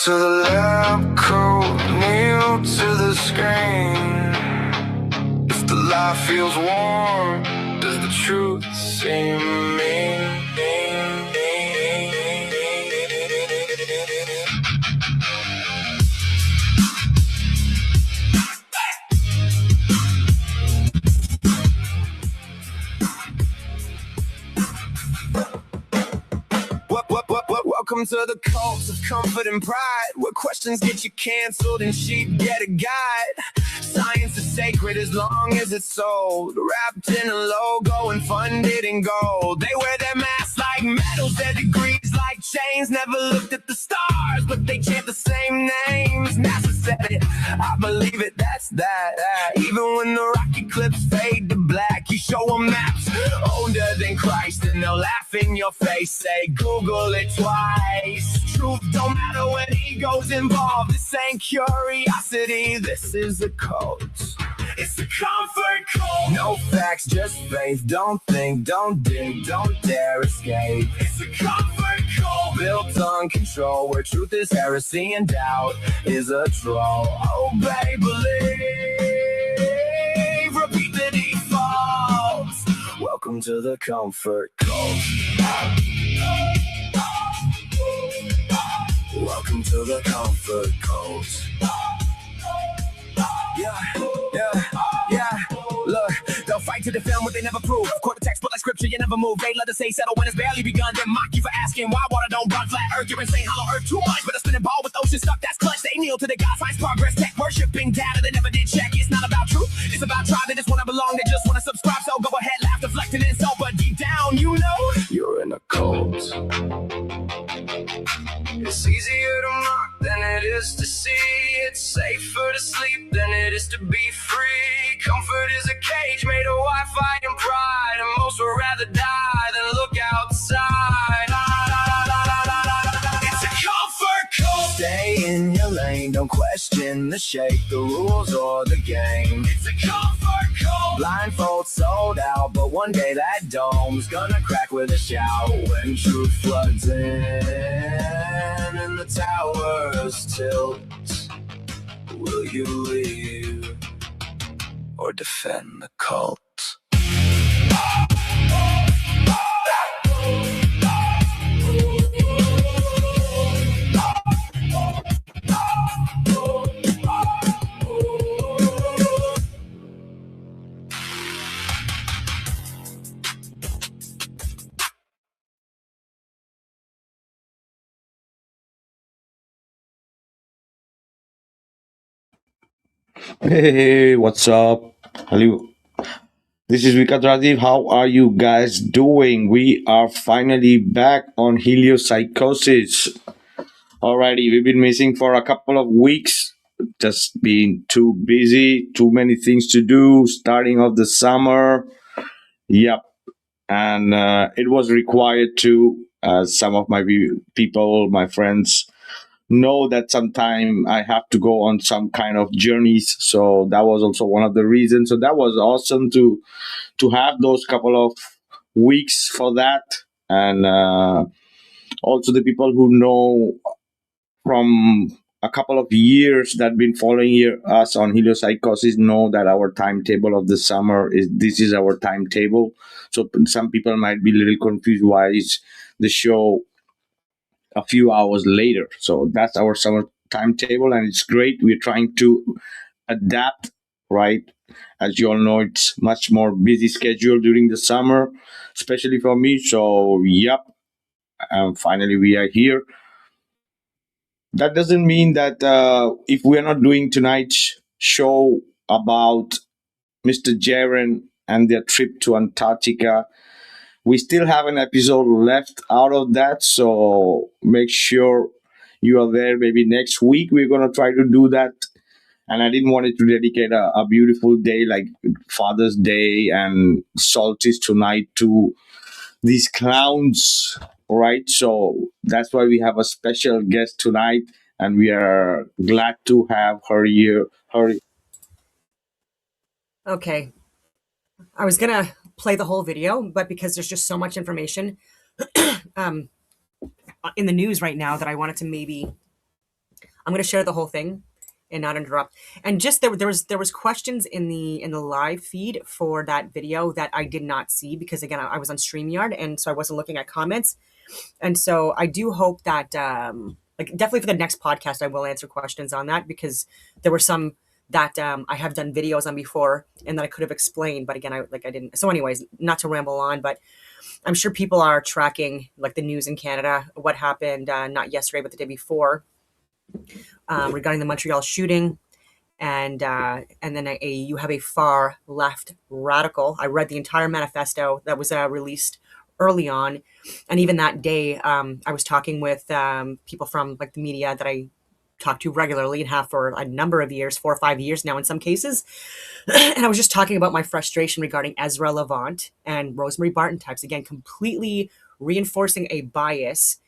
to the lab coat, kneel to the screen. If the light feels warm, does the truth seem mean? Welcome to the cult of comfort and pride, where questions get you canceled and sheep get a guide. Science is sacred as long as it's sold, wrapped in a logo and funded in gold. They wear their masks like medals, their degrees like chains. Never looked at the stars, but they chant the same names. NASA said it, I believe it, that's that. Even when the rocky clips fade to black, you show them maps older than Christ and they'll laugh in your face. Say Google it twice. Truth don't matter when ego's involved. This ain't curiosity, this is a cult. It's a comfort cult. No facts, just faith. Don't think, don't dig, don't dare escape. It's a comfort cult built on control, where truth is heresy and doubt is a troll. Obey, believe, repeat the defaults. Welcome to the comfort cult. Welcome to the comfort cult. Yeah. Look, they'll fight to defend what they never prove. Quote the textbook like scripture, you never move. They let us say settle when it's barely begun. Then mock you for asking why water don't run. Flat earth, you're insane, hollow earth too much. But a spinning ball with ocean stuck, that's clutch. They kneel to the gods, science, progress, tech, worshiping data they never did check. It's not about truth, it's about tribe. They just want to belong, they just want to subscribe. So go ahead, laugh, deflect and insult. But deep down, you know, you're in a cult. It's easier to mock than it is to see. It's safer to sleep than it is to be free. Comfort is a cage made of Wi-Fi and pride, and most would rather die than look outside. It's a comfort cult. Stay in your lane, don't question the shape, the rules, or the game. It's a comfort cult. Blindfold sold out, but one day that dome's gonna crack with a shout when truth floods in and the towers tilt. Will you leave or defend the cult? Hey, what's up? Hello. This is Vikka Draziv. How are you guys doing? We are finally back on heliopsychosis. Alrighty, we've been missing for a couple of weeks. Just been too busy, too many things to do, starting of the summer. Yep. And it was required to, some of my people, my friends, know that sometime I have to go on some kind of journeys. So that was also one of the reasons. So that was awesome to have those couple of weeks for that. And also the people who know from a couple of years that been following us on heliopsychosis know that our timetable of the summer is our timetable. So some people might be a little confused why is the show a few hours later. So that's our summer timetable, and it's great. We're trying to adapt, right? As you all know, it's much more busy schedule during the summer, especially for me. So, yep, finally we are here. That doesn't mean that if we are not doing tonight's show about Mr. Jaren and their trip to Antarctica, we still have an episode left out of that, so make sure you are there. Maybe next week we're going to try to do that. And I didn't want it to dedicate a beautiful day like Father's Day and solstice tonight to these clowns, right? So that's why we have a special guest tonight, and we are glad to have her here. Okay. I was going to play the whole video, but because there's just so much information in the news right now that I wanted to maybe I'm going to share the whole thing and not interrupt. And just there was questions in the live feed for that video that I did not see because again I was on StreamYard and so I wasn't looking at comments. And so I do hope that like definitely for the next podcast I will answer questions on that because there were some that I have done videos on before and that I could have explained, but again I didn't. So anyways, not to ramble on, but I'm sure people are tracking like the news in Canada, what happened not yesterday but the day before regarding the Montreal shooting. And then you have a far left radical. I read the entire manifesto that was released early on, and even that day, I was talking with people from like the media that I talk to regularly and have for a number of years, 4 or 5 years now in some cases. And I was just talking about my frustration regarding Ezra Levant and Rosemary Barton types, again, completely reinforcing a bias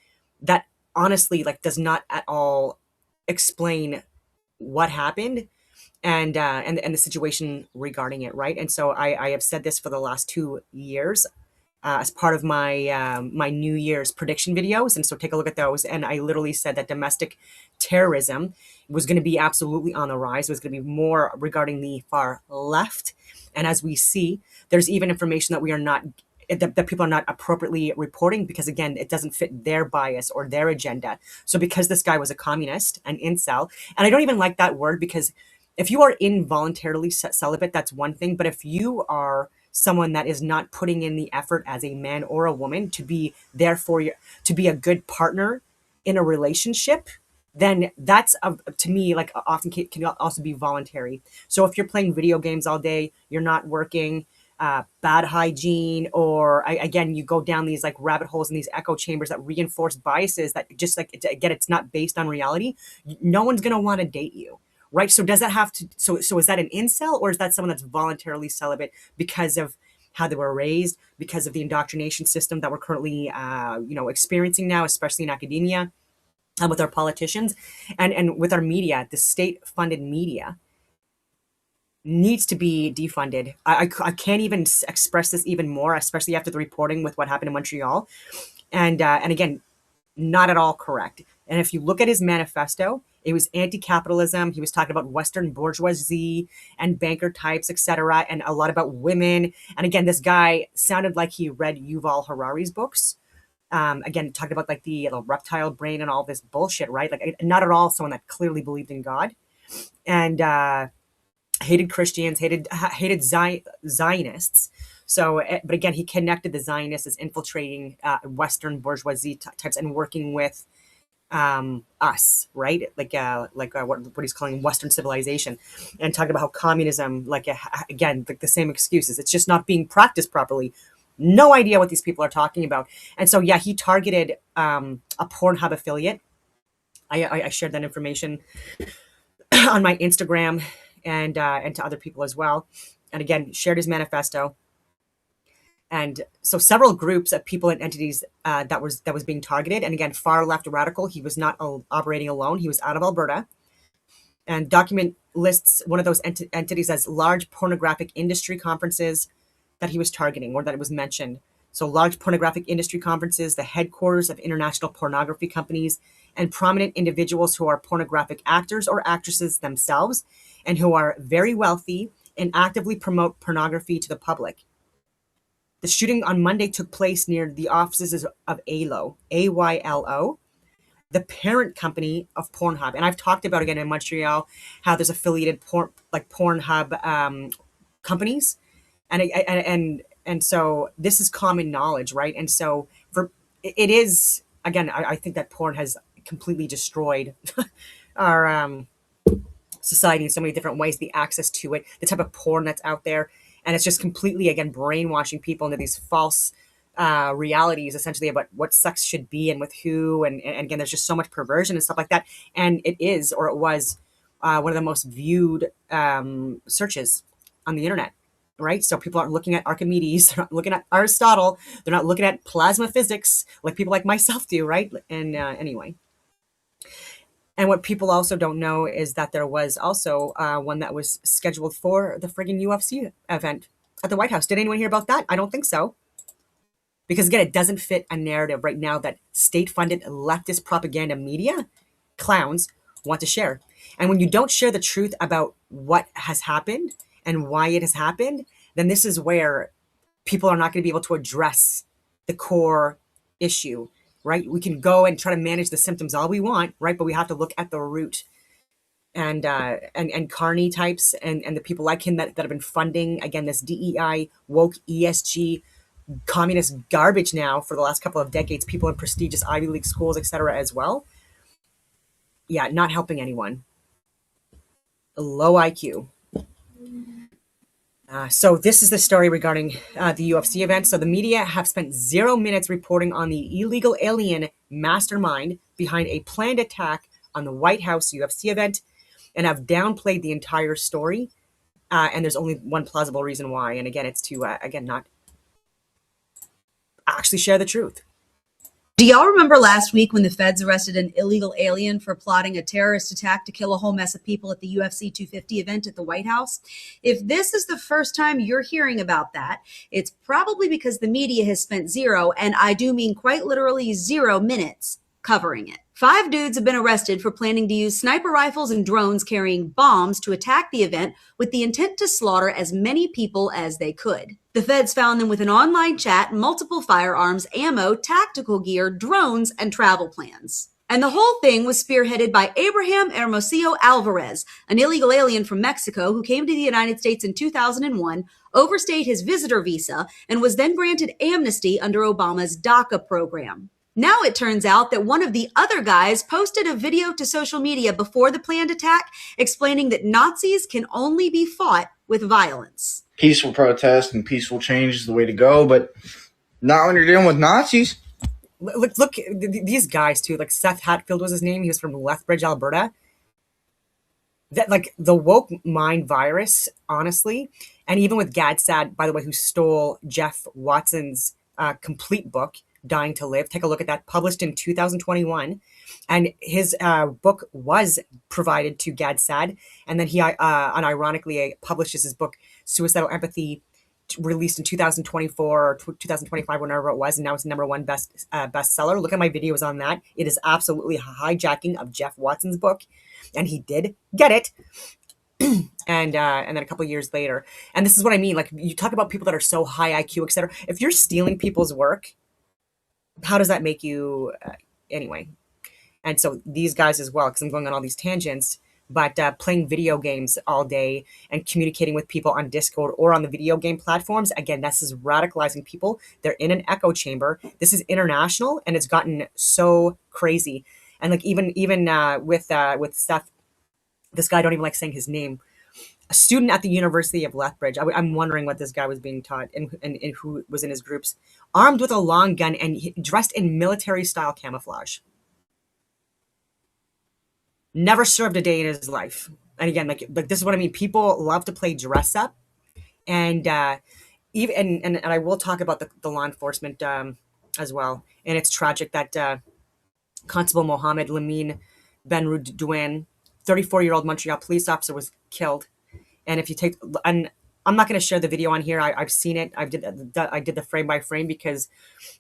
that honestly like does not at all explain what happened and the situation regarding it, right? And so I have said this for the last 2 years as part of my my New Year's prediction videos, and so take a look at those. And I literally said that domestic terrorism was going to be absolutely on the rise. It was going to be more regarding the far left, and as we see, there's even information that we are not that people are not appropriately reporting because again it doesn't fit their bias or their agenda. So because this guy was a communist, an incel, and I don't even like that word because if you are involuntarily celibate, that's one thing, but if you are someone that is not putting in the effort as a man or a woman to be there for you, to be a good partner in a relationship, then that's to me like often can also be voluntary. So if you're playing video games all day, you're not working, bad hygiene, or again you go down these like rabbit holes in these echo chambers that reinforce biases that just like again it's not based on reality, no one's going to want to date you. Right. So does that have to, so is that an incel or is that someone that's voluntarily celibate because of how they were raised, because of the indoctrination system that we're currently, experiencing now, especially in academia, with our politicians and with our media, the state funded media needs to be defunded. I can't even express this even more, especially after the reporting with what happened in Montreal. And again, not at all correct. And if you look at his manifesto, it was anti-capitalism. He was talking about Western bourgeoisie and banker types, etc., and a lot about women. And again, this guy sounded like he read Yuval Harari's books. Again, talking about like the reptile brain and all this bullshit, right? Like not at all someone that clearly believed in God and hated Christians, hated Zionists. So, but again, he connected the Zionists as infiltrating Western bourgeoisie types and working with us, right? Like what he's calling Western civilization, and talking about how communism, like again, like the same excuses. It's just not being practiced properly. No idea what these people are talking about. And so, yeah, he targeted a Pornhub affiliate. I shared that information on my Instagram and to other people as well. And again, shared his manifesto. And so several groups of people and entities that was being targeted. And again, far left radical. He was not operating alone. He was out of Alberta. And document lists one of those entities as large pornographic industry conferences that he was targeting or that it was mentioned. So large pornographic industry conferences, the headquarters of international pornography companies, and prominent individuals who are pornographic actors or actresses themselves and who are very wealthy and actively promote pornography to the public. The shooting on Monday took place near the offices of AYLO, AYLO, the parent company of Pornhub. And I've talked about again in Montreal how there's affiliated Pornhub companies, and so this is common knowledge, right? And so it is again, I think that porn has completely destroyed our society in so many different ways. The access to it, the type of porn that's out there. And it's just completely, again, brainwashing people into these false realities, essentially, about what sex should be and with who. And again, there's just so much perversion and stuff like that. And it is, or it was, one of the most viewed searches on the internet, right? So people aren't looking at Archimedes, they're not looking at Aristotle, they're not looking at plasma physics like people like myself do, right? And anyway. And what people also don't know is that there was also one that was scheduled for the friggin' UFC event at the White House. Did anyone hear about that? I don't think so. Because again, it doesn't fit a narrative right now that state-funded leftist propaganda media, clowns, want to share. And when you don't share the truth about what has happened and why it has happened, then this is where people are not going to be able to address the core issue, right? We can go and try to manage the symptoms all we want, right? But we have to look at the root. And Carney types and the people like him that have been funding, again, this DEI, woke ESG, communist garbage now for the last couple of decades, people in prestigious Ivy League schools, etc. as well. Yeah, not helping anyone. Low IQ. So this is the story regarding the UFC event. So the media have spent 0 minutes reporting on the illegal alien mastermind behind a planned attack on the White House UFC event, and have downplayed the entire story. And there's only one plausible reason why. And again, it's to, again, not actually share the truth. Do y'all remember last week when the feds arrested an illegal alien for plotting a terrorist attack to kill a whole mess of people at the UFC 250 event at the White House? If this is the first time you're hearing about that, it's probably because the media has spent 0, and I do mean quite literally 0 minutes, covering it. 5 dudes have been arrested for planning to use sniper rifles and drones carrying bombs to attack the event with the intent to slaughter as many people as they could. The feds found them with an online chat, multiple firearms, ammo, tactical gear, drones, and travel plans. And the whole thing was spearheaded by Abraham Hermosillo Alvarez, an illegal alien from Mexico who came to the United States in 2001, overstayed his visitor visa, and was then granted amnesty under Obama's DACA program. Now it turns out that one of the other guys posted a video to social media before the planned attack explaining that Nazis can only be fought with violence. Peaceful protest and peaceful change is the way to go, but not when you're dealing with Nazis. Look, these guys too, like Seth Hatfield was his name. He was from Lethbridge, Alberta. That, like, the woke mind virus, honestly, and even with Gadsad, by the way, who stole Jeff Watson's complete book, Dying to Live. Take a look at that, published in 2021. And his book was provided to Gadsad. And then he unironically publishes his book, Suicidal Empathy, released in 2024 or 2025, whenever it was. And now it's #1 bestseller. Look at my videos on that. It is absolutely a hijacking of Jeff Watson's book. And he did get it. And then a couple of years later. And this is what I mean. Like, you talk about people that are so high IQ, etc. If you're stealing people's work, how does that make you anyway? And so these guys as well, because I'm going on all these tangents, but playing video games all day and communicating with people on Discord or on the video game platforms, again, this is radicalizing people. They're in an echo chamber. This is international, and it's gotten so crazy. And like even with Seth, this guy, I don't even like saying his name, a student at the University of Lethbridge. I'm wondering what this guy was being taught and who was in his groups, armed with a long gun and dressed in military-style camouflage. Never served a day in his life. And again, like this is what I mean. People love to play dress up, and even and I will talk about the law enforcement as well. And it's tragic that Constable Mohammed Lamine Ben-Roudouin, 34-year-old Montreal police officer, was killed. And if you take, and I'm not going to share the video on here. I've seen it. I did the frame by frame because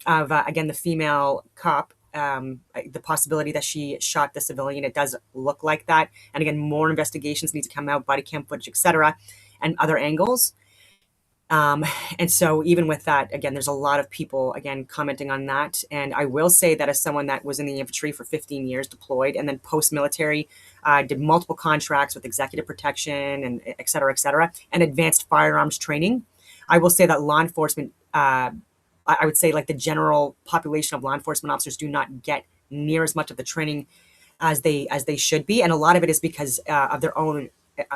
of again the female cop. The possibility that she shot the civilian. It does look like that. And again, more investigations need to come out, body cam footage, etc., and other angles. And so even with that, again, there's a lot of people, again, commenting on that. And I will say that as someone that was in the infantry for 15 years, deployed, and then post-military, did multiple contracts with executive protection and et cetera, and advanced firearms training, I will say that law enforcement, I would say like the general population of law enforcement officers do not get near as much of the training as they should be. And a lot of it is because of their own,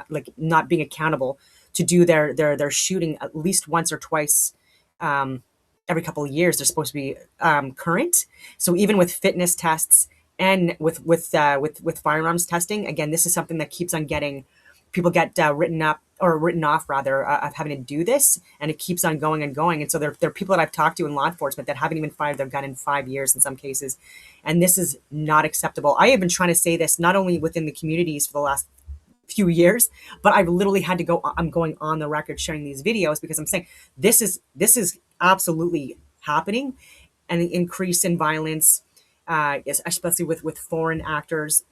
like not being accountable to do their shooting at least once or twice every couple of years. They're supposed to be current. So even with fitness tests and with firearms testing, again, this is something that keeps on getting people get written off rather of having to do this, and it keeps on going and going. And so there are people that I've talked to in law enforcement that haven't even fired their gun in 5 years in some cases, and this is not acceptable. I have been trying to say this not only within the communities for the last few years, but I've literally had to go. I'm going on the record sharing these videos because I'm saying this is absolutely happening, and the increase in violence, especially with foreign actors.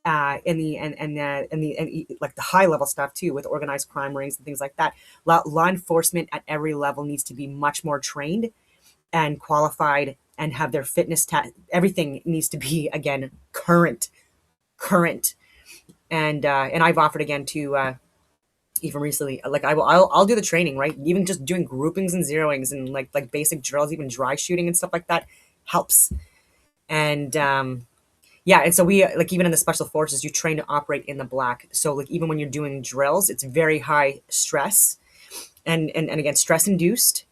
like the high level stuff too, with organized crime rings and things like that. Law enforcement at every level needs to be much more trained and qualified and have their fitness everything needs to be, again, current. And I've offered again to even recently, like I'll do the training, right? Even just doing groupings and zeroings and like basic drills, even dry shooting and stuff like that helps. And yeah, and so we, like, even in the special forces, you train to operate in the black. So like even when you're doing drills, it's very high stress and again, stress induced.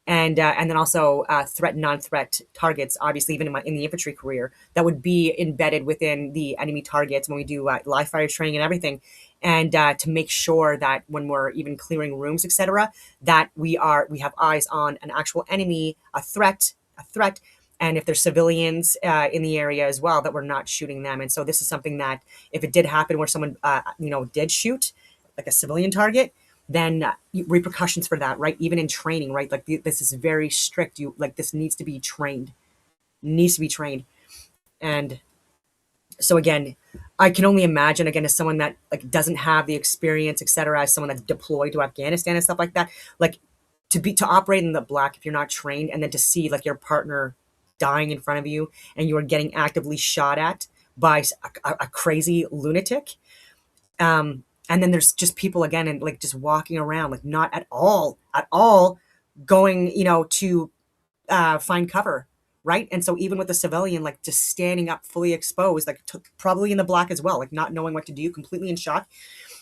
And then also threat, non-threat targets. Obviously, even in the infantry career, that would be embedded within the enemy targets when we do live fire training and everything, and to make sure that when we're even clearing rooms, etc., that we have eyes on an actual enemy, a threat, and if there's civilians in the area as well, that we're not shooting them. And so this is something that if it did happen where someone did shoot like a civilian target, then repercussions for that, right? Even in training, right? Like this is very strict. This needs to be trained, And so again, I can only imagine, again, as someone that like doesn't have the experience, etc., as someone that's deployed to Afghanistan and stuff like that, like to operate in the black if you're not trained, and then to see like your partner dying in front of you and you are getting actively shot at by a crazy lunatic. And then there's just people again and like just walking around like not at all going to find cover, right? And so even with the civilian like just standing up fully exposed, like probably in the black as well, like not knowing what to do, completely in shock,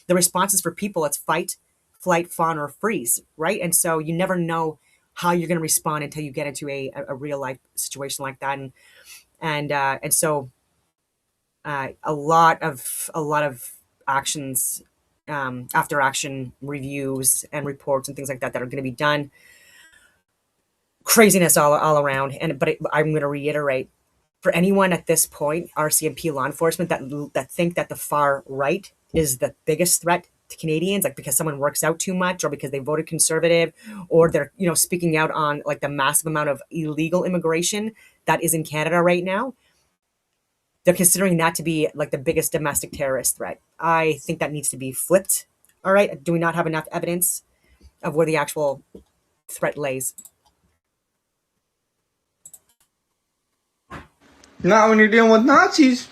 the responses for people, it's fight, flight, fawn, or freeze, right? And so you never know how you're going to respond until you get into a real life situation like that. And so a lot of actions, after action reviews and reports and things like that are going to be done. Craziness all around. But I'm going to reiterate, for anyone at this point, RCMP law enforcement, that think that the far right is the biggest threat to Canadians, like because someone works out too much or because they voted conservative, or they're speaking out on like the massive amount of illegal immigration that is in Canada right now, they're considering that to be like the biggest domestic terrorist threat. I think that needs to be flipped. All right. Do we not have enough evidence of where the actual threat lays? Not when you're dealing with Nazis.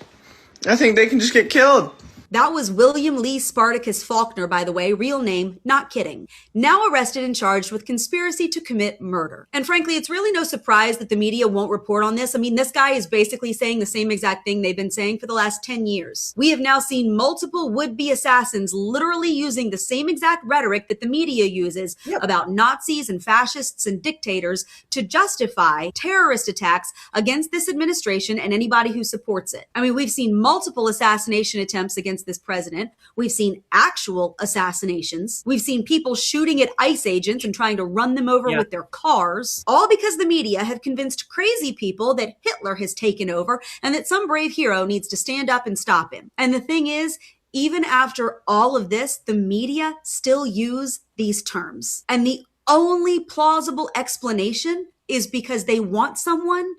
I think they can just get killed. That was William Lee Spartacus Faulkner, by the way, real name, not kidding. Now arrested and charged with conspiracy to commit murder. And frankly, it's really no surprise that the media won't report on this. I mean, this guy is basically saying the same exact thing they've been saying for the last 10 years. We have now seen multiple would-be assassins literally using the same exact rhetoric that the media uses about Nazis and fascists and dictators to justify terrorist attacks against this administration and anybody who supports it. I mean, we've seen multiple assassination attempts against this president. We've seen actual assassinations. We've seen people shooting at ICE agents and trying to run them over with their cars, all because the media have convinced crazy people that Hitler has taken over and that some brave hero needs to stand up and stop him. And the thing is, even after all of this, the media still use these terms. And the only plausible explanation is because they want someone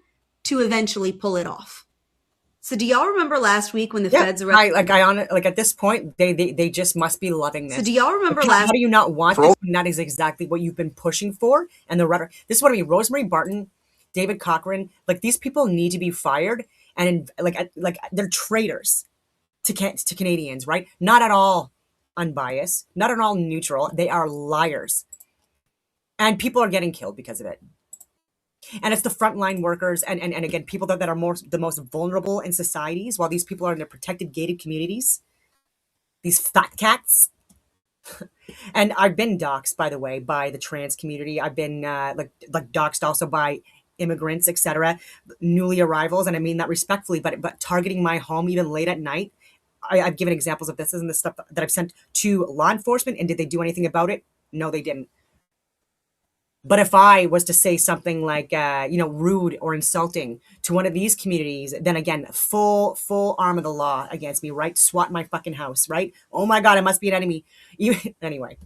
to eventually pull it off. So do y'all remember last week when the feds arrested? Like at this point, they just must be loving this. So do y'all remember how do you not want this? And that is exactly what you've been pushing for. And the rhetoric. This is what I mean. Rosemary Barton, David Cochran, like these people need to be fired. And like they're traitors to Canadians, right? Not at all unbiased, not at all neutral. They are liars. And people are getting killed because of it. And it's the frontline workers and again, people that are the most vulnerable in societies, while these people are in their protected gated communities. These fat cats. And I've been doxxed, by the way, by the trans community. I've been like doxxed also by immigrants, etc., newly arrivals, and I mean that respectfully, but targeting my home even late at night. I've given examples of this. Isn't the stuff that I've sent to law enforcement, and did they do anything about it? No, they didn't. But if I was to say something like, rude or insulting to one of these communities, then again, full arm of the law against me, right? SWAT my fucking house, right? Oh my God, I must be an enemy. Anyway,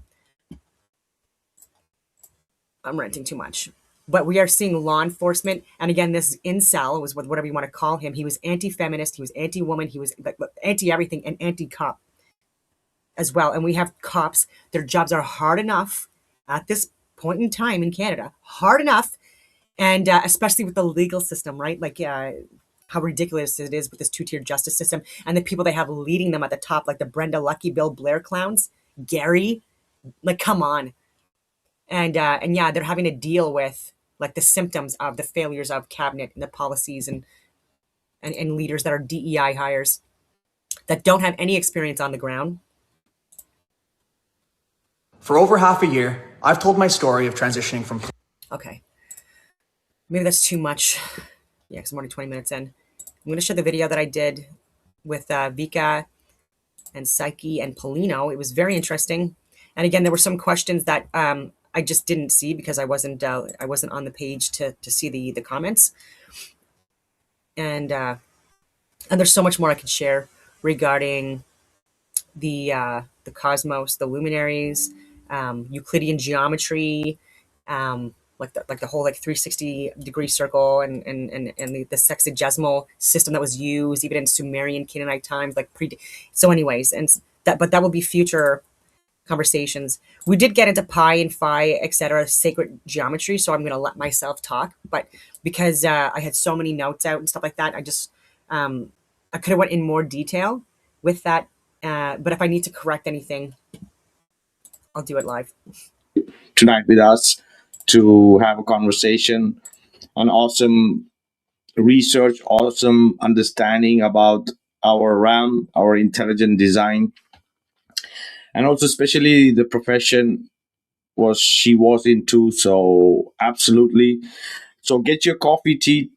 I'm ranting too much. But we are seeing law enforcement, and again, this incel was whatever you want to call him. He was anti-feminist, he was anti-woman, he was anti-everything, and anti-cop as well. And we have cops; their jobs are hard enough at this point in time in Canada, hard enough, and especially with the legal system, right? Like how ridiculous it is with this two-tiered justice system, and the people they have leading them at the top, like the Brenda Lucky, Bill Blair clowns, Gary. Like, come on. And yeah, they're having to deal with like the symptoms of the failures of cabinet and the policies and leaders that are DEI hires that don't have any experience on the ground. For over half a year, I've told my story of transitioning from. Okay. Maybe that's too much. Yeah, because I'm already 20 minutes in. I'm going to show the video that I did with Vikka and Psyche and Polino. It was very interesting. And again, there were some questions that I just didn't see because I wasn't on the page to see the comments. And there's so much more I could share regarding the cosmos, the luminaries, Euclidean geometry, like the whole like 360-degree circle and the sexagesimal system that was used even in Sumerian Canaanite times, like so anyways, but that will be future conversations. We did get into pi and phi, etc., sacred geometry, so I'm going to let myself talk, but because I had so many notes out and stuff like that, I just I could have went in more detail with that, but if I need to correct anything, I'll do it live. Tonight with us to have a conversation on awesome research, awesome understanding about our realm, our intelligent design, and also especially the profession she was into. So absolutely. So get your coffee, tea,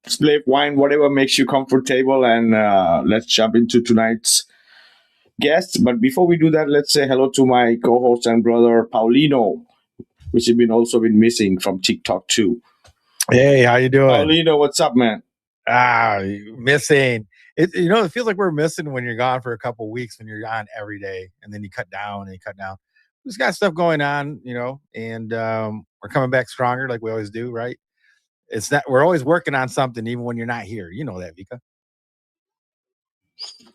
split wine, whatever makes you comfortable, and let's jump into tonight's guest. But before we do that, let's say hello to my co-host and brother Paulino, which has also been missing from TikTok too. Hey, how you doing? Paulino, what's up, man? Missing. It feels like we're missing when you're gone for a couple of weeks, when you're on every day, and then you cut down and you cut down. We've got stuff going on, and we're coming back stronger like we always do, right? It's not. We're always working on something, even when you're not here. You know that, Vikka.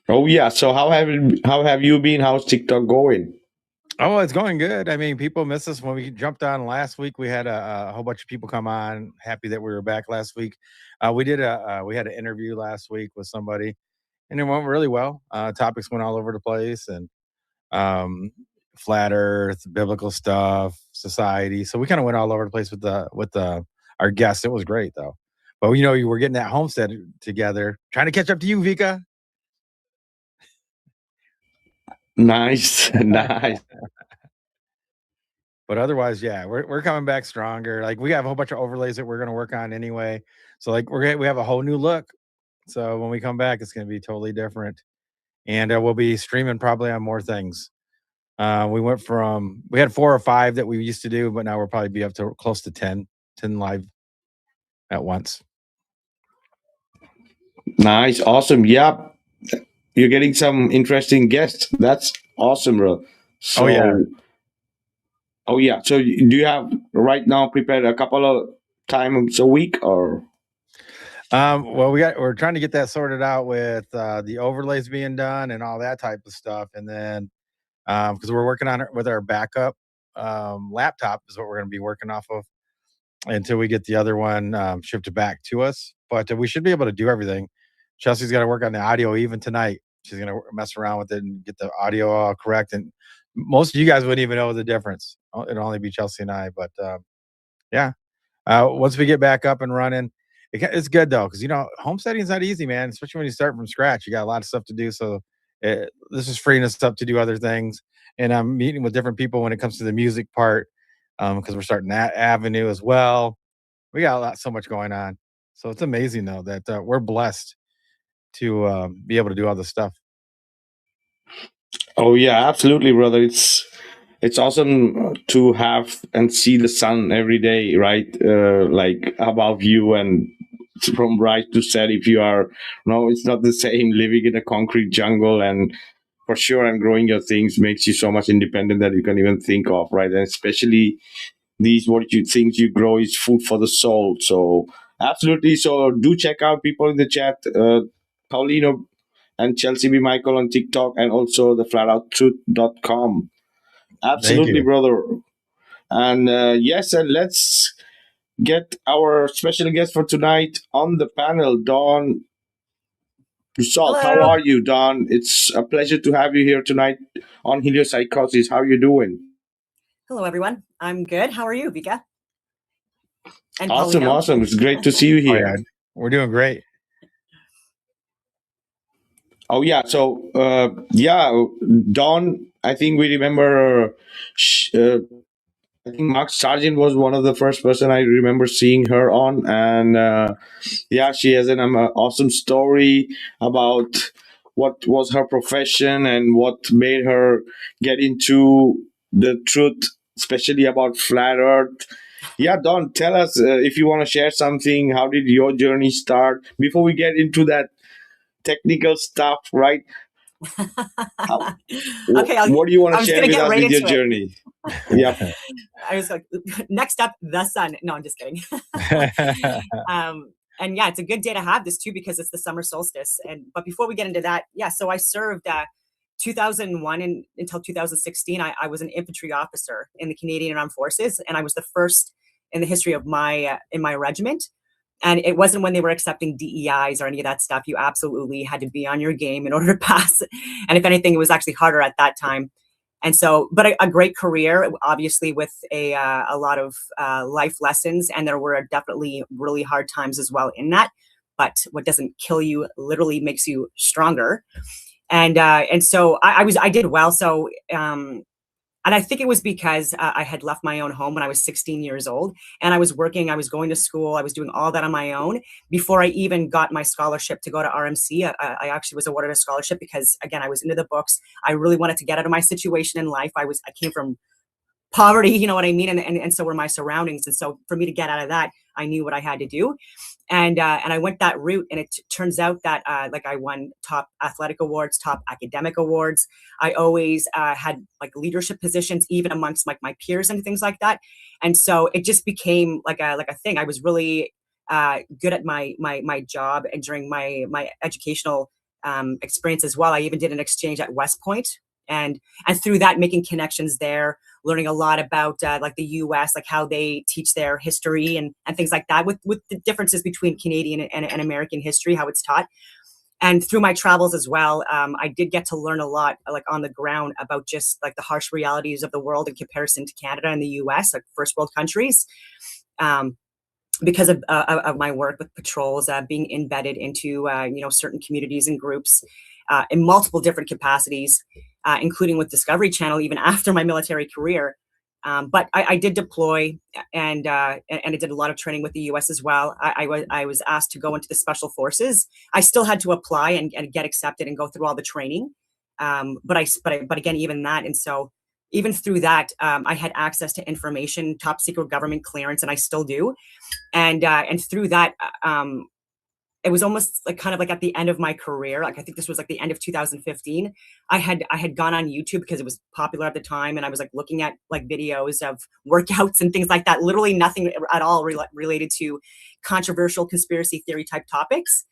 Oh yeah. So how have you been? How's TikTok going? Oh, it's going good. I mean, people miss us. When we jumped on last week, we had a whole bunch of people come on. Happy that we were back last week. We had an interview last week with somebody, and it went really well. Topics went all over the place, and flat Earth, biblical stuff, society. So we kind of went all over the place with our guests. It was great though. But you were getting that homestead together, trying to catch up to you, Vikka. Nice. But otherwise, yeah, we're coming back stronger. Like we have a whole bunch of overlays that we're going to work on anyway. So like we have a whole new look. So when we come back, it's going to be totally different, and we'll be streaming probably on more things. We had 4 or 5 that we used to do, but now we'll probably be up to close to 10 live at once. Nice, awesome. Yeah, you're getting some interesting guests. That's awesome, bro. So, oh yeah. So do you have right now prepared a couple of times a week, or? Well, we're trying to get that sorted out with the overlays being done and all that type of stuff, and then because we're working on it with our backup laptop is what we're going to be working off of until we get the other one shipped back to us. But we should be able to do everything. Chelsea's got to work on the audio even tonight. She's going to mess around with it and get the audio all correct. And most of you guys wouldn't even know the difference. It'll only be Chelsea and I. But yeah, once we get back up and running, it's good though, because homesteading is not easy, man. Especially when you start from scratch, you got a lot of stuff to do. So this is freeing us up to do other things. And I'm meeting with different people when it comes to the music part, because we're starting that avenue as well. We got so much going on. So it's amazing though that we're blessed to be able to do all this stuff. Oh yeah, absolutely, brother. It's awesome to have and see the sun every day, right? Like above you and from rise to set. If you are, no, it's not the same living in a concrete jungle, and for sure, and growing your things makes you so much independent that you can even think of, right? And especially these what you things you grow is food for the soul. So absolutely. So do check out people in the chat, Paulino and Chelsea B. Michael on TikTok, and also the flatouttruth.com. Thank Absolutely, you. brother. And yes, and let's get our special guest for tonight on the panel, Don Dussault. How Hello. are you, Don? It's a pleasure to have you here tonight on Heliopsychosis. How are you doing? Hello, everyone. I'm good. How are you, Vika? And Awesome, Paulino? awesome. It's great to see you Oh here. yeah, we're doing great. Oh yeah, so Don. I think we remember. I think Mark Sargent was one of the first person I remember seeing her on, and yeah, she has an awesome story about what was her profession and what made her get into the truth, especially about flat Earth. Yeah, Don, tell us if you want to share something. How did your journey start? Before we get into that technical stuff, right? How, Okay, what do you want I to was share going to with get us right with your into it. journey? Yep. I was like, next up, the sun. No, I'm just kidding. And yeah, it's a good day to have this too, because it's the summer solstice. But before we get into that, yeah, so I served 2001 until 2016. I was an infantry officer in the Canadian Armed Forces, and I was the first in the history of my in my regiment. And it wasn't when they were accepting DEIs or any of that stuff. You absolutely had to be on your game in order to pass. And if anything, it was actually harder at that time. And so, but a great career, obviously, with a lot of life lessons. And there were definitely really hard times as well in that. But what doesn't kill you literally makes you stronger. And so I did well. So and I think it was because I had left my own home when I was 16 years old, and I was working, I was going to school, I was doing all that on my own before I even got my scholarship to go to RMC. I actually was awarded a scholarship because, again, I was into the books. I really wanted to get out of my situation in life. I came from poverty, you know what I mean? And so were my surroundings. And so for me to get out of that, I knew what I had to do. And I went that route, and it turns out that like I won top athletic awards, top academic awards. I always had like leadership positions, even amongst like my peers and things like that. And so it just became like a thing. I was really good at my job, and during my educational experience as well. I even did an exchange at West Point, and through that, making connections there, learning a lot about like the U.S., like how they teach their history and things like that, with the differences between Canadian and American history, how it's taught. And through my travels as well, I did get to learn a lot, like on the ground, about just like the harsh realities of the world in comparison to Canada and the U.S., like first world countries. Because of my work with patrols, being embedded into certain communities and groups in multiple different capacities, including with Discovery Channel, even after my military career. But I did deploy, and I did a lot of training with the U.S. as well. I was asked to go into the Special Forces. I still had to apply and get accepted and go through all the training. But again, even that, and so even through that, I had access to information, top secret government clearance, and I still do. And through that, it was almost like kind of like at the end of my career. Like I think this was like the end of 2015. I had gone on YouTube because it was popular at the time, and I was like looking at like videos of workouts and things like that. Literally nothing at all related to controversial conspiracy theory type topics.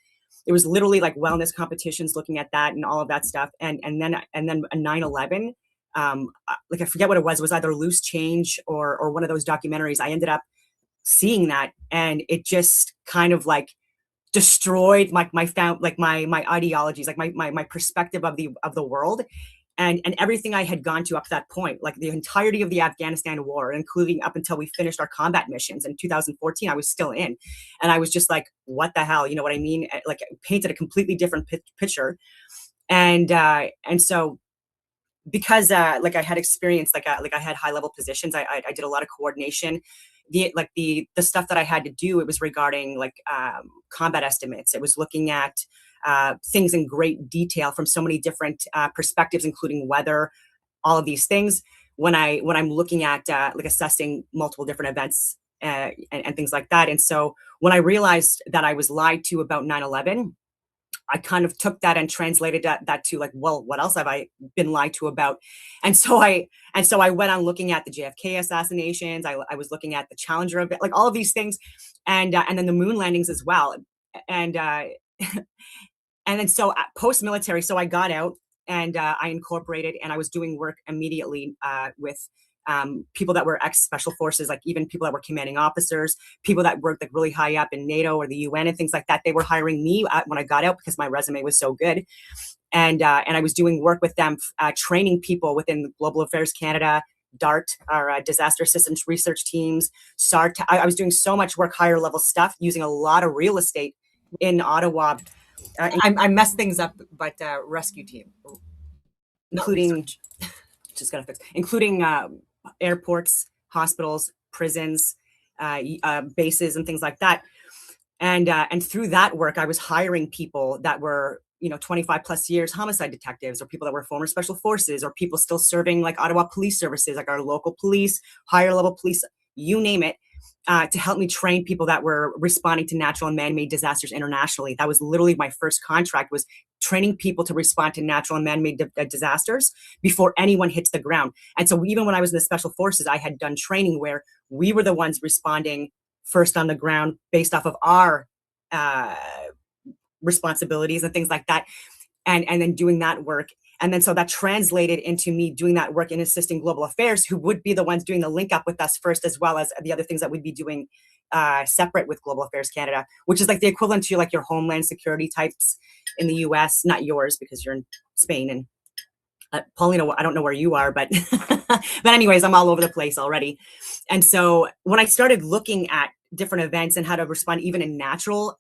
It was literally like wellness competitions, looking at that and all of that stuff. And then a 9/11. Like I forget what it was. It was either Loose Change or one of those documentaries. I ended up seeing that, and it just kind of like destroyed my ideologies, like my perspective of the world, and everything I had gone to up to that point, like the entirety of the Afghanistan war, including up until we finished our combat missions in 2014. I was still in, and I was just like, what the hell, you know what I mean? Like it painted a completely different picture. And so because like I had experience, like I had high level positions, I did a lot of coordination. The stuff that I had to do, it was regarding like combat estimates. It was looking at things in great detail from so many different perspectives, including weather, all of these things. When I'm looking at like assessing multiple different events and things like that. And so when I realized that I was lied to about 9/11, I kind of took that and translated that to like, well, what else have I been lied to about? And so I went on looking at the JFK assassinations. I was looking at the Challenger event, like all of these things, and then the moon landings as well. And and then so post-military, so I got out and I incorporated, and I was doing work immediately with people that were ex-special forces, like even people that were commanding officers, people that worked like really high up in NATO or the UN and things like that. They were hiring me when I got out because my resume was so good. And I was doing work with them, training people within Global Affairs Canada, DART, our disaster assistance research teams, SART. I was doing so much work, higher level stuff, using a lot of real estate in Ottawa. I messed things up, but rescue team, including including airports, hospitals, prisons, bases, and things like that. And through that work, I was hiring people that were 25 plus years homicide detectives, or people that were former special forces, or people still serving like Ottawa Police Services, like our local police, higher level police, you name it. To help me train people that were responding to natural and man-made disasters internationally. That was literally my first contract, was training people to respond to natural and man-made disasters before anyone hits the ground. And so even when I was in the special forces, I had done training where we were the ones responding first on the ground based off of our responsibilities and things like that. And then doing that work. And then so that translated into me doing that work in assisting Global Affairs, who would be the ones doing the link up with us first, as well as the other things that we'd be doing separate with Global Affairs Canada, which is like the equivalent to like your Homeland Security types in the US, not yours because you're in Spain. And Paulina, I don't know where you are, but but anyways, I'm all over the place already. And so when I started looking at different events and how to respond even in natural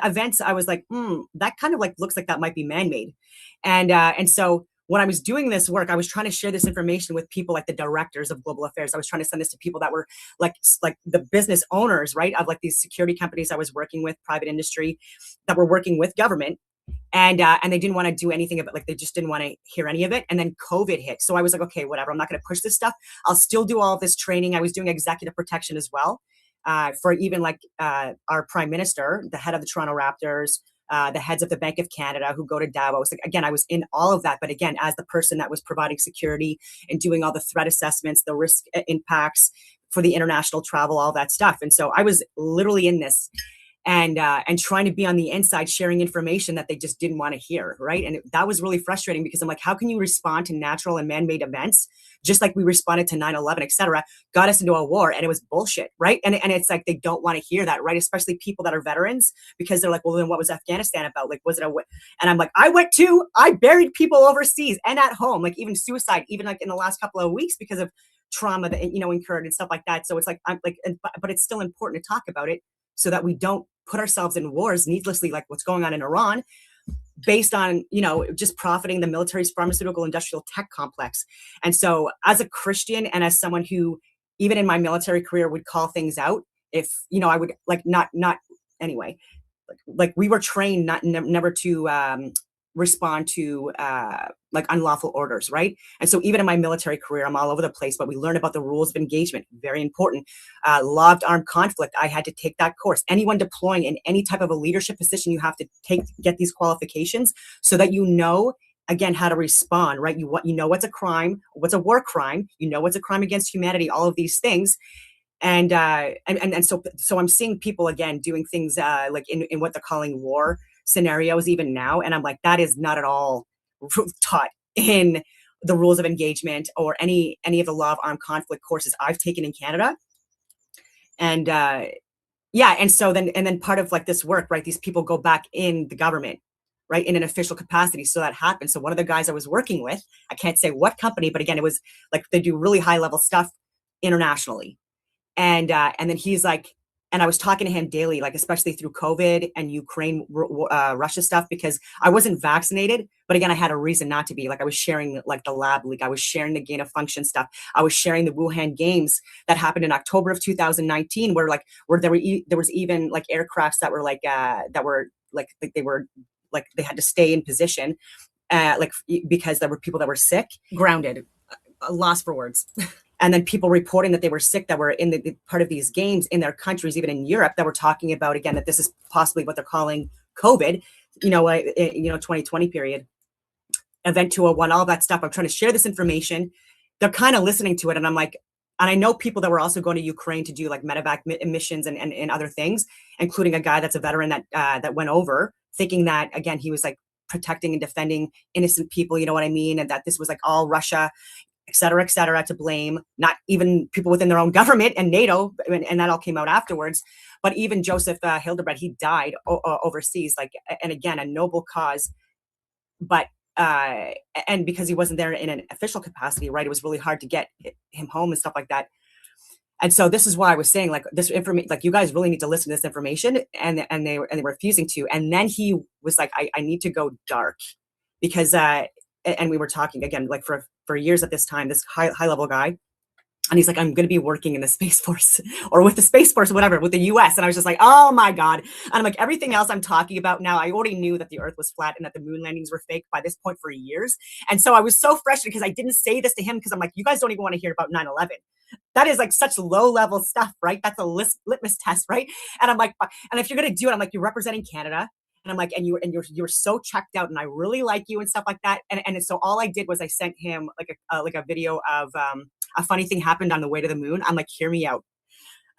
events, I was like, that kind of like looks like that might be man-made. And so when I was doing this work, I was trying to share this information with people like the directors of Global Affairs. I was trying to send this to people that were like the business owners, right, of like these security companies I was working with, private industry, that were working with government. And they didn't want to do anything about, like, they just didn't want to hear any of it. And then COVID hit. So I was like, okay, whatever, I'm not going to push this stuff. I'll still do all of this training. I was doing executive protection as well. For even like our prime minister, the head of the Toronto Raptors, the heads of the Bank of Canada who go to Davos. Like, again, I was in all of that. But again, as the person that was providing security and doing all the threat assessments, the risk impacts for the international travel, all that stuff. And so I was literally in this and trying to be on the inside, sharing information that they just didn't want to hear, right? And that was really frustrating because I'm like, how can you respond to natural and man-made events just like we responded to 9/11, et cetera, got us into a war? And it was bullshit, right? And it's like, they don't want to hear that, right? Especially people that are veterans, because they're like, well, then what was Afghanistan about? Like, was it and I'm like, I buried people overseas and at home, like even suicide, even like in the last couple of weeks because of trauma that, incurred and stuff like that. So it's like, but it's still important to talk about it so that we don't put ourselves in wars needlessly, like what's going on in Iran, based on, just profiting the military's pharmaceutical industrial tech complex. And so as a Christian and as someone who, even in my military career, would call things out, if, I would like not anyway, like we were trained never to respond to like unlawful orders, right? And so even in my military career, I'm all over the place, but we learn about the rules of engagement, very important. Law of armed conflict, I had to take that course. Anyone deploying in any type of a leadership position, you have to get these qualifications so that again, how to respond, right? You know what's a crime, what's a war crime, what's a crime against humanity, all of these things. And so I'm seeing people again doing things like in what they're calling war scenarios even now, and I'm like, that is not at all taught in the rules of engagement or any of the law of armed conflict courses I've taken in Canada. And and so then part of like this work, right, these people go back in the government, right, in an official capacity. So that happens. So one of the guys I was working with, I can't say what company, but again, it was like they do really high level stuff internationally. And then he's like, and I was talking to him daily, like especially through COVID and Ukraine, Russia stuff, because I wasn't vaccinated. But again, I had a reason not to be. Like I was sharing like the lab leak. I was sharing the gain of function stuff. I was sharing the Wuhan games that happened in October of 2019, where there was even like aircrafts that were like they had to stay in position, because there were people that were sick, grounded, lost for words. And then people reporting that they were sick that were in the part of these games in their countries, even in Europe, that were talking about, again, that this is possibly what they're calling COVID. 2020 period, event 201, all that stuff. I'm trying to share this information. They're kind of listening to it. And I'm like, and I know people that were also going to Ukraine to do like medevac missions and other things, including a guy that's a veteran that went over thinking that, again, he was like protecting and defending innocent people, you know what I mean? And that this was like all Russia, et cetera, to blame, not even people within their own government and NATO. And that all came out afterwards. But even Joseph Hildebrand, he died overseas, like, and again, a noble cause. But and because he wasn't there in an official capacity, right, it was really hard to get him home and stuff like that. And so this is why I was saying, like, this information, like, you guys really need to listen to this information, and they were refusing to. And then he was like, I need to go dark, because and we were talking again, like, for years at this time, this high level guy. And he's like, I'm going to be working in the Space Force or with the Space Force or whatever, with the US. And I was just like, oh my God. And I'm like, everything else I'm talking about now, I already knew that the Earth was flat and that the moon landings were fake by this point for years. And so I was so frustrated because I didn't say this to him, because I'm like, you guys don't even want to hear about 9/11. That is like such low level stuff, right? That's a litmus test, right? And I'm like, and if you're going to do it, I'm like, you're representing Canada. And I'm like, and you're so checked out, and I really like you and stuff like that. And so all I did was I sent him like a video of a funny thing happened on the way to the moon. I'm like, hear me out.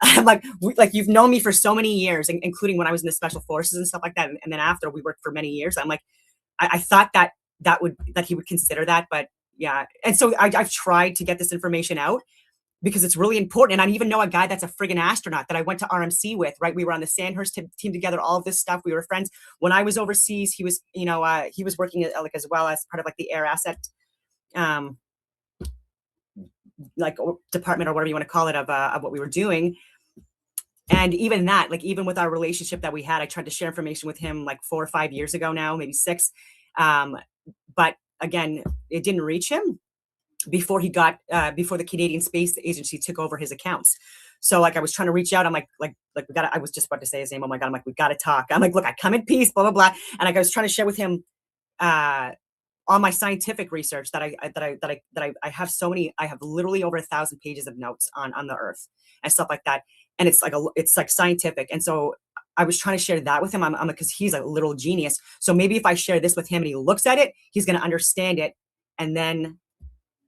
I'm like, you've known me for so many years, including when I was in the special forces and stuff like that. And then after we worked for many years, I'm like, I thought that he would consider that, but yeah. And so I've tried to get this information out, because it's really important. And I even know a guy that's a friggin' astronaut that I went to RMC with, right? We were on the Sandhurst team together, all of this stuff. We were friends. When I was overseas, he was, he was working like as well as part of like the air asset, like department or whatever you want to call it, of what we were doing. And even that, like, even with our relationship that we had, I tried to share information with him like 4 or 5 years ago now, maybe 6. But again, it didn't reach him before he got before the Canadian Space Agency took over his accounts. So like, I was trying to reach out. I'm like we got. I was just about to say his name. Oh my God! I'm like, we got to talk. I'm like, look, I come in peace, blah blah blah. And like, I was trying to share with him on my scientific research that I have so many. I have literally over 1,000 pages of notes on the Earth and stuff like that. And it's like scientific. And so I was trying to share that with him. I'm like, because he's a little genius. So maybe if I share this with him and he looks at it, he's going to understand it, and then,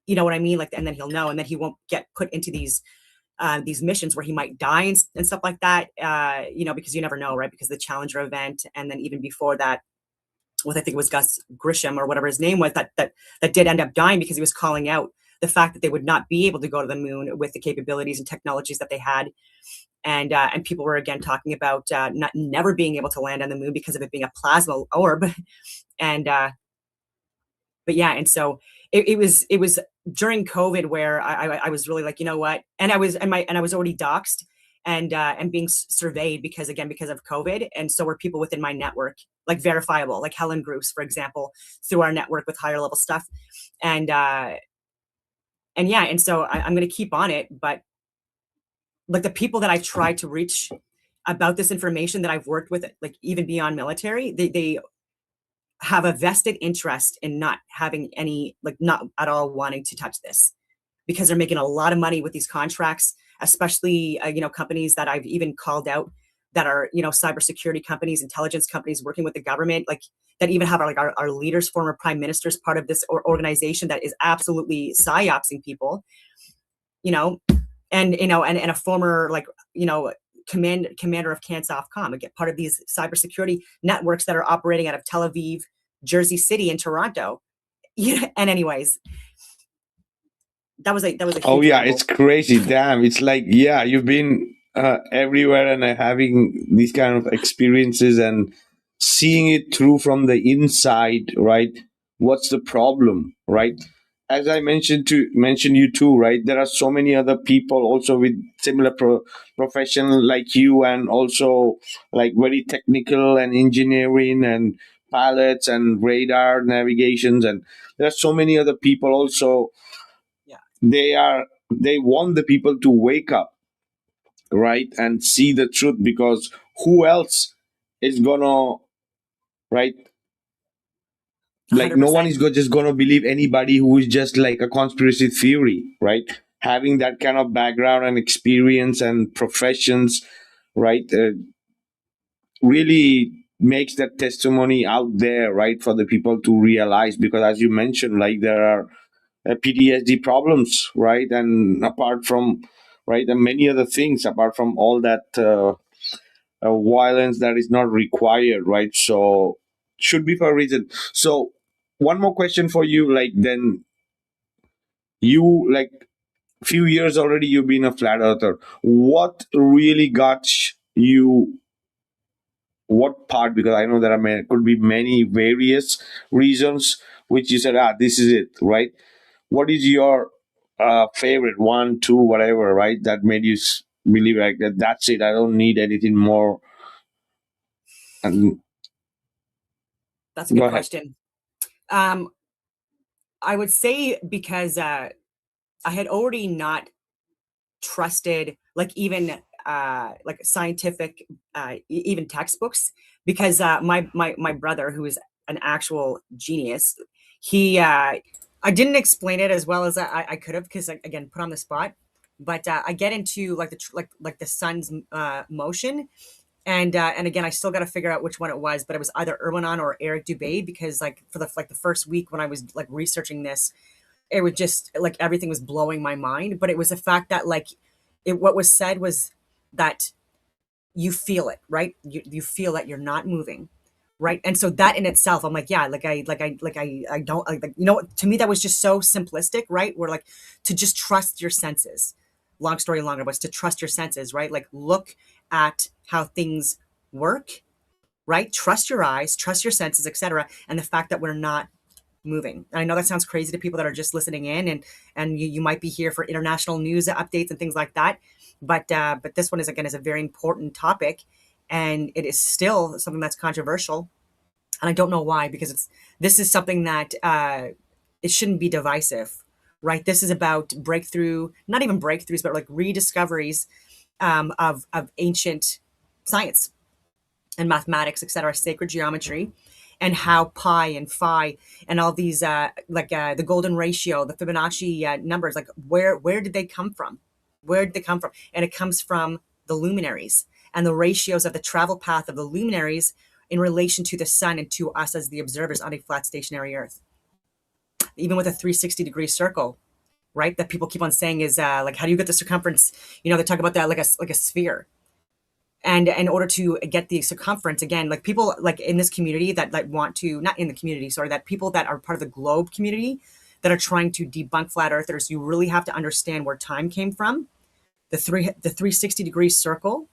you know what I mean? Like, and then he'll know, and then he won't get put into these missions where he might die and stuff like that, because you never know, right? Because the Challenger event, and then even before that, with, I think it was Gus Grisham or whatever his name was, that did end up dying because he was calling out the fact that they would not be able to go to the moon with the capabilities and technologies that they had. And people were again talking about never being able to land on the moon because of it being a plasma orb. And but yeah, and so it was during COVID where I was really like, you know what, and I was already doxxed and being surveyed because of COVID, and so were people within my network, like verifiable, like Helen Bruce, for example, through our network with higher level stuff, and yeah, and so I'm going to keep on it, but like the people that I've tried to reach about this information that I've worked with, like even beyond military, they have a vested interest in not having any, like, not at all wanting to touch this, because they're making a lot of money with these contracts, especially, companies that I've even called out that are, cybersecurity companies, intelligence companies working with the government, like that even have our leaders, former prime ministers, part of this organization that is absolutely psyopsing people, and a former, like, commander of CANSOFCOM, again, part of these cybersecurity networks that are operating out of Tel Aviv, Jersey City, and Toronto. And anyways, that was a Oh huge yeah, rumble. it's crazy. Damn, it's like, yeah, you've been everywhere and having these kind of experiences and seeing it through from the inside, right? What's the problem, right? As I mentioned you too, right? There are so many other people also with similar profession like you, and also like very technical and engineering and pilots and radar navigations, and there are so many other people also. Yeah. They want the people to wake up, right, and see the truth, because who else is gonna, right, like, no one 100%. is just gonna believe anybody who is just like a conspiracy theory, right? Having that kind of background and experience and professions, right, really makes that testimony out there, right, for the people to realize. Because as you mentioned, like there are PTSD problems, right, and apart from, right, and many other things apart from all that violence that is not required, right? So should be for a reason. So one more question for you, like then you like few years already you've been a flat earther. What really got you, what part, because I know there are could be many various reasons which you said, this is it, right? What is your favorite one, two, whatever, right, that made you believe like that, that's it, I don't need anything more? And That's a go good ahead. question. I would say because I had already not trusted like even like scientific even textbooks, because my brother, who is an actual genius, he I didn't explain it as well as I could have, because again, put on the spot. But I get into like like the sun's motion, and again, I still got to figure out which one it was, but it was either Erwinon or Eric Dubay, because like for the first week when I was like researching this, it was just like everything was blowing my mind. But it was the fact that like what was said was that you feel it, right? You feel that you're not moving, right? And so that in itself, I'm like, yeah, I don't like, you know, to me that was just so simplistic, right? Where like to just trust your senses. Long story longer was to trust your senses, right? Like look at how things work, right? Trust your eyes, trust your senses, etc. And the fact that we're not moving. And I know that sounds crazy to people that are just listening in, and you might be here for international news updates and things like that. But this one is again is a very important topic, and it is still something that's controversial. And I don't know why, because this is something that it shouldn't be divisive, right? This is about breakthrough, not even breakthroughs, but like rediscoveries of ancient science and mathematics, etc., sacred geometry, and how pi and phi and all these the golden ratio, the Fibonacci numbers, like where did they come from? Where did they come from? And it comes from the luminaries and the ratios of the travel path of the luminaries in relation to the sun and to us as the observers on a flat stationary Earth. Even with a 360-degree circle, right? That people keep on saying is like, how do you get the circumference? You know, they talk about that like a sphere. And in order to get the circumference, again, like people like in this community that want to, not in the community, sorry, that people that are part of the globe community that are trying to debunk flat earthers, you really have to understand where time came from. The 360-degree circle,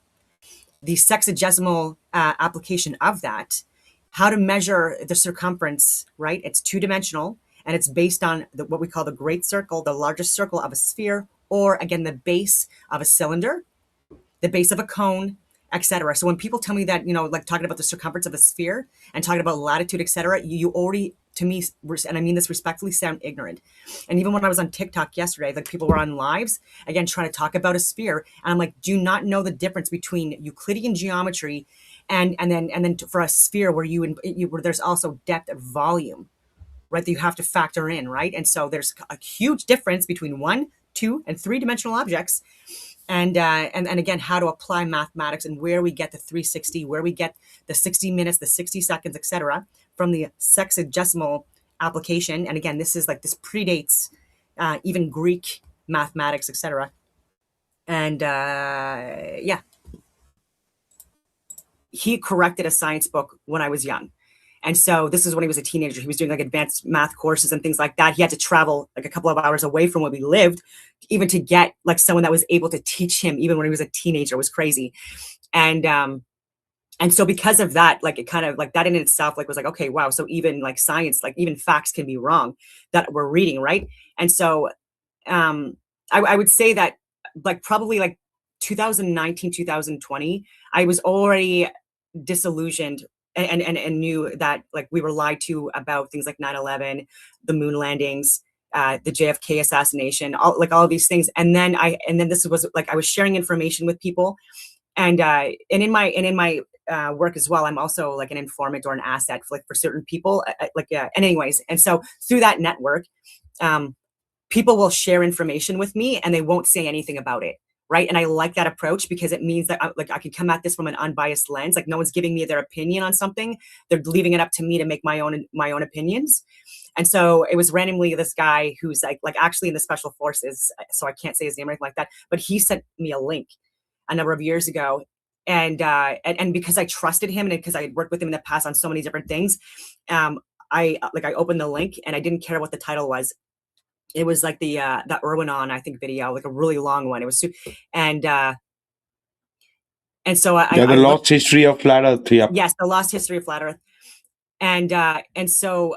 the sexagesimal application of that, how to measure the circumference, right? It's two-dimensional, and it's based on what we call the great circle, the largest circle of a sphere, or again, the base of a cylinder, the base of a cone, etc. So when people tell me that, you know, like talking about the circumference of a sphere and talking about latitude, etc., you already, to me, and I mean this respectfully, sound ignorant. And even when I was on TikTok yesterday, like people were on lives again trying to talk about a sphere, and I'm like, do you not know the difference between Euclidean geometry and then for a sphere where where there's also depth of volume, right, that you have to factor in, right? And so there's a huge difference between 1, 2, and 3-dimensional objects. And again, how to apply mathematics and where we get the 360, where we get the 60 minutes, the 60 seconds, etc., from the sexagesimal application. And again, this predates even Greek mathematics, etc. And yeah, he corrected a science book when I was young. And so this is when he was a teenager. He was doing like advanced math courses and things like that. He had to travel like a couple of hours away from where we lived, even to get like someone that was able to teach him, even when he was a teenager. It was crazy. And so because of that, like it kind of like that in itself, like was like, okay, wow. So even like science, like even facts can be wrong that we're reading, right? And so I would say that like probably like 2019, 2020, I was already disillusioned and knew that like we were lied to about things like 9/11, the moon landings, the JFK assassination, all of these things. And then this was like I was sharing information with people, and in my work as well, I'm also like an informant or an asset for certain people. And anyways, and so through that network, people will share information with me and they won't say anything about it. right? And I like that approach because it means that I can come at this from an unbiased lens. Like no one's giving me their opinion on something; they're leaving it up to me to make my own opinions. And so it was randomly this guy who's like actually in the special forces, so I can't say his name or anything like that, but he sent me a link a number of years ago. And because I trusted him and because I had worked with him in the past on so many different things, I opened the link and I didn't care what the title was. It was like the Irwin I think video, like a really long one. It was and so the lost history of flat Earth. Yeah. Yes, the lost history of flat Earth. And so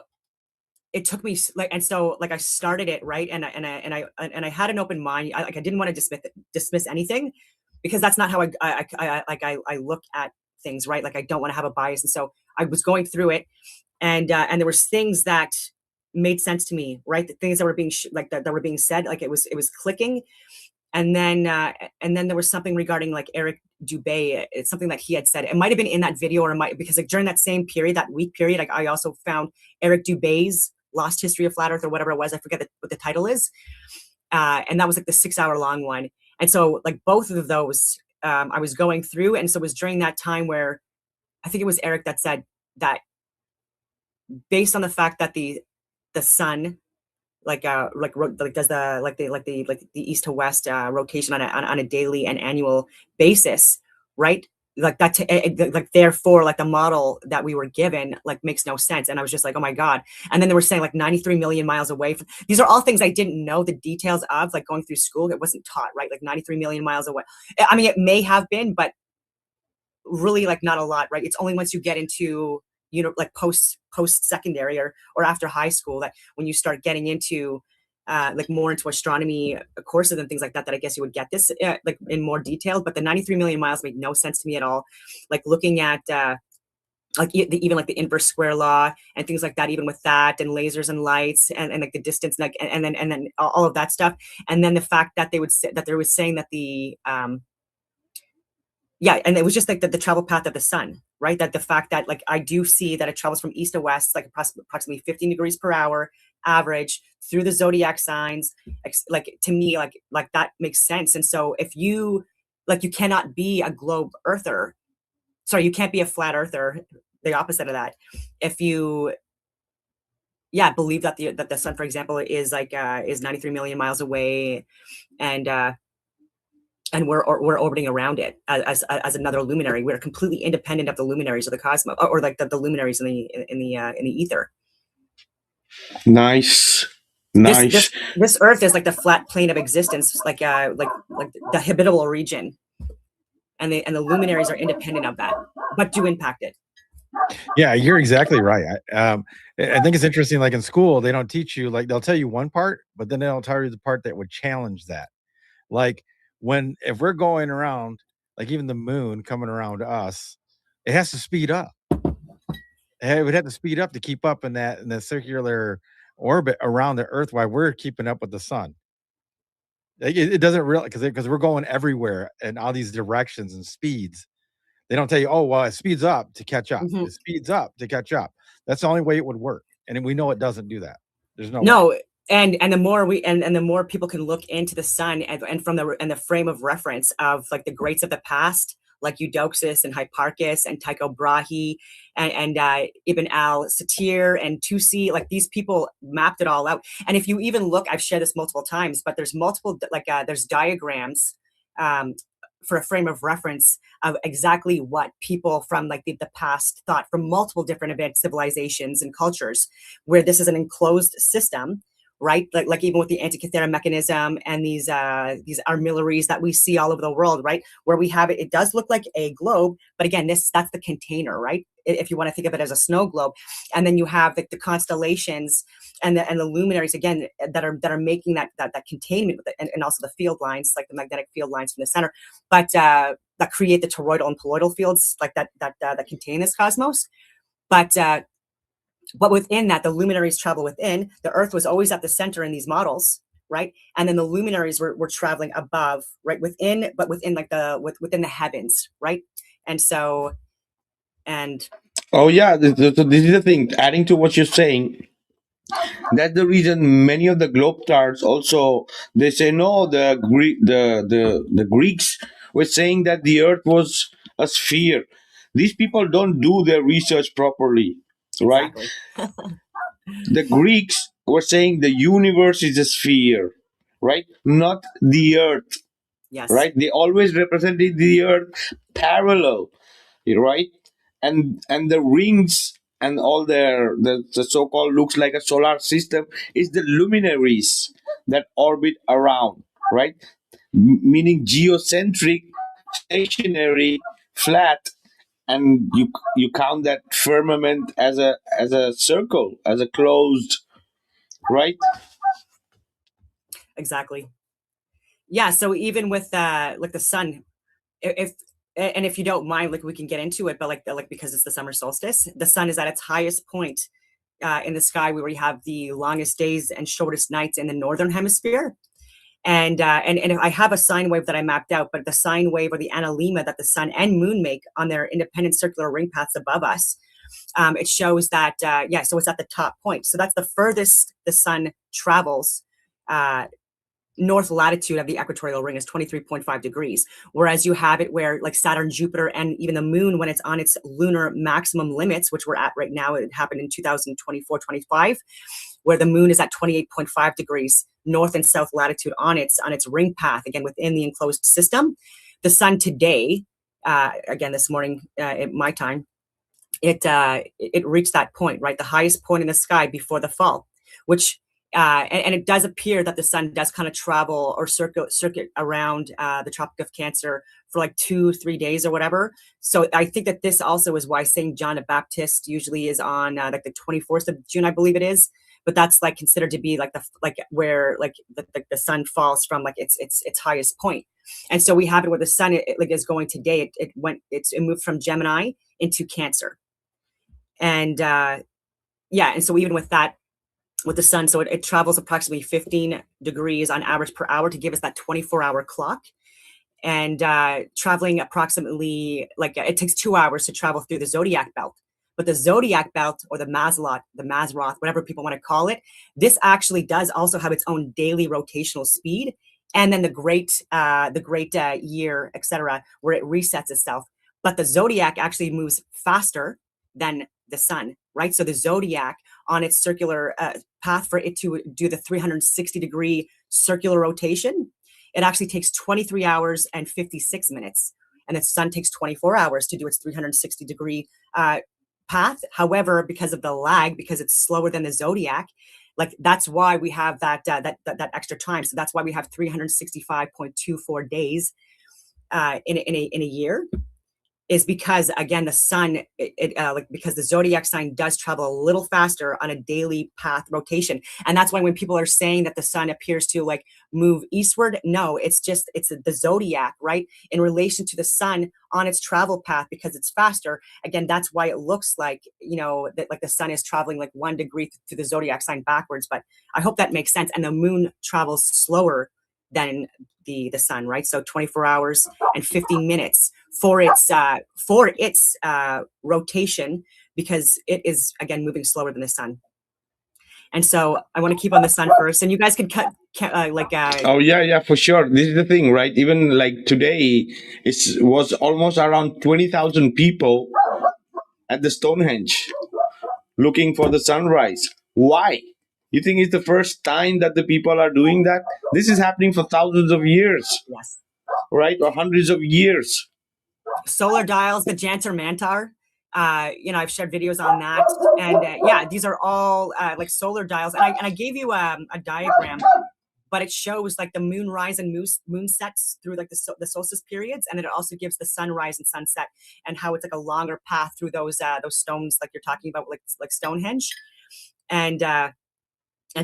it took me I started it, right, and I had an open mind. I didn't want to dismiss anything because that's not how I look at things, right? Like I don't want to have a bias, and so I was going through it, and there was things that made sense to me, right? The things that were being that were being said, like it was clicking, and then there was something regarding like Eric Dubé. It's something that he had said. It might have been in that video, or because like during that same period, that week period, like I also found Eric Dubé's Lost History of Flat Earth or whatever it was. I forget what the title is. And that was like the 6-hour long one. And so like both of those, I was going through. And so it was during that time where I think it was Eric that said that based on the fact that the sun does the east to west rotation on a daily and annual basis, right? Like that, therefore, like the model that we were given, like makes no sense. And I was just like, oh my God. And then they were saying like 93 million miles away. These are all things I didn't know the details of, like going through school. It wasn't taught, right? Like 93 million miles away. I mean, it may have been, but really like not a lot, right? It's only once you get into, like post secondary or after high school that when you start getting into like more into astronomy courses and things like that, I guess you would get this like in more detail. But the 93 million miles made no sense to me at all. Like looking at like even like the inverse square law and things like that, even with that and lasers and lights and like the distance, like and then all of that stuff. And then the fact that they were saying that the and it was just like the travel path of the sun, right? That the fact that like I do see that it travels from east to west, like approximately 15 degrees per hour average through the zodiac signs. Like to me, like that makes sense. And so if you cannot be a globe earther, sorry, you can't be a flat earther, the opposite of that. If you believe that the sun, for example, is 93 million miles away, and we're orbiting around it as another luminary. We're completely independent of the luminaries of the cosmos, or like the luminaries in the ether. Nice. This Earth is like the flat plane of existence, like the habitable region, and the luminaries are independent of that, but do impact it. Yeah, you're exactly right. I think it's interesting. Like in school, they don't teach you, like they'll tell you one part, but then they'll tell you the part that would challenge that. Like if we're going around, like even the moon coming around us, it has to speed up. It would have to speed up to keep up in the circular orbit around the Earth while we're keeping up with the sun. It doesn't really, because we're going everywhere in all these directions and speeds. They don't tell you, oh, well, it speeds up to catch up. Mm-hmm. It speeds up to catch up. That's the only way it would work. And we know it doesn't do that. There's no way. And the more the more people can look into the sun and from the frame of reference of like the greats of the past, like Eudoxus and Hipparchus and Tycho Brahe and Ibn al-Satir and Tusi, like these people mapped it all out. And if you even look, I've shared this multiple times, but there's multiple there's diagrams for a frame of reference of exactly what people from like the past thought from multiple different events, civilizations and cultures, where this is an enclosed system, right? Like even with the Antikythera mechanism and these armillaries that we see all over the world, right? Where we have it does look like a globe, but again, that's the container, right? If you want to think of it as a snow globe. And then you have the constellations and the luminaries again that are making that containment and also the field lines, like the magnetic field lines from the center, but that create the toroidal and poloidal fields like that contain this cosmos. But within that, the luminaries travel within. The Earth was always at the center in these models, right? And then the luminaries were traveling above, right, within, but within like within the heavens, right? And so, oh yeah, this is the thing. Adding to what you're saying, That's the reason many of the Globetrotters also they say no. The Greeks were saying that the Earth was a sphere. These people don't do their research properly, right? Exactly. The Greeks were saying the universe is a sphere, right? Not the Earth, Yes. right? They always represented the Earth parallel, right? And the rings and all the so-called looks like a solar system is the luminaries that orbit around, right? Meaning geocentric, stationary, flat, and you count that firmament as a circle, as a closed, right? Exactly. Yeah. So even with like the sun, if and if you don't mind, like we can get into it, but like because it's the summer solstice, the sun is at its highest point in the sky, where we have the longest days and shortest nights in the northern hemisphere. And I have a sine wave that I mapped out, but the sine wave or the analemma that the sun and moon make on their independent circular ring paths above us, it shows that yeah, so it's at the top point. So that's the furthest the sun travels. North latitude of the equatorial ring is 23.5 degrees, whereas you have it where like Saturn, Jupiter, and even the moon, when it's on its lunar maximum limits, which we're at right now, it happened in 2024-25, where the moon is at 28.5 degrees north and south latitude on its ring path, again within the enclosed system. The sun today, again this morning at my time, it reached that point, right, the highest point in the sky before the fall, which and it does appear that the sun does kind of travel or circuit around the Tropic of Cancer for like 2-3 days or whatever. So I think that this also is why St. John the Baptist usually is on like the 24th of June, I believe it is. But that's like considered to be like where like the sun falls from like its highest point. And so we have it where the sun like is going today. It moved from Gemini into Cancer. And yeah, and so even with that, with the sun, so it travels approximately 15 degrees on average per hour to give us that 24-hour clock. And traveling approximately, like it takes 2 hours to travel through the zodiac belt. But the zodiac belt, or the Mazroth, whatever people want to call it, this actually does also have its own daily rotational speed, and then the great year, etc., where it resets itself. But the zodiac actually moves faster than the sun, right? So the zodiac, on its circular path for it to do the 360-degree circular rotation, it actually takes 23 hours and 56 minutes. And the sun takes 24 hours to do its 360-degree path. However, because of the lag, because it's slower than the zodiac, like that's why we have that extra time. So that's why we have 365.24 days in a year. Is because again the sun, like because the zodiac sign does travel a little faster on a daily path rotation, and that's why when people are saying that the sun appears to like move eastward, no, it's the zodiac, right, in relation to the sun on its travel path, because it's faster. Again, that's why it looks like, you know, that like the sun is traveling like 1 degree through the zodiac sign backwards. But I hope that makes sense. And the moon travels slower than the sun, right? So 24 hours and 15 minutes for its rotation, because it is again moving slower than the sun. And so I want to keep on the sun first, and you guys can cut Oh yeah, for sure. This is the thing, right? Even like today, it was almost around 20,000 people at the Stonehenge looking for the sunrise. Why? You think it's the first time that the people are doing that? This is happening for thousands of years, yes, right? Or hundreds of years. solar dials, the Jantar Mantar. You know, I've shared videos on that, and yeah, these are all like solar dials. And I gave you a diagram, but it shows like the moon rise and moon sets through like the solstice periods, and it also gives the sunrise and sunset, and how it's like a longer path through those stones, like you're talking about, like Stonehenge. And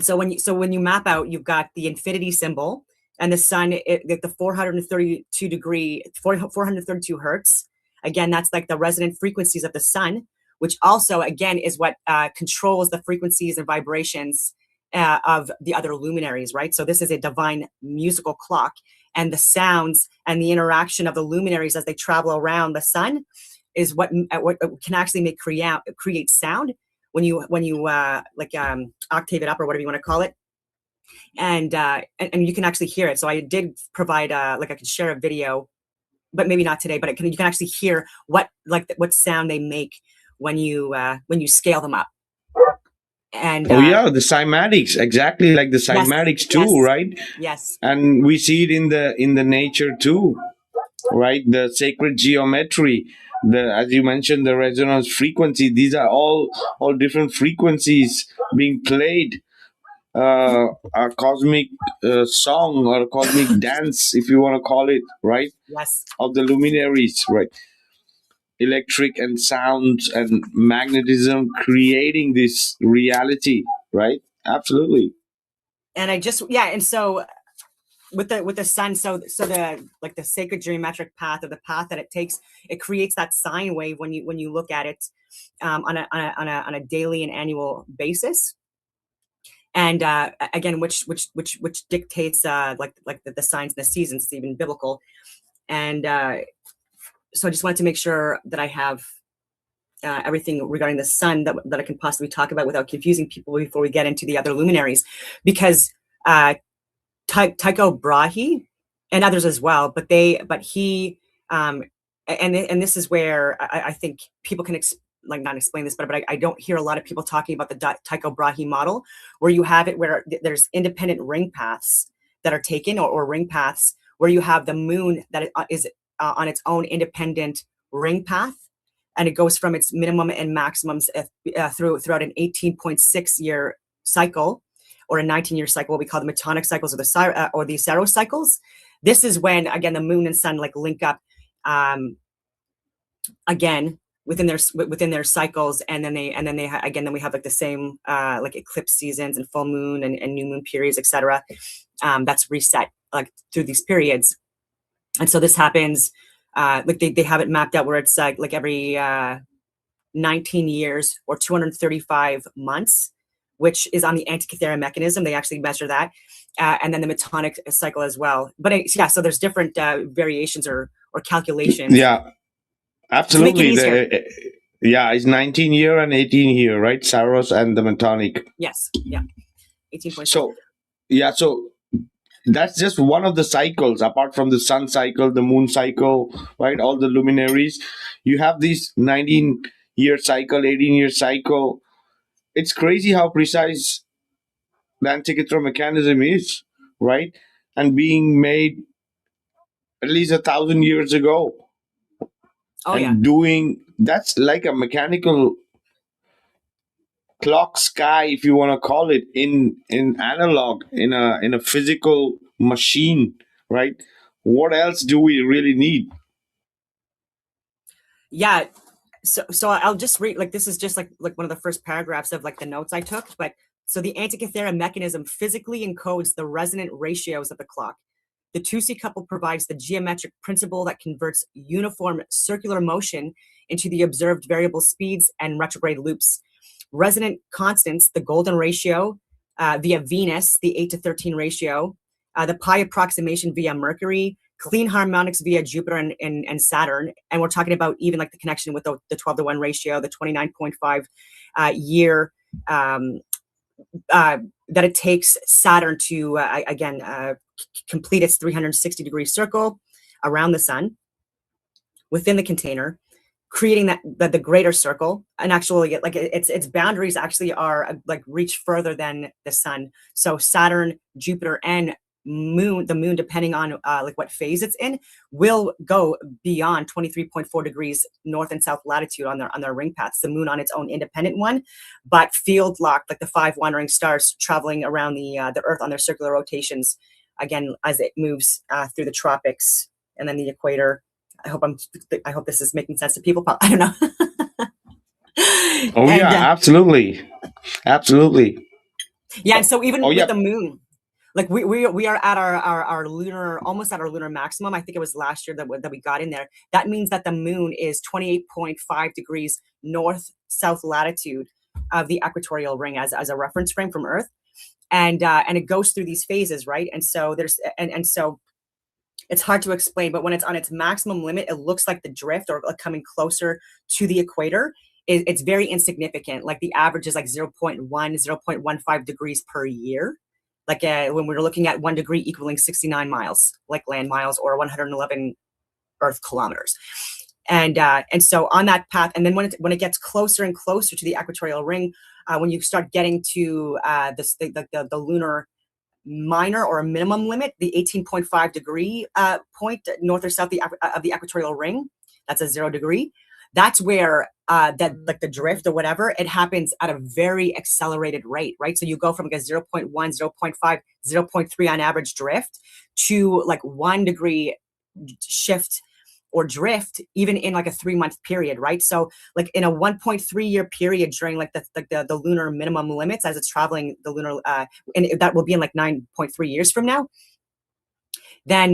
so when you map out, you've got the infinity symbol and the sun, the 432 hertz. Again, that's like the resonant frequencies of the sun, which also, again, is what controls the frequencies and vibrations of the other luminaries, right? So this is a divine musical clock, and the sounds and the interaction of the luminaries as they travel around the sun is what can actually create sound, octave it up or whatever you want to call it. And you can actually hear it. So I did provide I could share a video, but maybe not today, but you can actually hear what sound they make when you scale them up. And yeah, the cymatics, exactly like the cymatics too, yes, right? Yes. And we see it in the nature too, right? The sacred geometry, as you mentioned, the resonance frequency. These are all different frequencies being played. A cosmic song or a cosmic dance, if you want to call it, right? Yes. Of the luminaries, right? Electric and sounds and magnetism creating this reality, right? Absolutely. And and so with the sun, so the the sacred geometric path, or the path that it takes, it creates that sine wave when you look at it on a daily and annual basis. And again, which dictates the signs and the seasons. It's even biblical. And so I just wanted to make sure that I have everything regarding the sun that I can possibly talk about without confusing people before we get into the other luminaries, because Tycho Brahe and others as well, but he and this is where I think people can not explain this, but I don't hear a lot of people talking about the Tycho Brahe model, where you have it where there's independent ring paths that are taken, or ring paths where you have the moon that is on its own independent ring path, and it goes from its minimum and maximums throughout an 18.6 year cycle, or a 19-year cycle, what we call the metonic cycles, or the Saros cycles. This is when, again, the moon and sun link up again within their cycles, and then we have the same eclipse seasons and full moon and new moon periods, etc. That's reset through these periods. And so this happens they have it mapped out where it's every 19 years or 235 months, which is on the Antikythera mechanism. They actually measure that, and then the metonic cycle as well. But so there's different variations or calculations. Yeah, absolutely. It's 19 year and 18 year, right? Saros and the metonic. Yes. Yeah. 18.6. So that's just one of the cycles, apart from the sun cycle, the moon cycle, right? All the luminaries. You have these 19-year cycle, 18-year cycle. It's crazy how precise the Antikythera mechanism is, right? And being made at least 1,000 years ago. Doing that's like a mechanical clock sky, if you want to call it, in analog, in a physical machine, right? What else do we really need? Yeah. So I'll just read, this is just like one of the first paragraphs of the notes I took. But so the Antikythera mechanism physically encodes the resonant ratios of the clock. The 2C couple provides the geometric principle that converts uniform circular motion into the observed variable speeds and retrograde loops. Resonant constants, the golden ratio via Venus, the 8:13 ratio, the pi approximation via Mercury, clean harmonics via Jupiter and Saturn. And we're talking about even the connection with the 12:1 ratio, the 29.5 year that it takes Saturn to, complete its 360-degree circle around the sun within the container, creating the greater circle. And actually, its boundaries actually are reach further than the sun. So Saturn, Jupiter, and the moon, depending on what phase it's in, will go beyond 23.4 degrees north and south latitude on their ring paths. The moon on its own independent one, but field locked, the 5 wandering stars traveling around the Earth on their circular rotations, again as it moves through the tropics and then the equator. I hope this is making sense to people. I don't know. Absolutely. Yeah, and so even with the moon, we are at our lunar, almost at our lunar maximum. I think it was last year that we got in there. That means that the moon is 28.5 degrees north south latitude of the equatorial ring as a reference frame from Earth, and it goes through these phases, right? And so so it's hard to explain, but when it's on its maximum limit, it looks like the drift, or coming closer to the equator. it's very insignificant. Like the average is like 0.1, 0.15 degrees per year. Like when we're looking at 1 degree equaling 69 miles, like land miles, or 111 Earth kilometers. And so on that path, and then when it gets closer and closer to the equatorial ring, when you start getting to the lunar minor or a minimum limit, the 18.5 degree point north or south of the equatorial ring, that's a 0 degree. That's where that like the drift or whatever, it happens at a very accelerated rate, right? So you go from like a 0.1, 0.5, 0.3 on average drift to like 1 degree shift or drift, even in like a 3-month period, right? So like in a 1.3 year period during like the lunar minimum limits as it's traveling the lunar, and that will be in like 9.3 years from now, then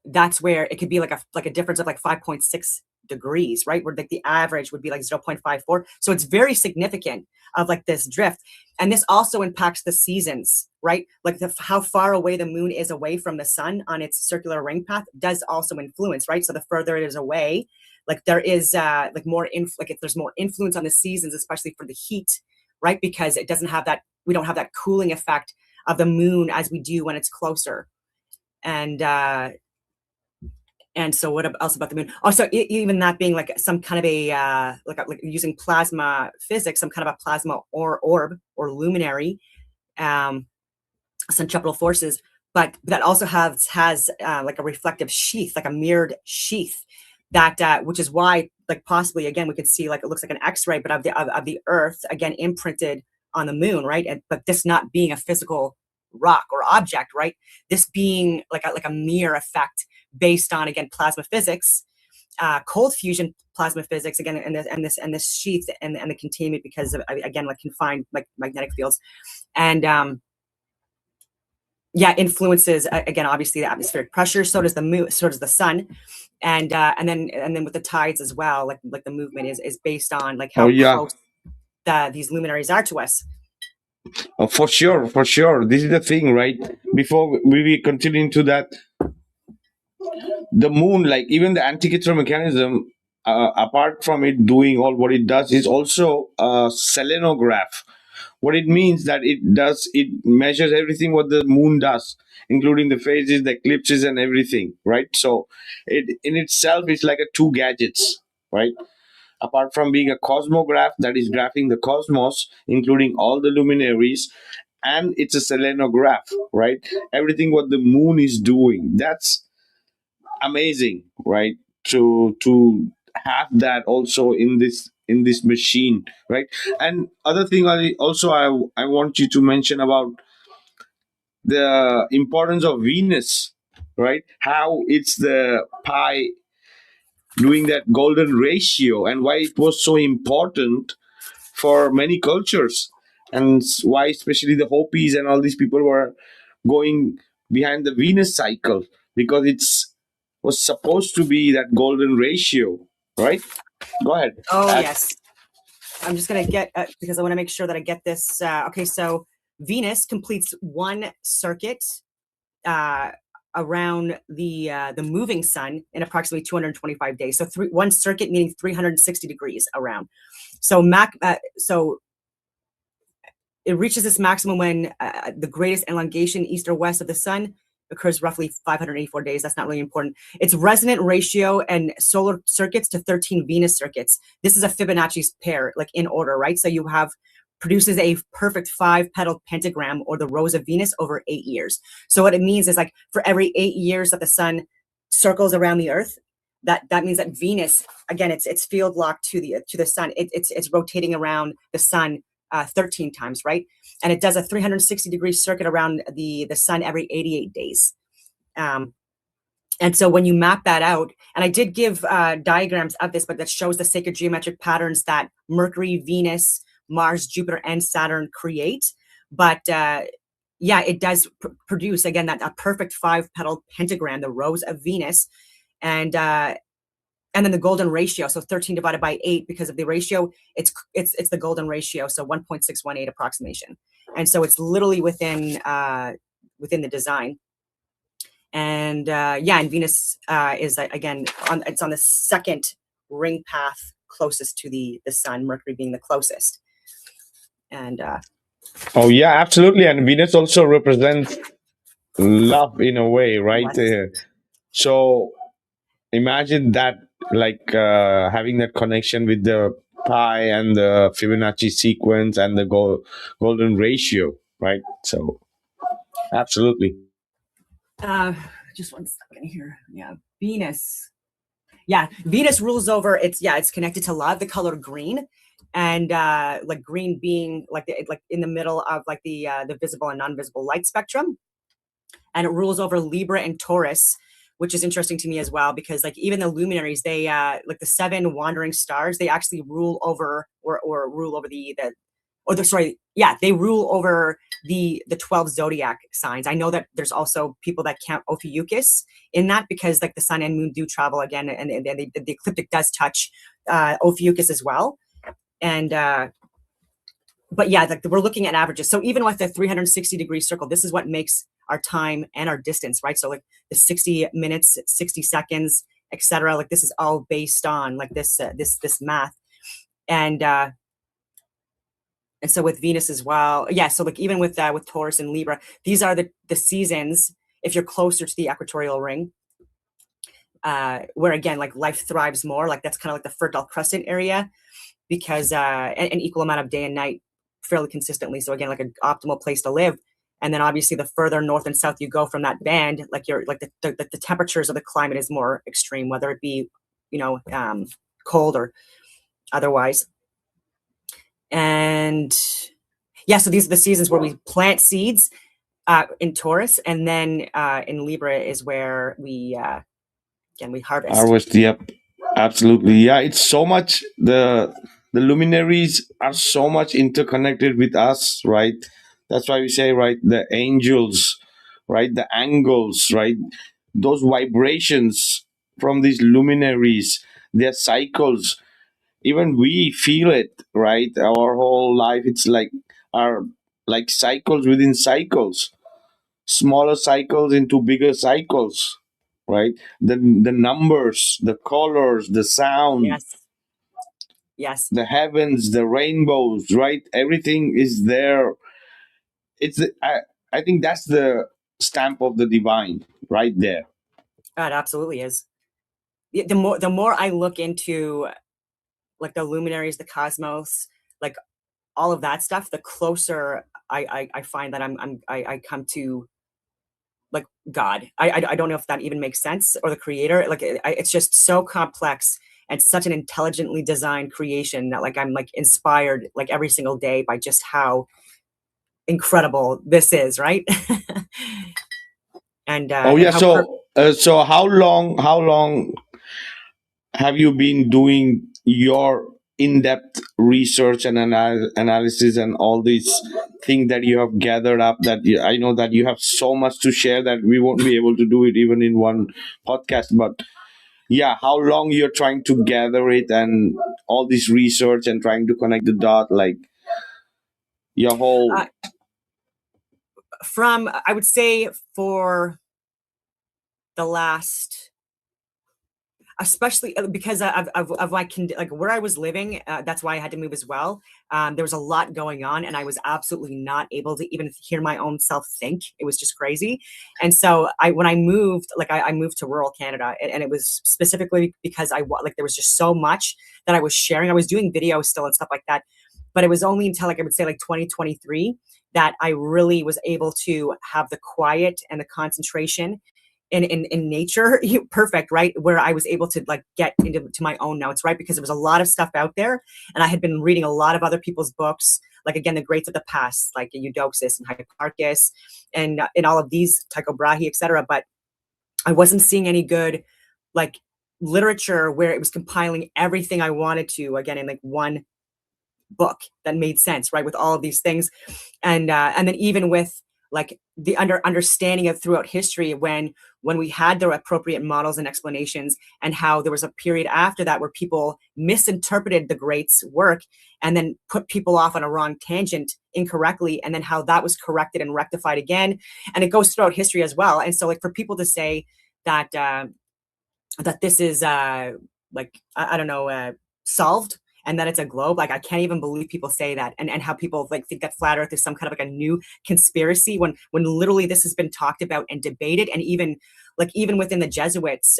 that's where it could be like a difference of like 5.6 degrees, right? Where like the average would be like 0.54. So it's very significant of like this drift. And this also impacts the seasons, right? Like how far away the moon is away from the sun on its circular ring path does also influence, right? So the further it is away, like there is like if there's more influence on the seasons, especially for the heat, right? Because it doesn't have that, we don't have that cooling effect of the moon as we do when it's closer. And so what else about the moon? Also, even that being like some kind of a like using plasma physics, some kind of a plasma or orb or luminary, centripetal forces, but that also has like a reflective sheath, like a mirrored sheath, that which is why like possibly again we could see like it looks like an X-ray, but of the Earth again imprinted on the moon, right? But this not being a physical rock or object, right? This being like a mirror effect based on again plasma physics, cold fusion plasma physics again, and this sheath and the containment because of again like confined like magnetic fields, and influences again obviously the atmospheric pressure. So does the moon, so does the sun, and then with the tides as well. Like the movement is based on like how close these luminaries are to us. For sure, for sure. This is the thing, right? Before we continue into that, the moon, like even the Antikythera mechanism, apart from it doing all what it does, is also a selenograph. What it means that it measures everything what the moon does, including the phases, the eclipses, and everything, right? So it in itself is like a two gadgets, right? Apart from being a cosmograph that is graphing the cosmos, including all the luminaries, and it's a selenograph, right? Everything what the moon is doing, that's amazing, right? To have that also in this machine, right? And other thing I want you to mention about the importance of Venus, right? How it's the pi doing that golden ratio, and why it was so important for many cultures, and why especially the Hopis and all these people were going behind the Venus cycle, because it's was supposed to be that golden ratio, right? Go ahead. Oh yes, I'm just gonna get because I want to make sure that I get this. Okay, so Venus completes one circuit around the moving sun in approximately 225 days. So one circuit meaning 360 degrees around. So so it reaches this maximum when the greatest elongation east or west of the sun occurs roughly 584 days. That's not really important. It's resonant ratio and solar circuits to 13 Venus circuits. This is a Fibonacci's pair, like in order, right? So you have produces a perfect 5-petaled pentagram, or the rose of Venus, over 8 years. So what it means is like for every 8 years that the sun circles around the Earth, that means that Venus, again, it's field locked to the sun. It's rotating around the sun 13 times, right? And it does a 360-degree circuit around the sun every 88 days. And so when you map that out, and I did give diagrams of this, but that shows the sacred geometric patterns that Mercury, Venus, Mars, Jupiter, and Saturn create. But it does produce, again, that a perfect 5-petaled pentagram, the rose of Venus, and then the golden ratio. So 13 divided by 8, because of the ratio, it's the golden ratio. So 1.618 approximation. And so it's literally within the design. And and Venus is again it's on the second ring path closest to the sun, Mercury being the closest. And Oh yeah, absolutely. And Venus also represents love in a way, right? yes. So imagine that, like having that connection with the pi and the Fibonacci sequence and the golden ratio, right? So absolutely. Just one second here. Yeah, Venus. Yeah, Venus rules over. It's connected to love, the color green, and like green being like in the middle of like the visible and non-visible light spectrum, and it rules over Libra and Taurus, which is interesting to me as well, because like even the luminaries, they like the 7 wandering stars, they actually rule over or rule over they rule over the 12 zodiac signs. I know that there's also people that count Ophiuchus in that, because like the sun and moon do travel again, and the ecliptic does touch Ophiuchus as well. And but yeah, like we're looking at averages. So even with the 360-degree circle, this is what makes our time and our distance, right? So like the 60 minutes, 60 seconds, etc. Like this is all based on like this math. And so with Venus as well, yeah. So like even with Taurus and Libra, these are the seasons. If you're closer to the equatorial ring, where again like life thrives more. Like that's kind of like the Fertile Crescent area, because an equal amount of day and night fairly consistently. So again, like an optimal place to live. And then obviously the further north and south you go from that band, like you're like the temperatures of the climate is more extreme, whether it be cold or otherwise. And yeah, so these are the seasons where we plant seeds in Taurus, and then in Libra is where we harvest. Harvest, yep, absolutely. Yeah, it's so much, the luminaries are so much interconnected with us, right? That's why we say, right, the angels, right, the angles, right, those vibrations from these luminaries, their cycles, even we feel it, right? Our whole life, it's like our, like cycles within cycles, smaller cycles into bigger cycles, right? The numbers, the colors, the sound, Yes. the heavens, the rainbows, right? Everything is there. I think that's the stamp of the divine right there. It absolutely is. The more I look into like the luminaries, the cosmos, like all of that stuff, the closer I find that I come to like God. I don't know if that even makes sense, or the creator. Like it's just so complex and such an intelligently designed creation that like I'm like inspired like every single day by just how incredible this is, right? And Oh yeah, so how long have you been doing your in-depth research and analysis and all these things that you have gathered up, that I know that you have so much to share that we won't be able to do it even in one podcast, but yeah, how long you're trying to gather it and all this research and trying to connect the dot, like your whole from, I would say, for the last, especially because of like where I was living, that's why I had to move as well. There was a lot going on, and I was absolutely not able to even hear my own self think. It was just crazy. And so when I moved, like I moved to rural Canada, and it was specifically because like there was just so much that I was sharing. I was doing videos still and stuff like that, but it was only until like I would say like 2023 that I really was able to have the quiet and the concentration in nature. Perfect, right? Where I was able to like get into my own notes, right? Because there was a lot of stuff out there, and I had been reading a lot of other people's books, like again, the greats of the past, like Eudoxus and Hipparchus, and all of these, Tycho Brahe, etc. But I wasn't seeing any good like literature where it was compiling everything I wanted to, again, in like one book that made sense, right? With all of these things, and then even with like the understanding of throughout history, when we had the appropriate models and explanations, and how there was a period after that where people misinterpreted the greats' work and then put people off on a wrong tangent incorrectly, and then how that was corrected and rectified again, and it goes throughout history as well. And so like for people to say that that this is like I don't know, solved and that it's a globe. Like, I can't even believe people say that, and how people like think that flat Earth is some kind of like a new conspiracy when literally this has been talked about and debated, and even within the Jesuits.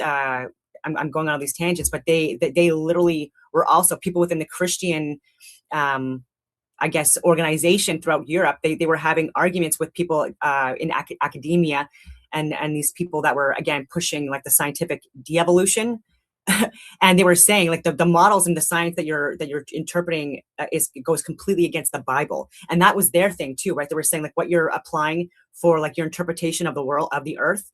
I'm going on all these tangents, but they literally were also people within the Christian, I guess, organization throughout Europe. They were having arguments with people in academia, and these people that were, again, pushing like the scientific de-evolution. And they were saying like the models and the science that you're interpreting goes completely against the Bible, and that was their thing too, right? They were saying like what you're applying for like your interpretation of the world, of the Earth,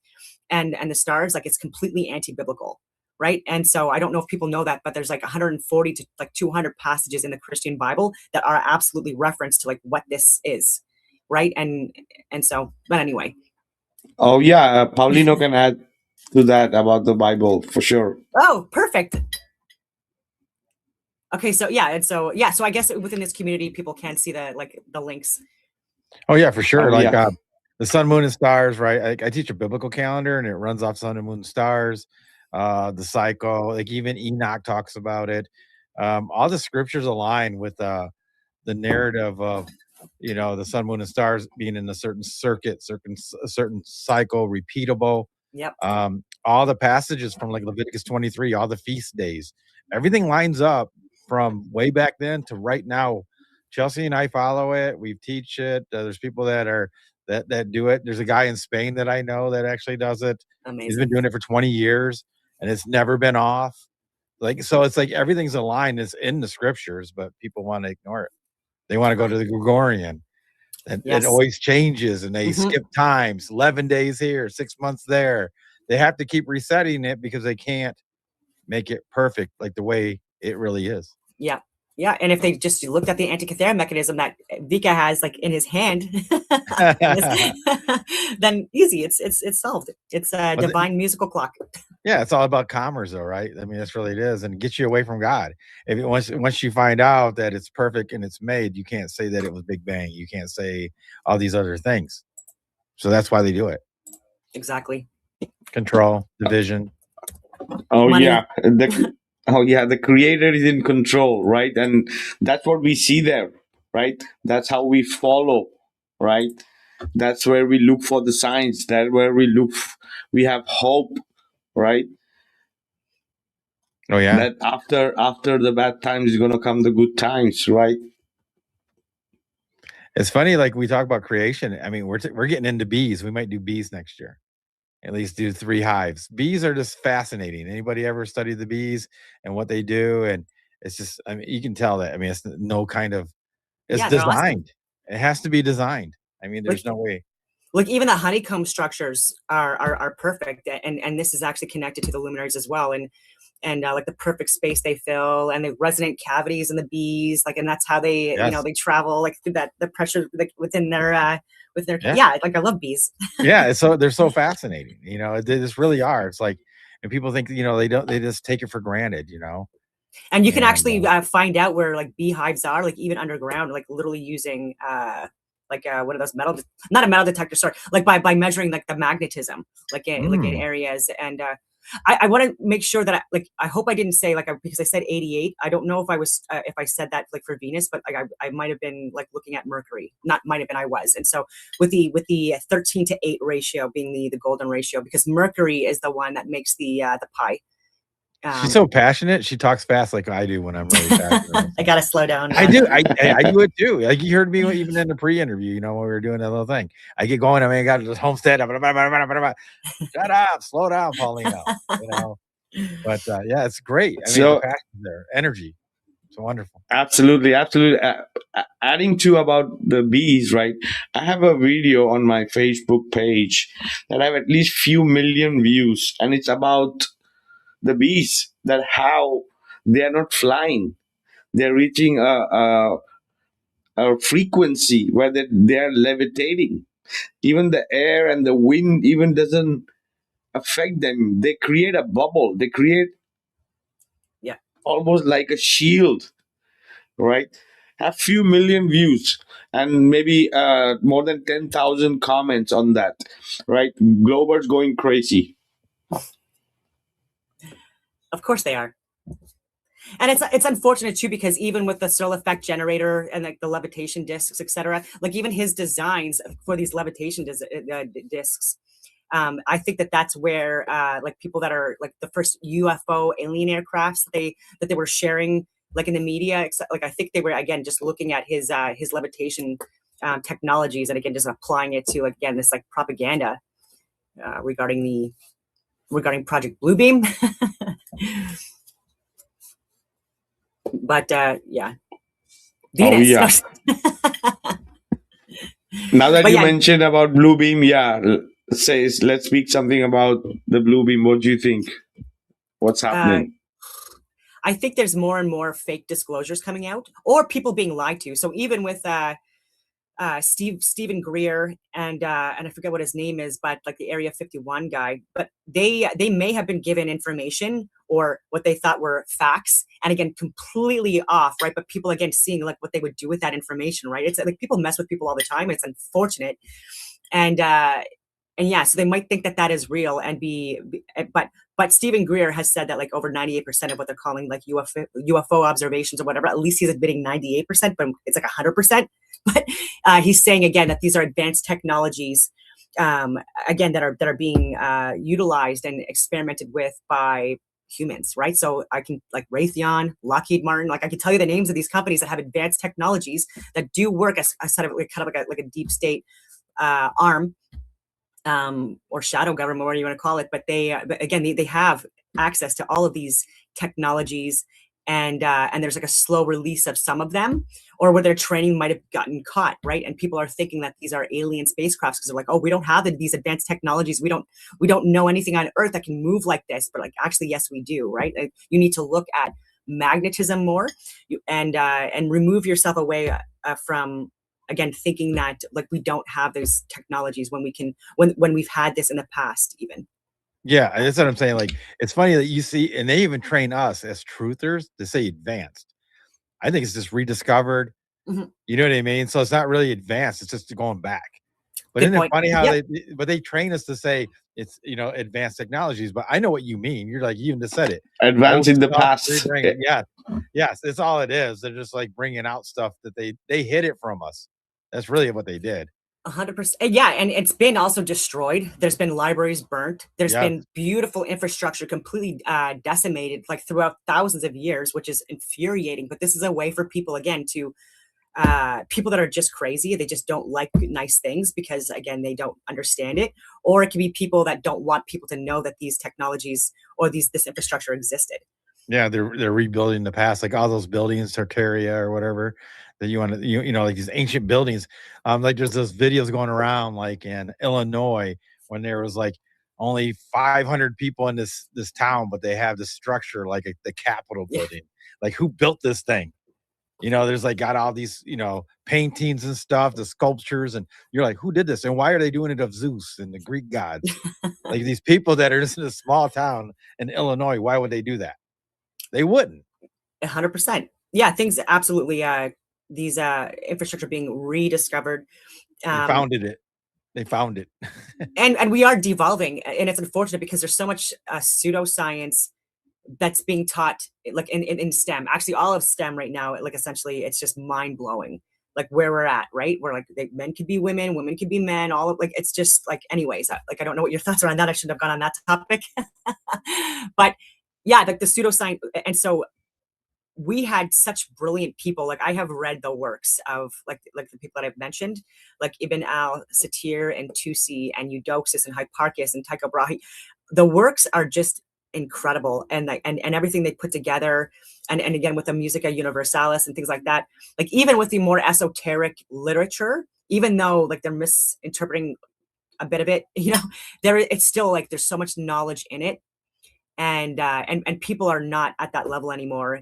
and the stars, like it's completely anti-biblical, right? And so I don't know if people know that, but there's like 140 to like 200 passages in the Christian Bible that are absolutely referenced to like what this is, right? And so, but anyway. Oh yeah, Paulino can add to that about the Bible for sure. Oh, perfect. Okay, so yeah, and so I guess within this community, people can see the links. Oh yeah, for sure. Oh, yeah. The sun, moon, and stars, right? I teach a biblical calendar, and it runs off sun and moon and stars. The cycle, like even Enoch talks about it. All the scriptures align with the narrative of, the sun, moon, and stars being in a certain circuit, a certain cycle, repeatable. Yep. All the passages from like Leviticus 23, all the feast days, everything lines up from way back then to right now. Chelsea and I follow it. We teach it. There's people that do it. There's a guy in Spain that I know that actually does it. Amazing. He's been doing it for 20 years and it's never been off. Like, so it's like everything's aligned. It's in the scriptures, but people want to ignore it. They want to go to the Gregorian. And it always changes, and they skip times, 11 days here, 6 months there. They have to keep resetting it because they can't make it perfect like the way it really is. Yeah. Yeah. And if they just looked at the Antikythera mechanism that Vikka has like in his hand, then easy. It's solved. It's a divine musical clock. Yeah, it's all about commerce, though, right? I mean, that's really it is, and it gets you away from God. Once you find out that it's perfect and it's made, you can't say that it was Big Bang. You can't say all these other things. So that's why they do it. Exactly. Control, division. Oh Money. yeah, the creator is in control, right? And that's what we see there, right? That's how we follow, right? That's where we look for the signs. That's where we have hope, right? Oh yeah. That after the bad times is gonna come the good times, right? It's funny, like we talk about creation. I mean, we're getting into bees. We might do bees next year. At least do 3 hives. Bees are just fascinating. Anybody ever studied the bees and what they do? And it's just, I mean, you can tell that. I mean, it's no kind of, it's designed. It has to be designed. I mean, there's no way. Like even the honeycomb structures are perfect, and this is actually connected to the luminaries as well, and like the perfect space they fill, and the resonant cavities in the bees, like, and that's how they they travel like through the pressure like within their like I love bees. Yeah, so they're so fascinating. They just really are. It's like, and people think they just take it for granted. And you can actually find out where like beehives are, like even underground, like literally using one of those not a metal detector, sorry, like by measuring like the magnetism, like in areas. And I want to make sure that I hope I didn't say because I said 88. I don't know if I was if I said that like for Venus, but like I might have been like looking at Mercury. Not might have been, I was. And so with the 13 to 8 ratio being the golden ratio, because Mercury is the one that makes the pi. She's so passionate. She talks fast like I do when I'm really passionate. I gotta slow down. I do. I do it too. Like you heard me even in the pre-interview, when we were doing that little thing. I get going. I mean, I got this homestead. Shut up. Slow down, Paulino. But yeah, it's great. I mean, the passion there, energy. It's wonderful. Absolutely. Adding to about the bees, right? I have a video on my Facebook page that I have at least few million views, and it's about the bees, that how they are not flying, they're reaching a frequency where they are levitating. Even the air and the wind even doesn't affect them. They create a bubble. They create almost like a shield, right? Have few million views and maybe more than 10,000 comments on that, right? Globers going crazy. Of course they are. And it's unfortunate too, because even with the Searle effect generator and like the levitation discs, etc., like even his designs for these levitation discs, I think that's where like people that are like the first UFO alien aircrafts that they were sharing like in the media, like I think they were again just looking at his levitation technologies and again just applying it to again this like propaganda regarding Project Bluebeam. But yeah. Venus. Oh, yeah. Now that But you yeah. mentioned about Bluebeam, let's speak something about the Bluebeam. What do you think? What's happening? I think there's more and more fake disclosures coming out, or people being lied to. So even with Stephen Greer and I forget what his name is, but like the Area 51 guy, but they may have been given information or what they thought were facts, and again completely off, right? But people again seeing like what they would do with that information, right? It's like people mess with people all the time. It's unfortunate, and yeah, so they might think that is real and but Stephen Greer has said that like over 98% of what they're calling like UFO observations or whatever, at least he's admitting 98%, but it's like 100%. But he's saying again that these are advanced technologies, again that are being utilized and experimented with by humans, right? So I can like Raytheon, Lockheed Martin, like I can tell you the names of these companies that have advanced technologies that do work as kind of like a deep state arm. Or shadow government, whatever you want to call it, but but again, they have access to all of these technologies, and there's like a slow release of some of them, or where their training might have gotten caught, right? And people are thinking that these are alien spacecrafts because they're like, oh, we don't have these advanced technologies, we don't know anything on Earth that can move like this, but like actually, yes, we do, right? Like, you need to look at magnetism more, and remove yourself away from again thinking that like we don't have those technologies when we've had this in the past even. Yeah, that's what I'm saying. Like, it's funny that you see, and they even train us as truthers to say advanced. I think it's just rediscovered. Mm-hmm. You know what I mean? So it's not really advanced, it's just going back. But Good isn't point. it funny how Yep. they train us to say it's, advanced technologies, but I know what you mean. You're like, you even just said it. Advance Old in the stuff, past. rebring- yeah. Yes, it's all it is. They're just like bringing out stuff that they hid it from us. That's really what they did. 100%. Yeah, and it's been also destroyed. There's been libraries burnt. There's Yeah. been beautiful infrastructure completely decimated, like throughout thousands of years, which is infuriating. But this is a way for people again to people that are just crazy. They just don't like nice things because again they don't understand it. Or it can be people that don't want people to know that these technologies or this infrastructure existed. Yeah, they're rebuilding the past, like all those buildings, Tartaria or whatever that you want to, like these ancient buildings. Like there's those videos going around, like in Illinois, when there was like only 500 people in this town, but they have this structure like the Capitol building. Like, who built this thing? There's like got all these, paintings and stuff, the sculptures, and you're like, who did this? And why are they doing it of Zeus and the Greek gods? Like these people that are just in a small town in Illinois, why would they do that? They wouldn't. 100%. Yeah, things absolutely. These infrastructure being rediscovered. They found it. and we are devolving, and it's unfortunate because there's so much pseudoscience that's being taught like in STEM. Actually, all of STEM right now, like essentially, it's just mind blowing. Like where we're at, right? Where like men could be women, women could be men. All of like it's just like, anyways. Like I don't know what your thoughts are on that. I shouldn't have gone on that topic, but yeah, like the pseudoscience, and so we had such brilliant people. Like I have read the works of like the people that I've mentioned, like Ibn al-Satir and Tusi and Eudoxus and Hipparchus and Tycho Brahe. The works are just incredible, and like and everything they put together, and again with the Musica Universalis and things like that. Like even with the more esoteric literature, even though like they're misinterpreting a bit of it, it's still like there's so much knowledge in it, and people are not at that level anymore.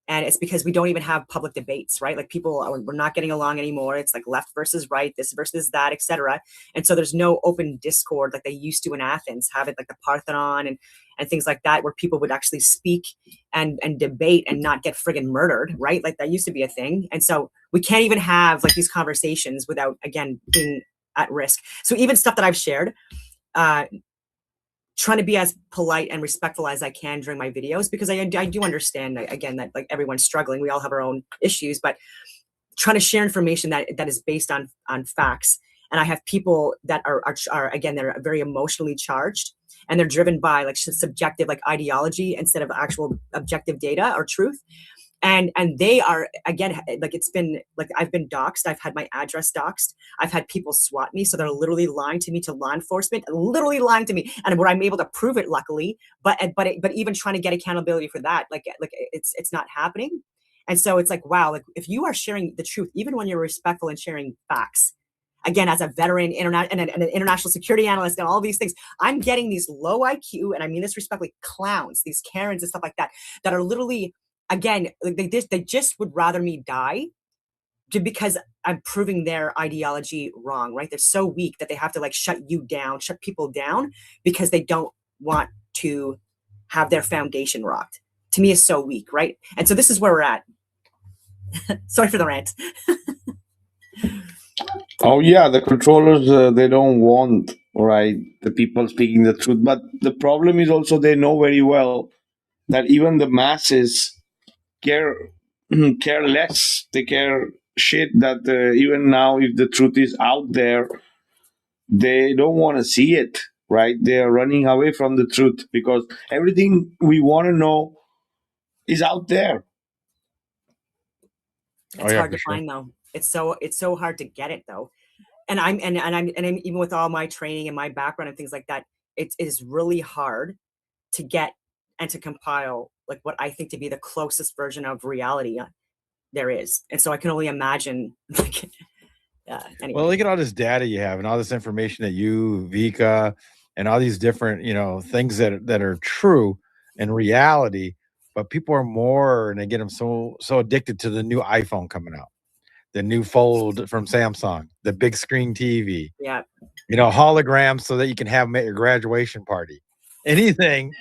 And it's because we don't even have public debates, right? Like we're not getting along anymore. It's like left versus right, this versus that, etc. And so there's no open discord like they used to in Athens, have it like the Parthenon and things like that, where people would actually speak and debate and not get friggin' murdered, right? Like that used to be a thing. And so we can't even have like these conversations without, again, being at risk. So even stuff that I've shared, trying to be as polite and respectful as I can during my videos, because I do understand, again, that like everyone's struggling. We all have our own issues, but trying to share information that is based on facts. And I have people that are again, they're very emotionally charged, and they're driven by like subjective, like ideology instead of actual objective data or truth. And they are, again, like, it's been like, I've been doxxed. I've had my address doxxed. I've had people swat me. So they're literally lying to me, to law enforcement, literally lying to me. And where I'm able to prove it, luckily, but even trying to get accountability for that, like it's not happening. And so it's like, wow, like if you are sharing the truth, even when you're respectful and sharing facts, again, as a veteran and an international security analyst and all these things, I'm getting these low IQ, and I mean this respectfully, clowns, these Karens and stuff like that, that are literally, again, like they just would rather me die because I'm proving their ideology wrong, right? They're so weak that they have to like shut people down because they don't want to have their foundation rocked. To me, is so weak, right? And so this is where we're at. Sorry for the rant. Oh yeah, the controllers, they don't want, right, the people speaking the truth. But the problem is also they know very well that even the masses care care less. They care shit that even now, if the truth is out there, they don't want to see it. Right? They are running away from the truth because everything we want to know is out there. It's hard to find though. It's so hard to get it though. And I'm even with all my training and my background and things like that, it is really hard to get and to compile like what I think to be the closest version of reality there is. And so I can only imagine like, anyway. Well, look at all this data you have and all this information that you, Vika, and all these different, things that are true in reality, but people are more, and they get them so addicted to the new iPhone coming out, the new Fold from Samsung, the big screen TV, Yeah. holograms so that you can have them at your graduation party. Anything,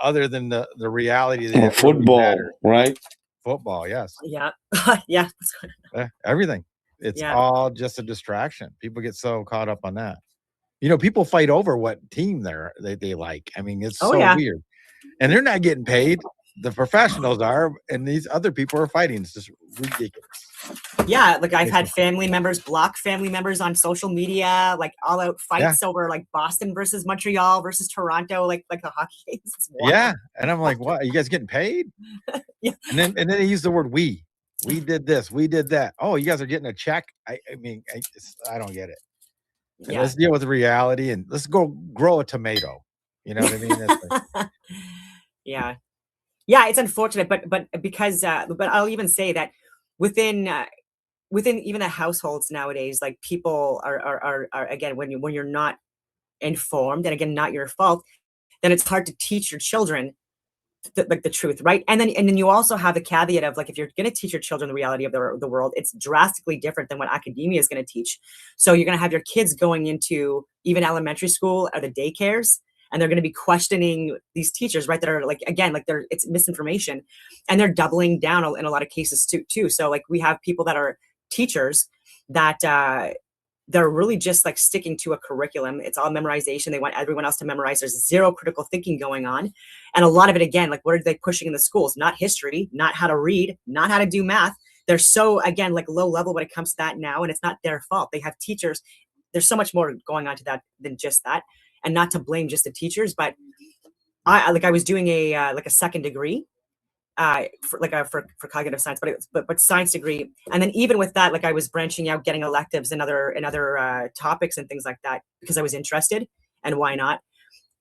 other than the reality that Or it really football, matters. right? Football, yes. Yeah. Yeah. Everything. It's Yeah. all just a distraction. People get so caught up on that. People fight over what team they like. I mean, it's so weird. And they're not getting paid. The professionals are, and these other people are fighting. It's just ridiculous. Yeah, like I've had family members block family members on social media, like all out fights over like Boston versus Montreal versus Toronto, like the hockey games. Yeah, and I'm like, what? Are you guys getting paid? Yeah. And then they use the word we. We did this. We did that. Oh, you guys are getting a check. I mean, I don't get it. Yeah. Let's deal with the reality and let's go grow a tomato. You know what I mean? Yeah. Yeah, it's unfortunate, but because but I'll even say that within even the households nowadays, like people are again, when you're not informed, and again, not your fault, then it's hard to teach your children the truth, right? And then you also have the caveat of like, if you're going to teach your children the reality of the world, it's drastically different than what academia is going to teach. So you're going to have your kids going into even elementary school or the daycares, and they're going to be questioning these teachers, right? That are like, again, like it's misinformation, and they're doubling down in a lot of cases too. So like we have people that are teachers that they're really just like sticking to a curriculum. It's all memorization. They want everyone else to memorize. There's zero critical thinking going on. And a lot of it, again, like what are they pushing in the schools? Not history, not how to read, not how to do math. They're so, again, like low level when it comes to that now, and it's not their fault. They have teachers. There's so much more going on to that than just that, and not to blame just the teachers. But I was doing a second degree for cognitive science, but science degree. And then even with that, like I was branching out, getting electives and other topics and things like that because I was interested, and why not?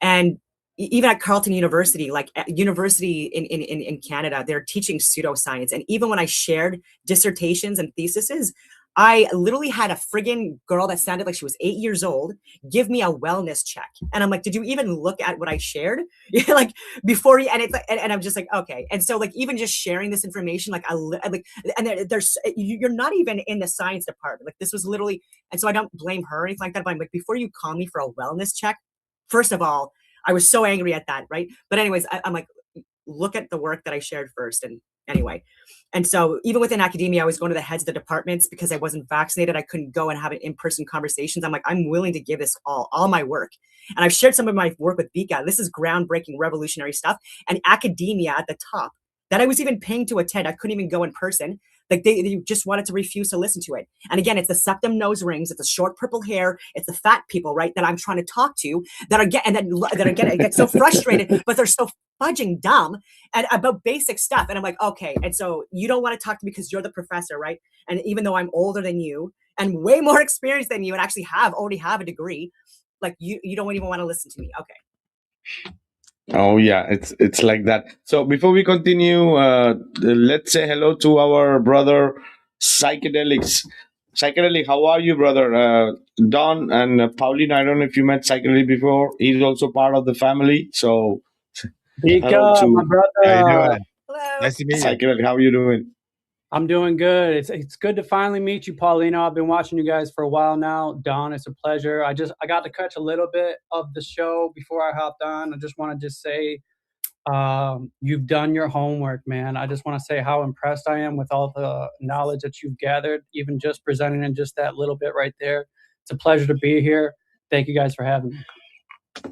And even at Carleton University, like university in Canada, they're teaching pseudoscience. And even when I shared dissertations and theses, I literally had a friggin' girl that sounded like she was 8 years old give me a wellness check. And I'm like, did you even look at what I shared? Like before you, and it's like, and I'm just like, okay. And so like, even just sharing this information, like and there's, you're not even in the science department. Like this was literally, and so I don't blame her or anything like that, but I'm like, before you call me for a wellness check, first of all, I was so angry at that. Right. But anyways, I'm like, look at the work that I shared first. And anyway. And so even within academia, I was going to the heads of the departments because I wasn't vaccinated. I couldn't go and have in-person conversations. I'm like, I'm willing to give this all my work. And I've shared some of my work with Vikka. This is groundbreaking, revolutionary stuff. And academia at the top that I was even paying to attend. I couldn't even go in person. Like they just wanted to refuse to listen to it. And again, it's the septum nose rings, it's the short purple hair, it's the fat people, right, that I'm trying to talk to that are get so frustrated, but they're so fudging dumb and about basic stuff. And I'm like, okay. And so you don't want to talk to me because you're the professor, right? And even though I'm older than you and way more experienced than you and actually already have a degree, like you don't even want to listen to me. Okay. Oh yeah, it's like that. So before we continue, let's say hello to our brother Psychedelics. Psychedelic, how are you, brother? Don and Pauline, I don't know if you met Psychedelic before. He's also part of the family. So hello Vikka, my to How you brother. doing? Hello. Nice to meet you. Psychedelic. How are you doing? I'm doing good. It's good to finally meet you, Paulino. I've been watching you guys for a while now. Don, it's a pleasure. I got to catch a little bit of the show before I hopped on. I just want to say you've done your homework, man. I just want to say how impressed I am with all the knowledge that you've gathered, even just presenting in just that little bit right there. It's a pleasure to be here. Thank you guys for having me.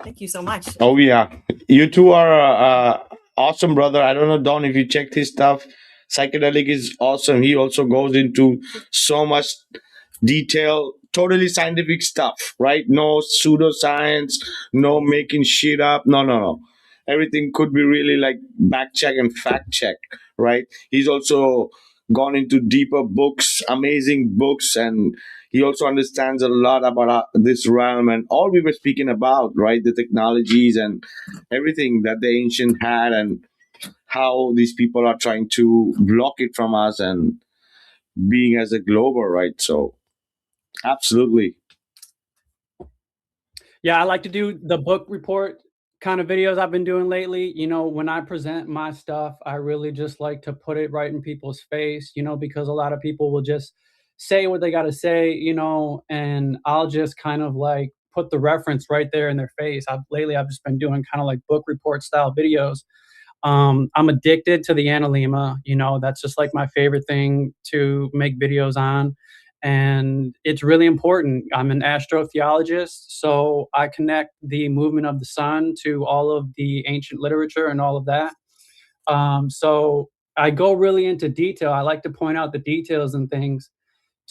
Thank you so much. Oh yeah, you two are awesome, brother. I don't know, Don, if you checked his stuff. Psychedelic is awesome. He also goes into so much detail, totally scientific stuff, right? No pseudoscience, no making shit up. No. Everything could be really like back check and fact check, right? He's also gone into deeper books, amazing books, and he also understands a lot about this realm and all we were speaking about, right? The technologies and everything that the ancient had and how these people are trying to block it from us and being as a global, right? So absolutely. Yeah, I like to do the book report kind of videos I've been doing lately. You know, when I present my stuff, I really just like to put it right in people's face, you know, because a lot of people will just say what they got to say, you know, and I'll just kind of like put the reference right there in their face. I've just been doing kind of like book report style videos. I'm addicted to the analema, you know, that's just like my favorite thing to make videos on. And it's really important. I'm an astrotheologist, so I connect the movement of the sun to all of the ancient literature and all of that. So I go really into detail. I like to point out the details and things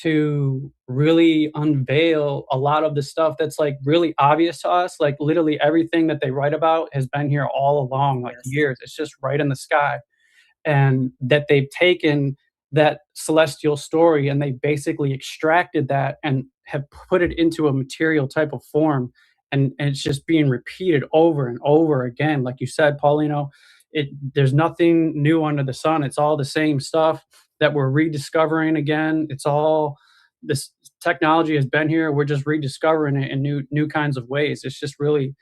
to really unveil a lot of the stuff that's like really obvious to us. Like literally everything that they write about has been here all along, like Yes. years. It's just right in the sky. And that they've taken that celestial story and they basically extracted that and have put it into a material type of form. And it's just being repeated over and over again. Like you said, Paulino, there's nothing new under the sun. It's all the same stuff that we're rediscovering again. It's all this technology has been here. We're just rediscovering it in new kinds of ways. It's just really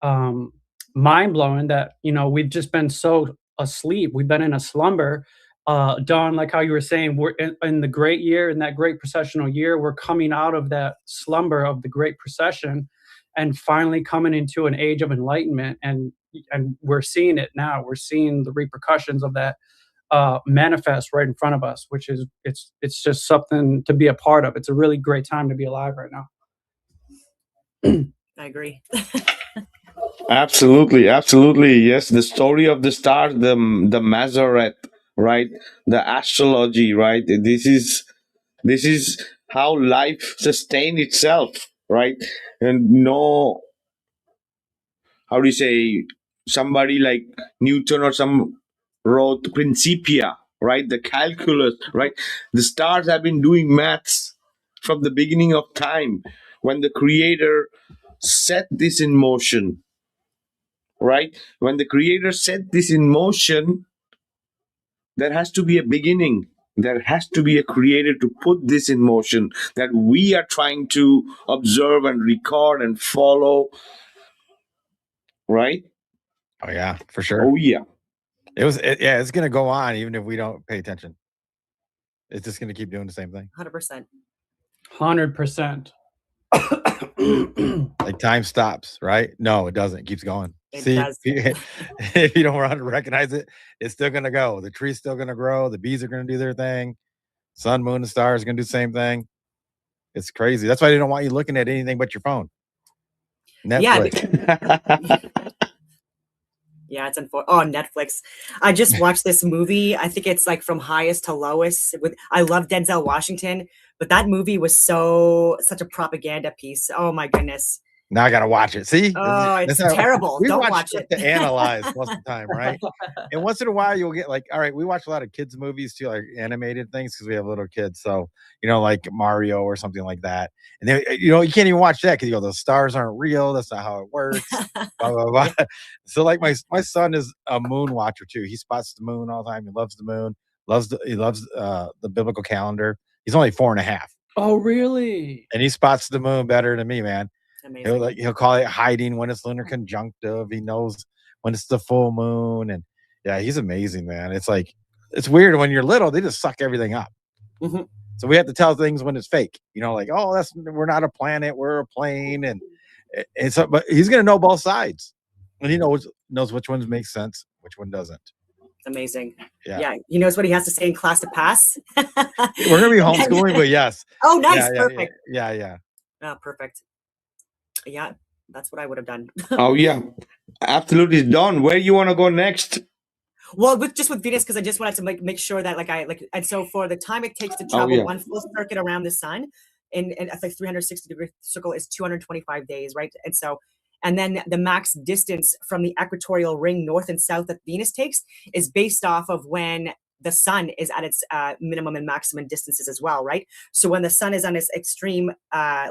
mind blowing that, you know, we've just been so asleep. We've been in a slumber. Don, like how you were saying, we're in the great year, in that great processional year, we're coming out of that slumber of the great procession and finally coming into an age of enlightenment. And we're seeing it now. We're seeing the repercussions of that manifest right in front of us, which is it's just something to be a part of. It's a really great time to be alive right now. I agree. Absolutely. Yes, the story of the stars, the Mazareth, right? The astrology, right? This is how life sustained itself, right? And no, how do you say, somebody like Newton or some wrote Principia, right? The calculus, right? The stars have been doing maths from the beginning of time when the creator set this in motion, right? When the creator set this in motion, there has to be a beginning. There has to be a creator to put this in motion that we are trying to observe and record and follow, right? Oh yeah, for sure. Oh yeah. It's gonna go on even if we don't pay attention. It's just gonna keep doing the same thing. 100%. 100%. Like time stops, right? No, it doesn't. It keeps going. It See, does. if you don't recognize it, it's still gonna go. The tree's still gonna grow. The bees are gonna do their thing. Sun, moon, and stars are gonna do the same thing. It's crazy. That's why they don't want you looking at anything but your phone. Yeah. Netflix. Yeah, it's on Netflix. I just watched this movie. I think it's like From Highest to Lowest. I love Denzel Washington, but that movie was such a propaganda piece. Oh my goodness. Now I gotta watch it. See? Oh, it's terrible. We Don't watch watch stuff it. to analyze most of the time, right? And once in a while you'll get like, all right, we watch a lot of kids movies too, like animated things because we have little kids. So, like Mario or something like that. And then you can't even watch that because you go, those stars aren't real. That's not how it works. Blah, blah, blah. So like my son is a moon watcher too. He spots the moon all the time. He loves the moon, he loves the biblical calendar. He's only 4.5. Oh, really? And he spots the moon better than me, man. Amazing. He'll call it hiding when it's lunar conjunctive. He knows when it's the full moon, and yeah, he's amazing, man. It's like it's weird when you're little; they just suck everything up. Mm-hmm. So we have to tell things when it's fake. Like, oh, we're not a planet, we're a plane, and so. But he's gonna know both sides, and he knows which ones make sense, which one doesn't. Amazing. Yeah. He knows what he has to say in class to pass. We're gonna be homeschooling, but yes. Oh, nice, yeah, perfect. Yeah. Oh, perfect. Yeah, that's what I would have done. Oh yeah, absolutely done. Where you want to go next? Well, with Venus, because I just wanted to make sure that and so for the time it takes to travel one full circuit around the sun, and it's like 360-degree circle is 225 days, right? And then the max distance from the equatorial ring north and south that Venus takes is based off of when the sun is at its minimum and maximum distances as well, right? So when the sun is on its extreme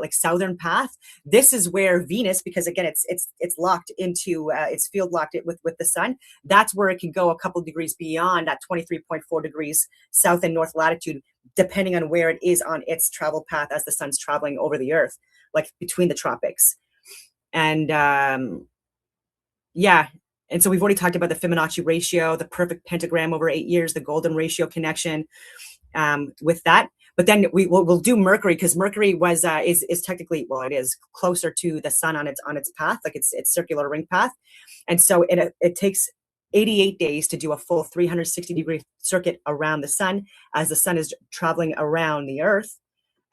southern path, this is where Venus, because again it's locked into it's field locked it with the sun, that's where it can go a couple degrees beyond that 23.4 degrees south and north latitude, depending on where it is on its travel path as the sun's traveling over the earth, like between the tropics. And and so we've already talked about the Fibonacci ratio, the perfect pentagram over 8 years, the golden ratio connection with that. But then we'll do Mercury, because Mercury is technically, well, it is closer to the sun on its path, like its circular ring path. And so it takes 88 days to do a full 360-degree circuit around the sun as the sun is traveling around the earth,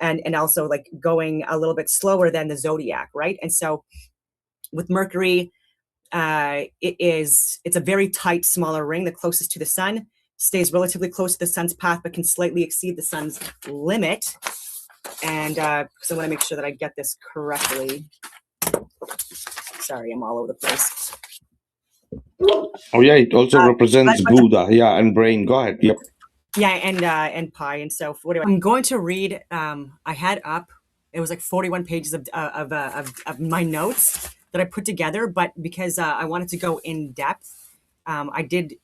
and also like going a little bit slower than the zodiac, right? And so with Mercury, it's a very tight, smaller ring. The closest to the sun stays relatively close to the sun's path, but can slightly exceed the sun's limit. And because I want to make sure that I get this correctly. Sorry, I'm all over the place. Oh yeah, it also represents Buddha, and brain. Go ahead. Yep. Yeah, and pi. And so I'm going to read. I had up. It was like 41 pages of my notes that I put together, but because I wanted to go in depth, I did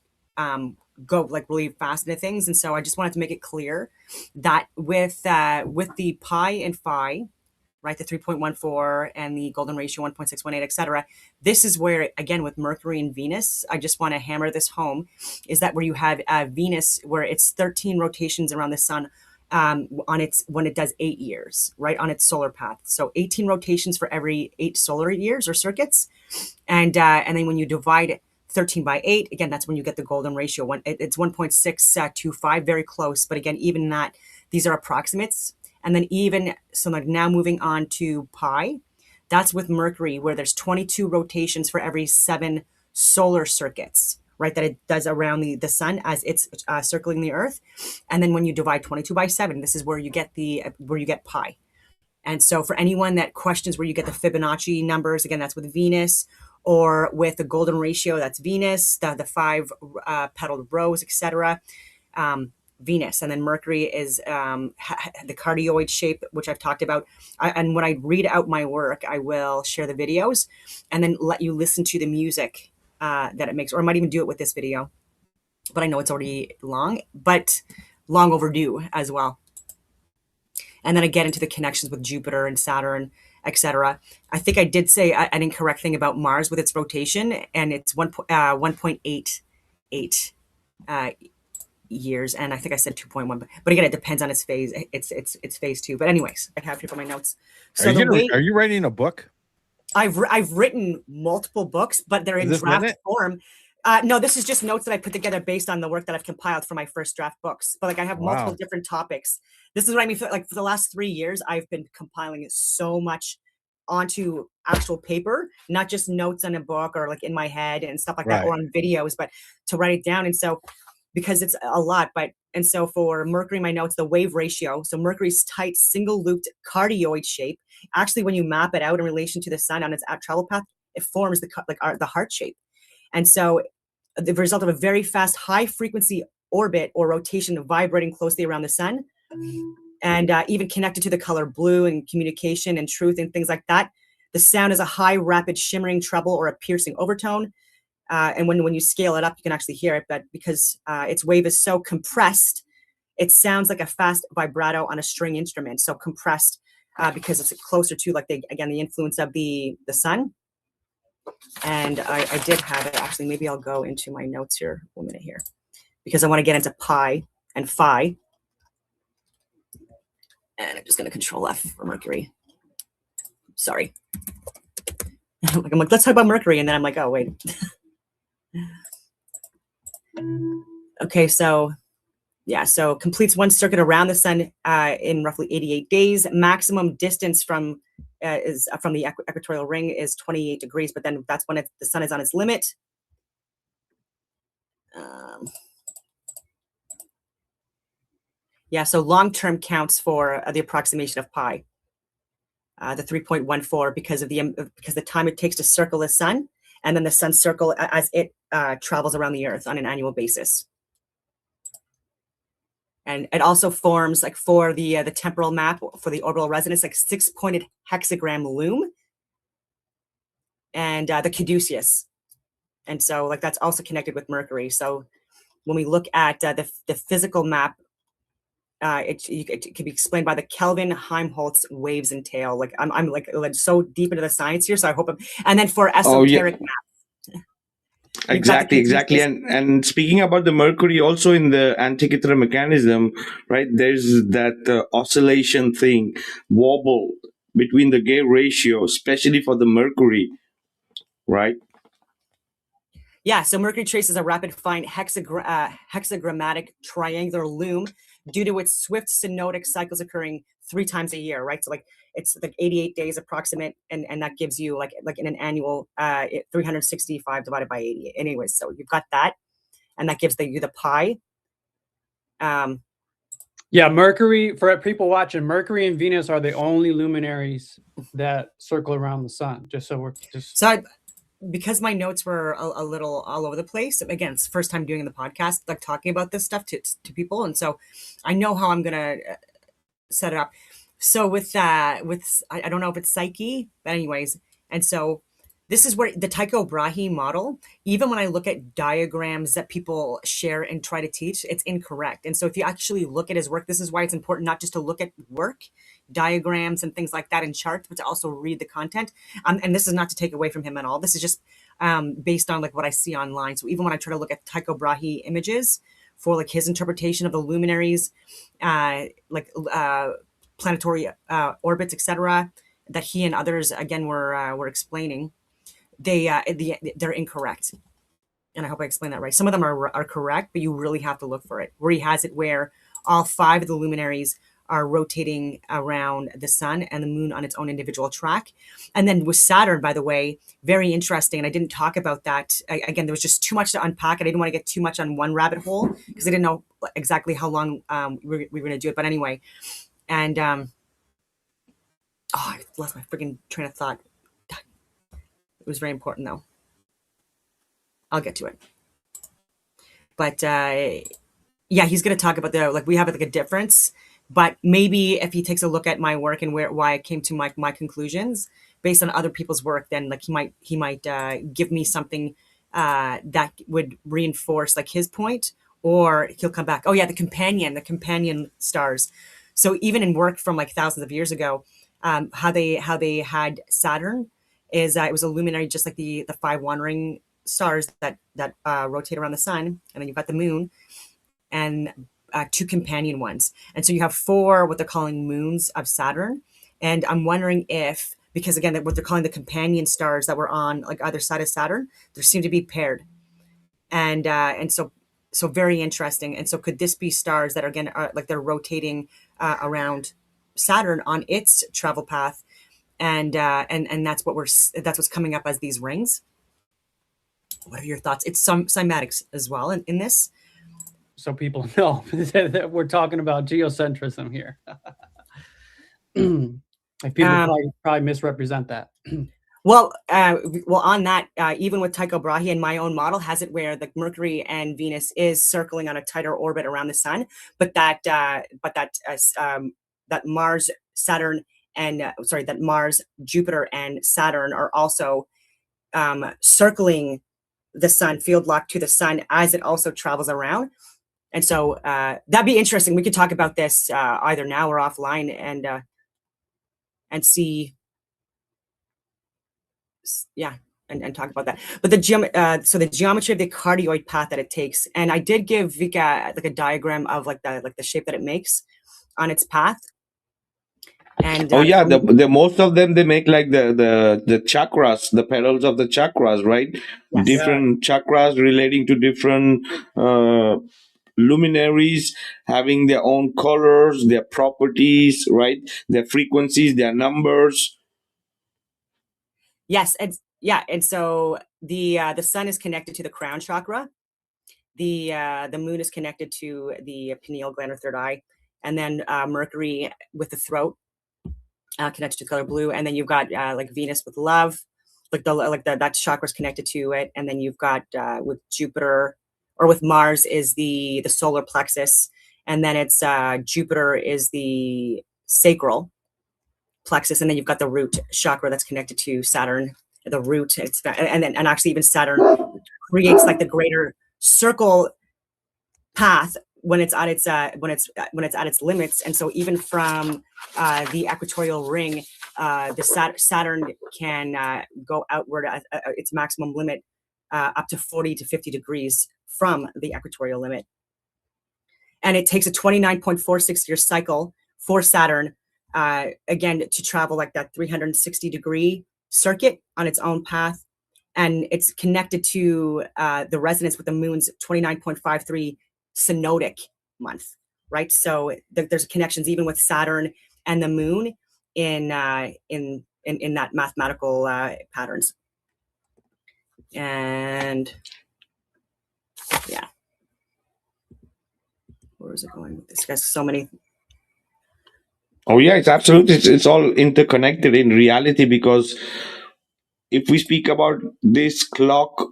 go like really fast into things, and so I just wanted to make it clear that with the pi and phi, right, the 3.14 and the golden ratio 1.618, etc. This is where, again, with Mercury and Venus, I just want to hammer this home, is that where you have Venus, where it's 13 rotations around the sun when it does 8 years, right, on its solar path. So 18 rotations for every 8 solar years or circuits, and then when you divide 13 by 8, again, that's when you get the golden ratio. It's 1.625, very close, but again, even that, these are approximates. And then so like now moving on to pi, that's with Mercury, where there's 22 rotations for every 7 solar circuits, right, that it does around the sun as it's circling the earth. And then when you divide 22 by 7, this is where you get pi. And so for anyone that questions where you get the Fibonacci numbers, again, that's with Venus, or with the golden ratio, that's Venus, the 5 petaled rose, etc. Venus. And then Mercury is the cardioid shape, which I've talked about. And when I read out my work, I will share the videos and then let you listen to the music that it makes, or I might even do it with this video, but I know it's already long overdue as well. And then I get into the connections with Jupiter and Saturn, etc. I think I did say an incorrect thing about Mars with its rotation, and it's 1.88 years, and I think I said 2.1, but again, it depends on its phase. It's phase 2. But anyways, I have here for my notes. So are you writing a book? I've written multiple books, but they're in Is this in draft it? form. No, this is just notes that I put together based on the work that I've compiled for my first draft books. But like I have multiple Wow. different topics. This is what I mean. Like for the last 3 years, I've been compiling so much onto actual paper, not just notes in a book or like in my head and stuff like that, or Right. on videos, but to write it down. And so because it's a lot, and so for Mercury, my notes, the wave ratio. So Mercury's tight, single looped cardioid shape. Actually, when you map it out in relation to the sun on its travel path, it forms the heart shape. And so the result of a very fast, high frequency orbit or rotation vibrating closely around the sun, and even connected to the color blue and communication and truth and things like that. The sound is a high, rapid, shimmering treble or a piercing overtone. And when you scale it up, you can actually hear it, but because its wave is so compressed, it sounds like a fast vibrato on a string instrument. So compressed because it's closer to the influence of the sun. And I did have it, actually. Maybe I'll go into my notes here 1 minute here, because I want to get into pi and phi. And I'm just going to control F for Mercury. Sorry. I'm like, let's talk about Mercury. And then I'm like, oh, wait. Okay, so yeah, so completes one circuit around the sun in roughly 88 days. Maximum distance from the equatorial ring is 28 degrees, but then that's when the sun is on its limit. Yeah, so long-term counts for the approximation of pi, the 3.14, because the time it takes to circle the sun, and then the sun's circle as it travels around the Earth on an annual basis. And it also forms, like for the temporal map for the orbital resonance, like 6-pointed hexagram loom, and the caduceus. And so like that's also connected with Mercury. So when we look at the physical map, it can be explained by the Kelvin-Helmholtz waves and tail. Like I'm like so deep into the science here, so I hope and then for esoteric maps. Exactly. And speaking about the Mercury, also in the Antikythera mechanism, right, there's that oscillation thing, wobble between the Gay ratio, especially for the Mercury, right? Yeah, so Mercury traces a rapid, fine hexagrammatic triangular loom due to its swift synodic cycles occurring 3 times a year, right? So like it's like 88 days approximate, and that gives you like in an annual 365 divided by 80. Anyways, so you've got that, and that gives you the pi. Yeah, Mercury, for people watching, Mercury and Venus are the only luminaries that circle around the sun. Just so we're just. So because my notes were a little all over the place. Again, it's the first time doing the podcast, like talking about this stuff to people, and so I know how I'm gonna set it up. So with I don't know if it's Psyche, but anyways, and so this is where the Tycho Brahe model, even when I look at diagrams that people share and try to teach, it's incorrect. And so if you actually look at his work, this is why it's important not just to look at work, diagrams and things like that in charts, but to also read the content. And this is not to take away from him at all. This is just based on like what I see online. So even when I try to look at Tycho Brahe images for like his interpretation of the luminaries, planetary orbits, etc., that he and others again were explaining, they're incorrect. And I hope I explained that right. Some of them are correct, but you really have to look for it. Where he has it where all 5 of the luminaries are rotating around the sun and the moon on its own individual track. And then with Saturn, by the way, very interesting. And I didn't talk about that. Again, there was just too much to unpack. I didn't want to get too much on one rabbit hole because I didn't know exactly how long we were going to do it. But anyway, and I lost my freaking train of thought. It was very important, though. I'll get to it. But yeah, he's going to talk about we have like a difference. But maybe if he takes a look at my work and why I came to my conclusions based on other people's work, then like he might give me something that would reinforce like his point, or he'll come back. Oh yeah, the companion stars. So even in work from like thousands of years ago, how they had Saturn is it was a luminary just like the 5 wandering stars that rotate around the sun, and then you've got the moon and 2 companion ones, and so you have 4 what they're calling moons of Saturn. And I'm wondering if because again, what they're calling the companion stars that were on like either side of Saturn, they seem to be paired, and so very interesting. And so could this be stars that are again like they're rotating around Saturn on its travel path, and that's what's coming up as these rings. What are your thoughts? It's some cymatics as well in this. So people know that we're talking about geocentrism here. Like people probably misrepresent that. Well, on that, even with Tycho Brahe and my own model has it where the Mercury and Venus is circling on a tighter orbit around the sun, but that Mars, Saturn, and that Mars, Jupiter, and Saturn are also circling the sun, field locked to the sun as it also travels around. And so that'd be interesting. We could talk about this either now or offline and see. Yeah, and talk about that. But the geometry of the cardioid path that it takes, and I did give Vikka like a diagram of like the shape that it makes on its path. And the most of them, they make like the chakras, the petals of the chakras, right? Yes. Different chakras relating to different luminaries, having their own colors, their properties, right? Their frequencies, their numbers. Yes, and so the sun is connected to the crown chakra. The moon is connected to the pineal gland or third eye, and then Mercury with the throat connected to color blue, and then you've got like Venus with love, that chakra is connected to it, and then you've got with Jupiter or with Mars is the solar plexus, and then it's Jupiter is the sacral plexus, and then you've got the root chakra that's connected to Saturn, the root. And actually even Saturn creates like the greater circle path when it's at its limits. And so even from the equatorial ring, the Saturn can go outward at its maximum limit up to 40 to 50 degrees from the equatorial limit. And it takes a 29.46 year cycle for Saturn, again, to travel like that 360 degree circuit on its own path. And it's connected to the resonance with the moon's 29.53 synodic month, right? So there's connections even with Saturn and the moon in that mathematical patterns. And yeah, where is it going with this? There's so many. Oh yeah, it's absolutely, it's all interconnected in reality, because if we speak about this clock,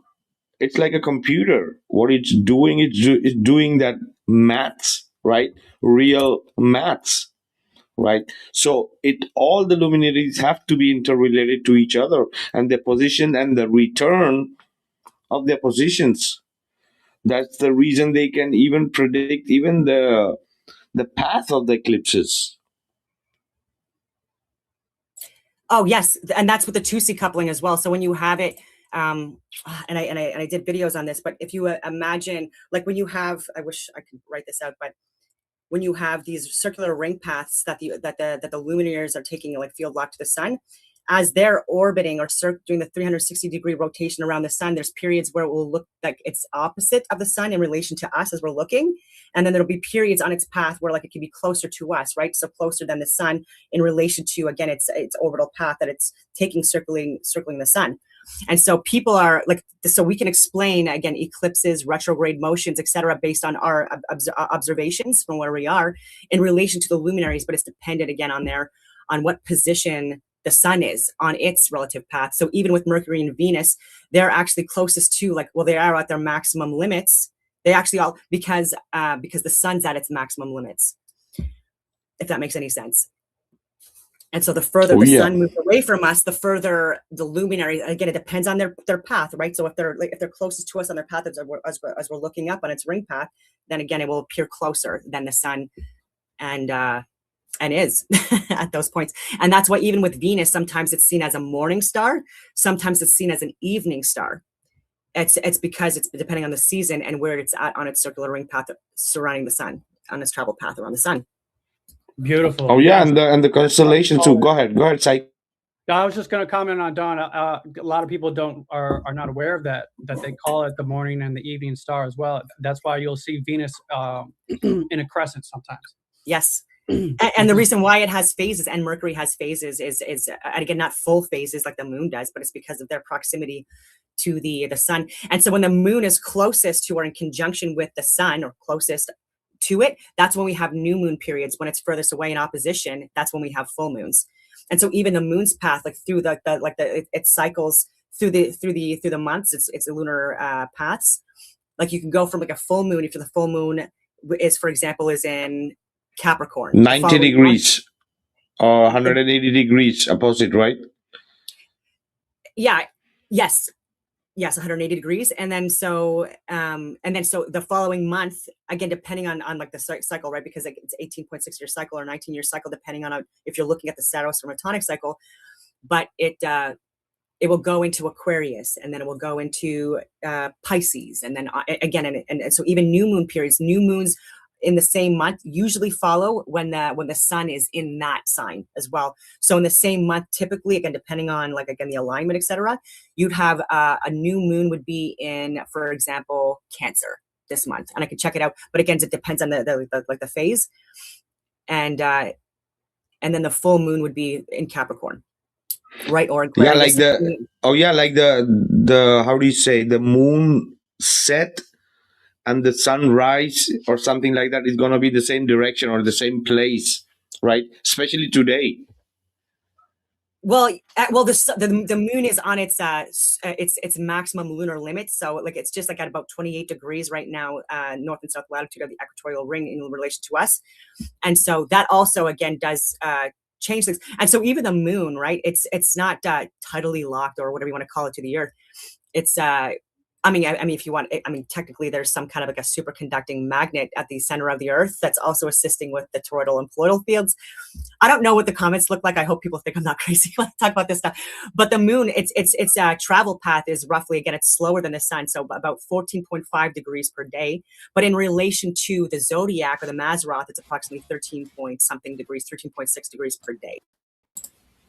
it's like a computer. What it's doing, it's doing that maths, right? Real maths, right? So all the luminaries have to be interrelated to each other, and their position and the return of their positions. That's the reason they can even predict even the path of the eclipses. Oh yes, and that's with the 2C coupling as well. So when you have it, and I did videos on this, but if you imagine, like when you have, I wish I could write this out, but when you have these circular ring paths that the luminaries are taking like field locked to the sun, as they're orbiting or doing the 360 degree rotation around the sun, there's periods where it will look like it's opposite of the sun in relation to us as we're looking. And then there'll be periods on its path where like it can be closer to us, right? So closer than the sun in relation to, again, its orbital path that it's taking circling the sun. And so people are like, so we can explain, again, eclipses, retrograde motions, etc., based on our observations from where we are in relation to the luminaries, but it's dependent, again, on what position the sun is on its relative path. So even with Mercury and Venus, they're actually closest to, like, well, they are at their maximum limits. They actually all, because the sun's at its maximum limits, if that makes any sense. And so the further the sun moves away from us, the further the luminary, again, it depends on their path, right? So if they're closest to us on their path as we're looking up on its ring path, then again, it will appear closer than the sun and is at those points. And that's why even with Venus, sometimes it's seen as a morning star, sometimes it's seen as an evening star. It's because it's depending on the season and where it's at on its circular ring path surrounding the sun, on its travel path around the sun. Beautiful. Oh yeah, and the constellations too. Go ahead, Sai. I was just going to comment on Dawn. A lot of people are not aware of that they call it the morning and the evening star as well. That's why you'll see Venus in a crescent sometimes. Yes. And the reason why it has phases and Mercury has phases is and again, not full phases like the moon does, but it's because of their proximity to the sun. And so when the moon is closest to or in conjunction with the sun or closest to it, that's when we have new moon periods. When it's furthest away in opposition, that's when we have full moons. And so even the moon's path, like through it cycles through the months, it's lunar paths. Like you can go from like a full moon, if the full moon is, for example, is in Capricorn, 90 degrees or 180 degrees opposite, right? Yeah. Yes. 180 degrees. And then so the following month, again, depending on like the cycle, right? Because like it's 18.6-year cycle or 19-year cycle, depending on if you're looking at the Saros or Metonic cycle, but it will go into Aquarius, and then it will go into Pisces, and then again, and so even new moon periods, new moons in the same month usually follow when the sun is in that sign as well. So in the same month, typically, again, depending on like again the alignment, etc., you'd have a new moon would be in, for example, Cancer this month, and I could check it out. But again, it depends on the phase, and then the full moon would be in Capricorn. Right, or yeah, like the how do you say, the moon set and the sunrise or something like that is gonna be the same direction or the same place, right? Especially today. Well, the moon is on its maximum lunar limit, so like it's just like at about 28 degrees right now, north and south latitude of the equatorial ring in relation to us, and so that also again does change things. And so even the moon, right? It's not tidally locked or whatever you want to call it to the Earth. It's I mean, if you want, I mean, technically there's some kind of like a superconducting magnet at the center of the Earth that's also assisting with the toroidal and poloidal fields. I don't know what the comments look like. I hope people think I'm not crazy when I talk about this stuff. But the moon, its travel path is roughly, again, it's slower than the sun, so about 14.5 degrees per day. But in relation to the zodiac or the Mazzaroth, it's approximately 13 point something degrees, 13.6 degrees per day.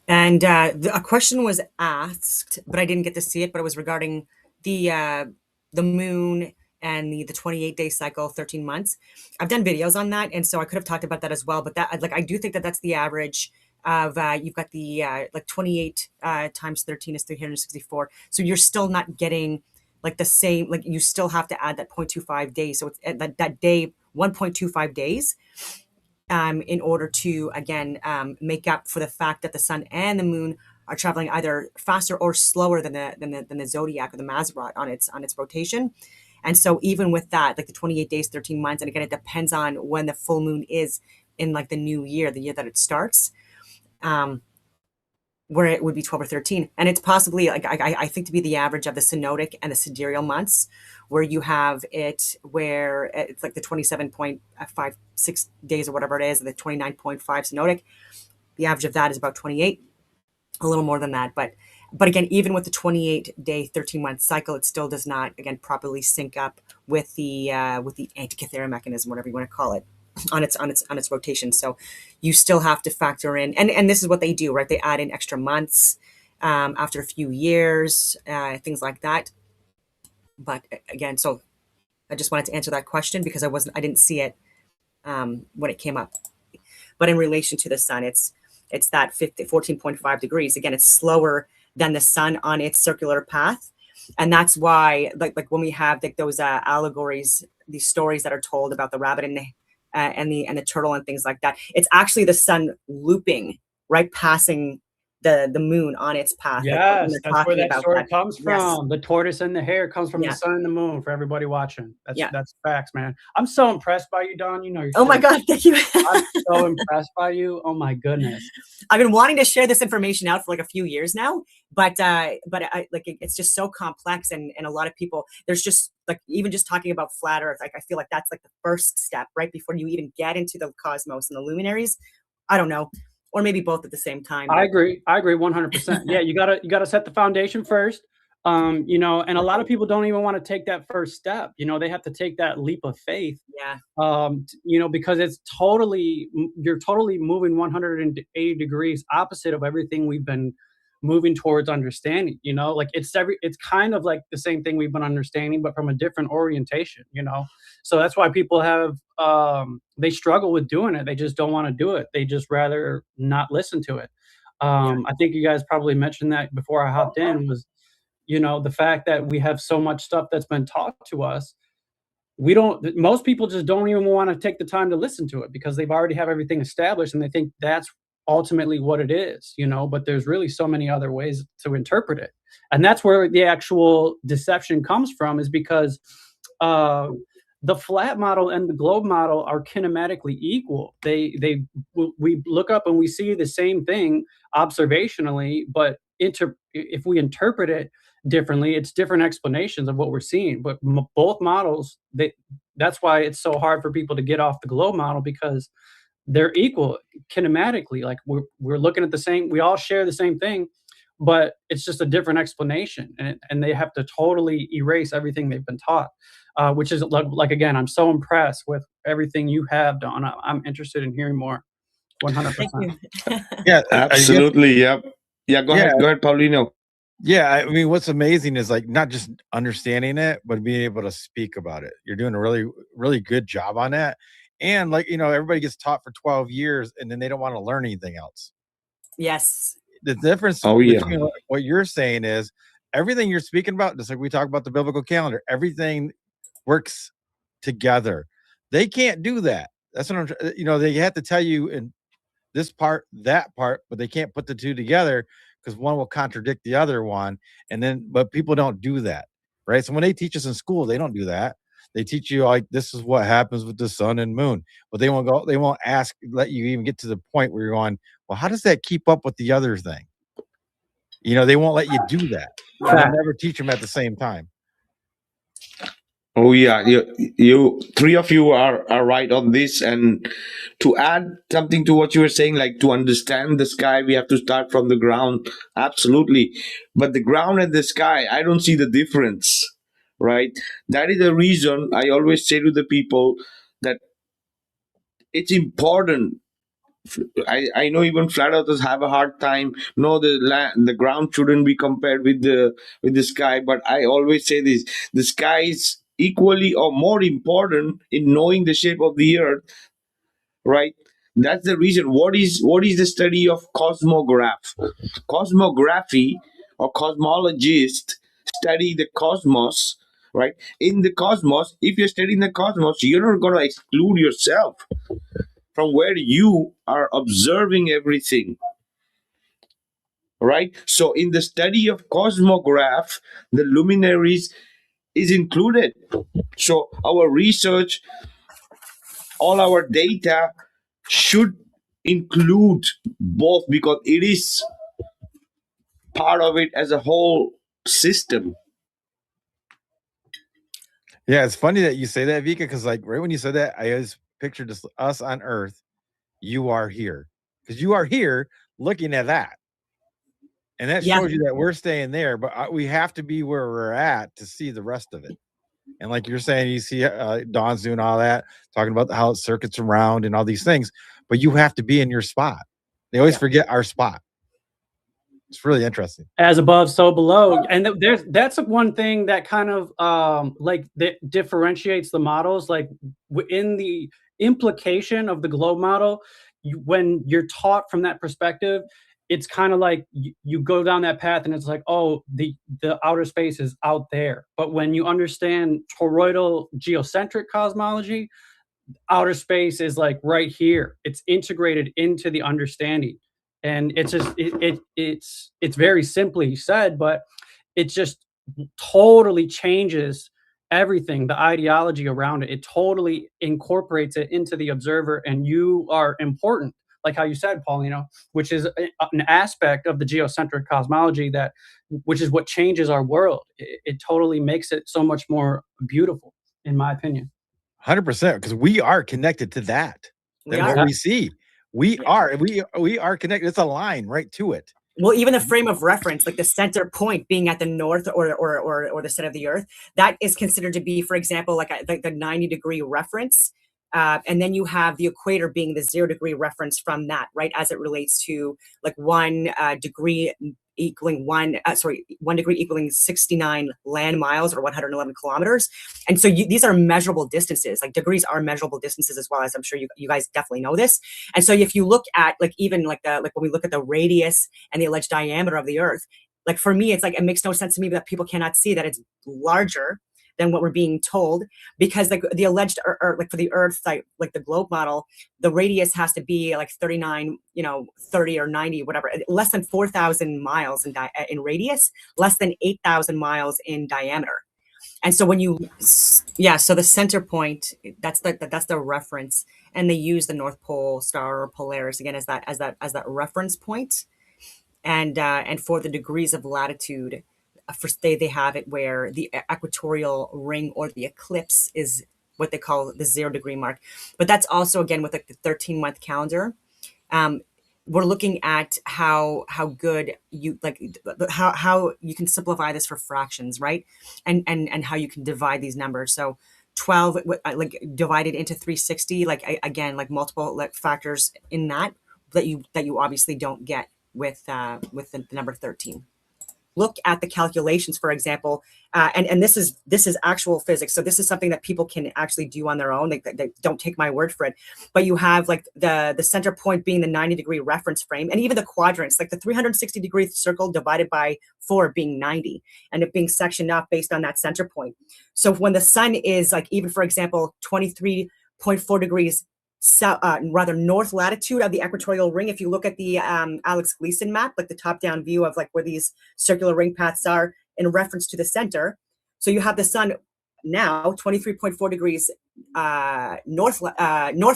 And a question was asked, but I didn't get to see it. But it was regarding the moon and the 28-day cycle, 13 months. I've done videos on that, and so I could have talked about that as well. But that, like, I do think that that's the average of you've got the like 28 times 13 is 364. So you're still not getting like the same. Like you still have to add that 0.25 days. So it's that day 1.25 days. In order to again make up for the fact that the sun and the moon are traveling either faster or slower than the zodiac or the Mazzaroth on its rotation. And so even with that, like the 28 days, 13 months, and again, it depends on when the full moon is in like the new year, the year that it starts, where it would be 12 or 13. And it's possibly like, I think to be the average of the synodic and the sidereal months, where you have it where it's like the 27.56 days or whatever it is, and the 29.5 synodic. The average of that is about 28, a little more than that. But again, even with the 28-day, 13-month cycle, it still does not, again, properly sync up with the Antikythera mechanism, whatever you want to call it, on its rotation. So you still have to factor in, and this is what they do, right? They add in extra months after a few years, things like that. But again, so I just wanted to answer that question because I didn't see it when it came up. But in relation to the sun, it's that 14.5 degrees. Again, it's slower than the sun on its circular path. And that's why, like when we have like those allegories, these stories that are told about the rabbit and the turtle and things like that, it's actually the sun looping, right, passing the moon on its path. Yes, like that's where that story comes from. Yes. The tortoise and the hare comes from the sun and the moon, for everybody watching. That's facts, man. I'm so impressed by you, Dawn. You know, oh my God, thank you. I'm so impressed by you. Oh my goodness. I've been wanting to share this information out for like a few years now, but it's just so complex, and a lot of people, there's just like, even just talking about flat Earth, like I feel like that's like the first step, right, before you even get into the cosmos and the luminaries. I don't know. Or maybe both at the same time. I agree 100%. Yeah, you gotta set the foundation first. You know, and a lot of people don't even want to take that first step. You know, they have to take that leap of faith. Yeah. You know, because you're totally moving 180 degrees opposite of everything we've been moving towards understanding, you know, like it's kind of like the same thing we've been understanding, but from a different orientation, you know. So that's why people have they struggle with doing it. They just don't want to do it. They just rather not listen to it. I think you guys probably mentioned that before I hopped in, was, you know, the fact that we have so much stuff that's been taught to us. Most people just don't even want to take the time to listen to it because they've already have everything established and they think that's ultimately what it is, you know, but there's really so many other ways to interpret it. And that's where the actual deception comes from, is because the flat model and the globe model are kinematically equal. We look up and we see the same thing observationally, but if we interpret it differently, it's different explanations of what we're seeing. But both models, that's why it's so hard for people to get off the globe model, because they're equal kinematically. Like we're looking at the same, we all share the same thing, but it's just a different explanation, and they have to totally erase everything they've been taught, which is like again, I'm so impressed with everything you have done. I'm interested in hearing more. 100%. Thank you. Yeah, Absolutely. Yep. Yeah. Go ahead. Go ahead, Paulino. Yeah, I mean, what's amazing is like not just understanding it, but being able to speak about it. You're doing a really, really good job on that. And like, you know, everybody gets taught for 12 years and then they don't want to learn anything else. Yes. The difference between what you're saying is everything you're speaking about, just like we talk about the biblical calendar, everything works together. They can't do that. That's what I'm, you know, they have to tell you in this part, that part, but they can't put the two together because one will contradict the other one. And then, but people don't do that, right? So when they teach us in school, they don't do that. They teach you like this is what happens with the sun and moon, but they won't let you even get to the point where you're going, well, how does that keep up with the other thing? You know, they won't let you do that. So they'll never teach them at the same time. Oh yeah, you three of you are right on this. And to add something to what you were saying, like to understand the sky, we have to start from the ground. Absolutely, but the ground and the sky, I don't see the difference. Right? That is the reason I always say to the people that it's important. I know even flat earthers have a hard time. No, the ground shouldn't be compared with the sky. But I always say this: the sky is equally or more important in knowing the shape of the earth. Right? That's the reason. What is the study of cosmograph? Cosmography or cosmologists study the cosmos. Right? In the cosmos, if you're studying the cosmos, you're not going to exclude yourself from where you are observing everything. Right? So in the study of cosmograph, the luminaries is included. So our research, all our data should include both, because it is part of it as a whole system. Yeah, it's funny that you say that, Vika, because like right when you said that, I always pictured just us on Earth. You are here because you are here looking at that, and that shows you that we're staying there. But we have to be where we're at to see the rest of it. And like you're saying, you see Dawn's doing all that, talking about how it circuits around and all these things, but you have to be in your spot. They always forget our spot. It's really interesting. As above, so below. And that's one thing that kind of like that differentiates the models. Like in the implication of the globe model, when you're taught from that perspective, it's kind of like you go down that path and it's like, oh, the outer space is out there. But when you understand toroidal geocentric cosmology, outer space is like right here. It's integrated into the understanding. And it's just it's very simply said, but it just totally changes everything, the ideology around it. It totally incorporates it into the observer, and you are important, like how you said, Paulino, which is an aspect of the geocentric cosmology which is what changes our world. It totally makes it so much more beautiful, in my opinion. 100%, because we are connected to that. Than what we see. We are connected. It's a line right to it. Well, even the frame of reference, like the center point being at the north or the center of the earth, that is considered to be, for example, like the 90-degree reference. And then you have the equator being the 0-degree reference from that, right? As it relates to like 1 degree equaling 1 degree equaling 69 land miles or 111 kilometers. And so these are measurable distances. Like degrees are measurable distances as well, as I'm sure you guys definitely know this. And so if you look at like even like when we look at the radius and the alleged diameter of the Earth, like for me, it's like it makes no sense to me that people cannot see that it's larger than what we're being told, because like the alleged like for the Earth, like the globe model, the radius has to be like 39, 30 or 90, whatever, less than 4,000 miles in radius, less than 8,000 miles in diameter. And so when so the center point, that's the reference, and they use the North Pole star or Polaris again as that reference point, and for the degrees of latitude. They have it where the equatorial ring or the eclipse is what they call the 0 degree mark. But that's also again with like the 13-month calendar. We're looking at how good you like how you can simplify this for fractions, right? And how you can divide these numbers. So 12 like divided into 360, like again like multiple like factors in that you obviously don't get with the number 13. Look at the calculations, for example, and this is actual physics. So this is something that people can actually do on their own. They don't take my word for it. But you have like the center point being the 90 degree reference frame, and even the quadrants, like the 360 degree circle divided by 4 being 90, and it being sectioned off based on that center point. So when the sun is like even, for example, 23.4 degrees rather north latitude of the equatorial ring, if you look at the Alex Gleason map, like the top-down view of like where these circular ring paths are in reference to the center. So you have the sun now 23.4 degrees north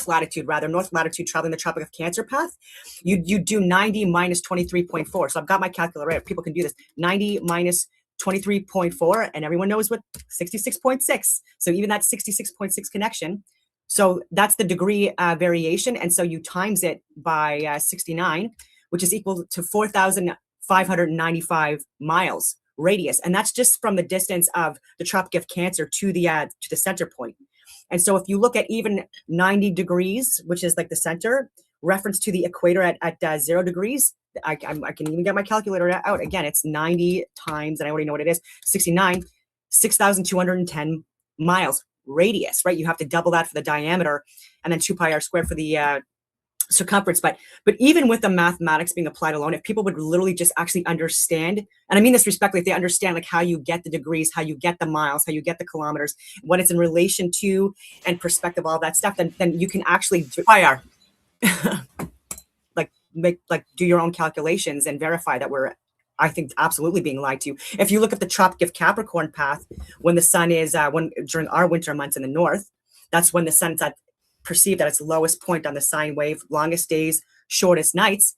latitude traveling the Tropic of Cancer path. You do 90 minus 23.4. So I've got my calculator. People can do this. 90 minus 23.4, and everyone knows what 66.6. So even that 66.6 connection. So that's the degree variation. And so you times it by 69, which is equal to 4,595 miles radius. And that's just from the distance of the Tropic of Cancer to the center point. And so if you look at even 90 degrees, which is like the center, reference to the equator at 0 degrees, I can even get my calculator out. Again, it's 90 times, and I already know what it is, 69, 6,210 miles radius, right? You have to double that for the diameter, and then 2 pi r squared for the circumference. But even with the mathematics being applied alone, if people would literally just actually understand, and I mean this respectfully, if they understand like how you get the degrees, how you get the miles, how you get the kilometers, what it's in relation to, and perspective, all that stuff, then you can actually do pi r do your own calculations and verify that we're, I think, absolutely being lied to. If you look at the Tropic of Capricorn path, when the sun is during our winter months in the north, that's when the sun's perceived at its lowest point on the sine wave, longest days, shortest nights,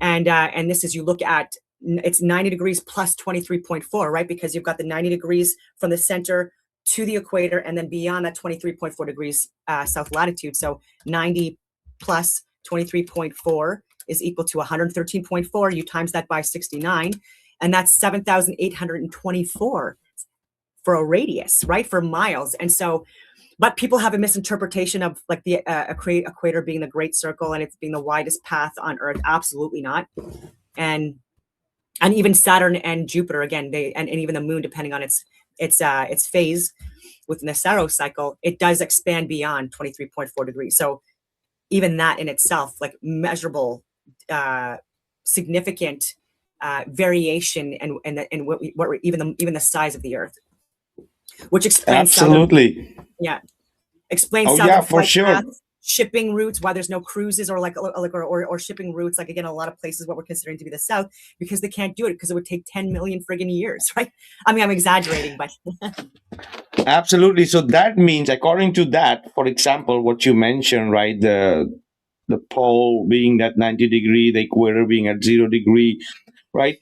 and this is, you look at, it's 90 degrees plus 23.4, right? Because you've got the 90 degrees from the center to the equator, and then beyond that 23.4 degrees south latitude. So 90 plus 23.4 is equal to 113.4. You times that by 69, and that's 7,824 for a radius, right? For miles. And so, but people have a misinterpretation of like the equator being the great circle and it's being the widest path on Earth. Absolutely not. And even Saturn and Jupiter, again, and even the moon, depending on its phase within the Saros cycle, it does expand beyond 23.4 degrees. So even that in itself, like measurable, significant variation and even the size of the Earth, which explains Absolutely. explains for sure. paths, shipping routes, why there's no cruises or shipping routes, like again a lot of places what we're considering to be the south, because they can't do it because it would take 10 million friggin' years, right? I mean, I'm exaggerating, but Absolutely. So that means, according to that, for example, what you mentioned, right, the pole being that 90 degree, the equator being at 0 degree, right?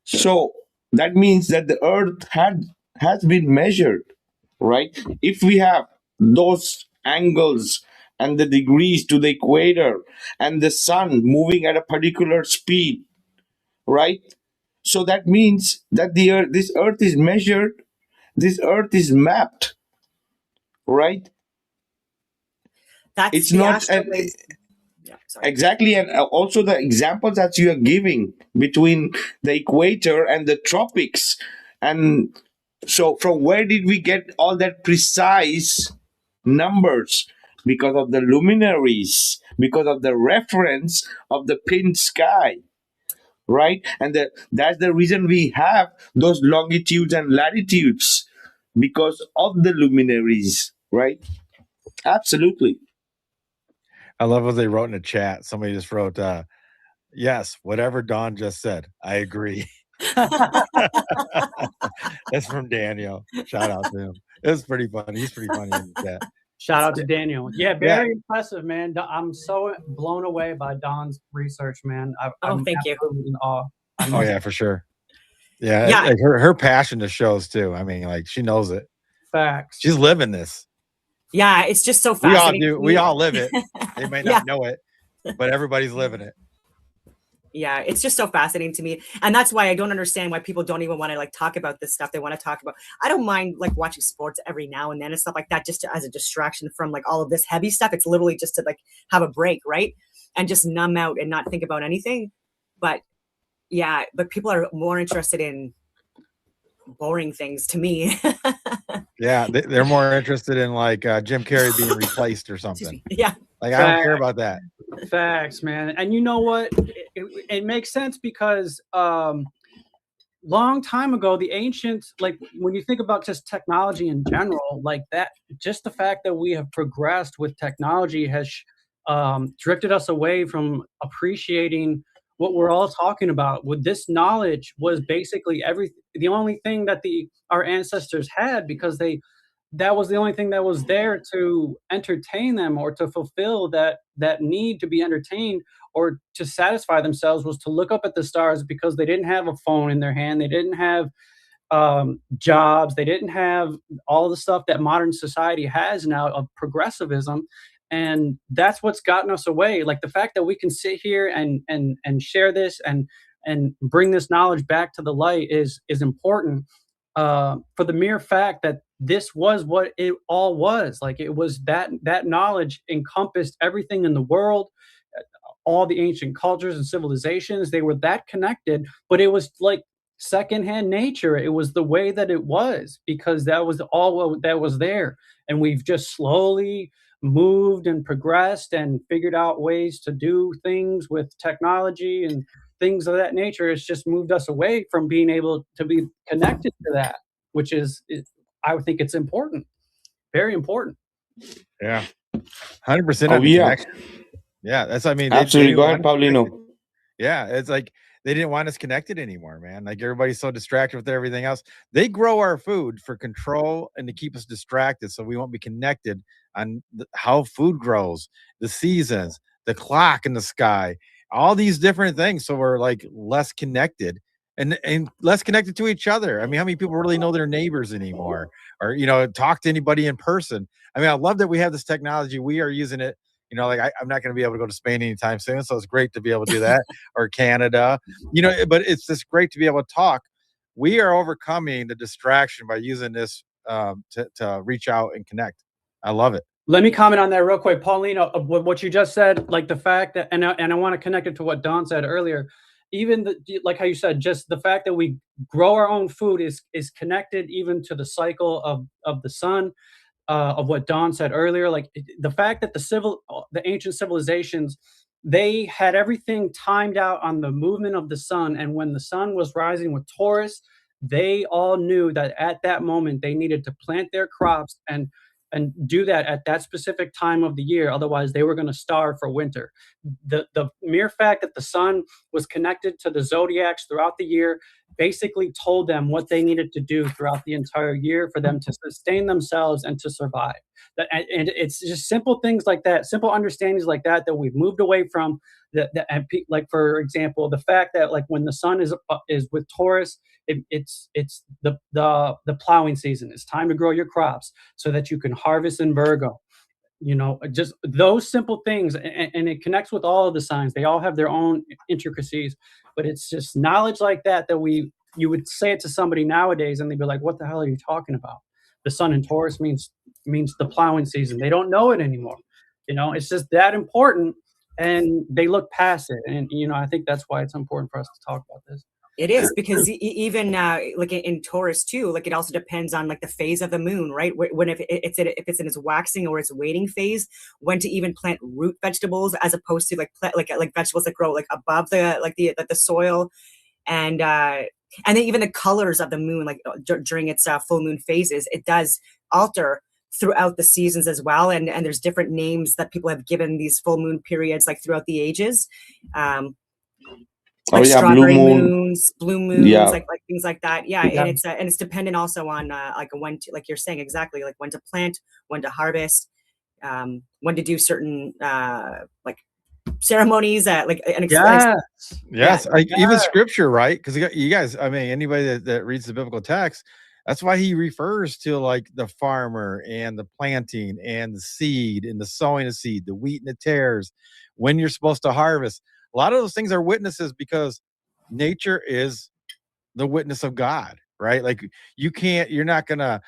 So that means that the Earth has been measured, right? If we have those angles and the degrees to the equator and the sun moving at a particular speed, right? So that means that this Earth is measured, this Earth is mapped, right? that's It's the not asteroids. Sorry. Exactly, and also the examples that you are giving between the equator and the tropics. And so, from where did we get all that precise numbers? Because of the luminaries, because of the reference of the pin sky, right? And that's the reason we have those longitudes and latitudes, because of the luminaries, right? Absolutely. I love what they wrote in the chat. Somebody just wrote, yes, whatever Don just said. I agree. That's from Daniel. Shout out to him. It was pretty funny. He's pretty funny in the chat. Shout out to Daniel. Yeah, very impressive, man. I'm so blown away by Don's research, man. I'm thank you. absolutely in awe. Oh yeah, for sure. Yeah, Yeah. like her passion just shows too. I mean, like she knows it. Facts. She's living this. Yeah, it's just so We all fascinating. do. We all live it. They may not Yeah. know it, but everybody's living it. Yeah, it's just so fascinating to me. And that's why I don't understand why people don't even want to like talk about this stuff. They want to talk about, I don't mind like watching sports every now and then and stuff like that, just as a distraction from like all of this heavy stuff. It's literally just to like have a break, right? And just numb out and not think about anything. But yeah, but people are more interested in boring things to me. Yeah, they're more interested in like Jim Carrey being replaced or something. Yeah. Like I don't care about that. Facts, man. And you know what? It makes sense because long time ago, the ancients, like when you think about just technology in general, like that, just the fact that we have progressed with technology has drifted us away from appreciating what we're all talking about. With this knowledge was basically the only thing that our ancestors had, because that was the only thing that was there to entertain them or to fulfill that need to be entertained or to satisfy themselves, was to look up at the stars, because they didn't have a phone in their hand. They didn't have jobs. They didn't have all the stuff that modern society has now of progressivism. And that's what's gotten us away. Like the fact that we can sit here and share this and bring this knowledge back to the light is important, for the mere fact that this was what it all was. Like it was that knowledge encompassed everything in the world, all the ancient cultures and civilizations. They were that connected, but it was like secondhand nature. It was the way that it was, because that was all that was there. And we've just slowly moved and progressed and figured out ways to do things with technology and things of that nature. It's just moved us away from being able to be connected to that, which is I would think it's important, very important. Yeah, 100%. Oh, yeah. Yeah, that's. I mean, Absolutely. Go ahead, Paulino. Yeah, it's like they didn't want us connected anymore, man. Like everybody's so distracted with everything else. They grow our food for control and to keep us distracted, so we won't be connected on how food grows, the seasons, the clock in the sky, all these different things. So we're like less connected and less connected to each other. I mean, how many people really know their neighbors anymore, or talk to anybody in person? I mean, I love that we have this technology. We are using it. Like I'm not going to be able to go to Spain anytime soon, so it's great to be able to do that, or Canada, but it's just great to be able to talk. We are overcoming the distraction by using this to reach out and connect. I love it. Let me comment on that real quick, Paulino, what you just said, like the fact that, and I want to connect it to what Don said earlier. Even like how you said, just the fact that we grow our own food is connected even to the cycle of the sun. Of what Don said earlier, like the fact that the ancient civilizations, they had everything timed out on the movement of the sun, and when the sun was rising with Taurus, they all knew that at that moment they needed to plant their crops and do that at that specific time of the year. Otherwise, they were going to starve for winter. The mere fact that the sun was connected to the zodiacs throughout the year basically told them what they needed to do throughout the entire year for them to sustain themselves and to survive. And it's just simple things like that, simple understandings like that we've moved away from. Like for example, the fact that like when the sun is with Taurus, it's the plowing season. It's time to grow your crops so that you can harvest in Virgo. Just those simple things, and it connects with all of the signs. They all have their own intricacies, but it's just knowledge like that you would say it to somebody nowadays and they'd be like, what the hell are you talking about? The sun in Taurus means the plowing season. They don't know it anymore. It's just that important and they look past it. And I think that's why it's important for us to talk about this. It is, because even like in Taurus too, like it also depends on like the phase of the moon, right? When if it's in its waxing or its waning phase, when to even plant root vegetables as opposed to like vegetables that grow like above the soil, and then even the colors of the moon, like during its full moon phases, it does alter throughout the seasons as well. And there's different names that people have given these full moon periods like throughout the ages. Like strawberry moons, blue moons, like things like that. Yeah, Yeah. and it's dependent also on like when to, like you're saying exactly, like when to plant, when to harvest, when to do certain like ceremonies, Yes, even scripture, right? Because you guys, I mean, anybody that reads the biblical text, that's why he refers to like the farmer and the planting and the seed and the sowing of seed, the wheat and the tares, when you're supposed to harvest. A lot of those things are witnesses because nature is the witness of God, right? Like you're not gonna,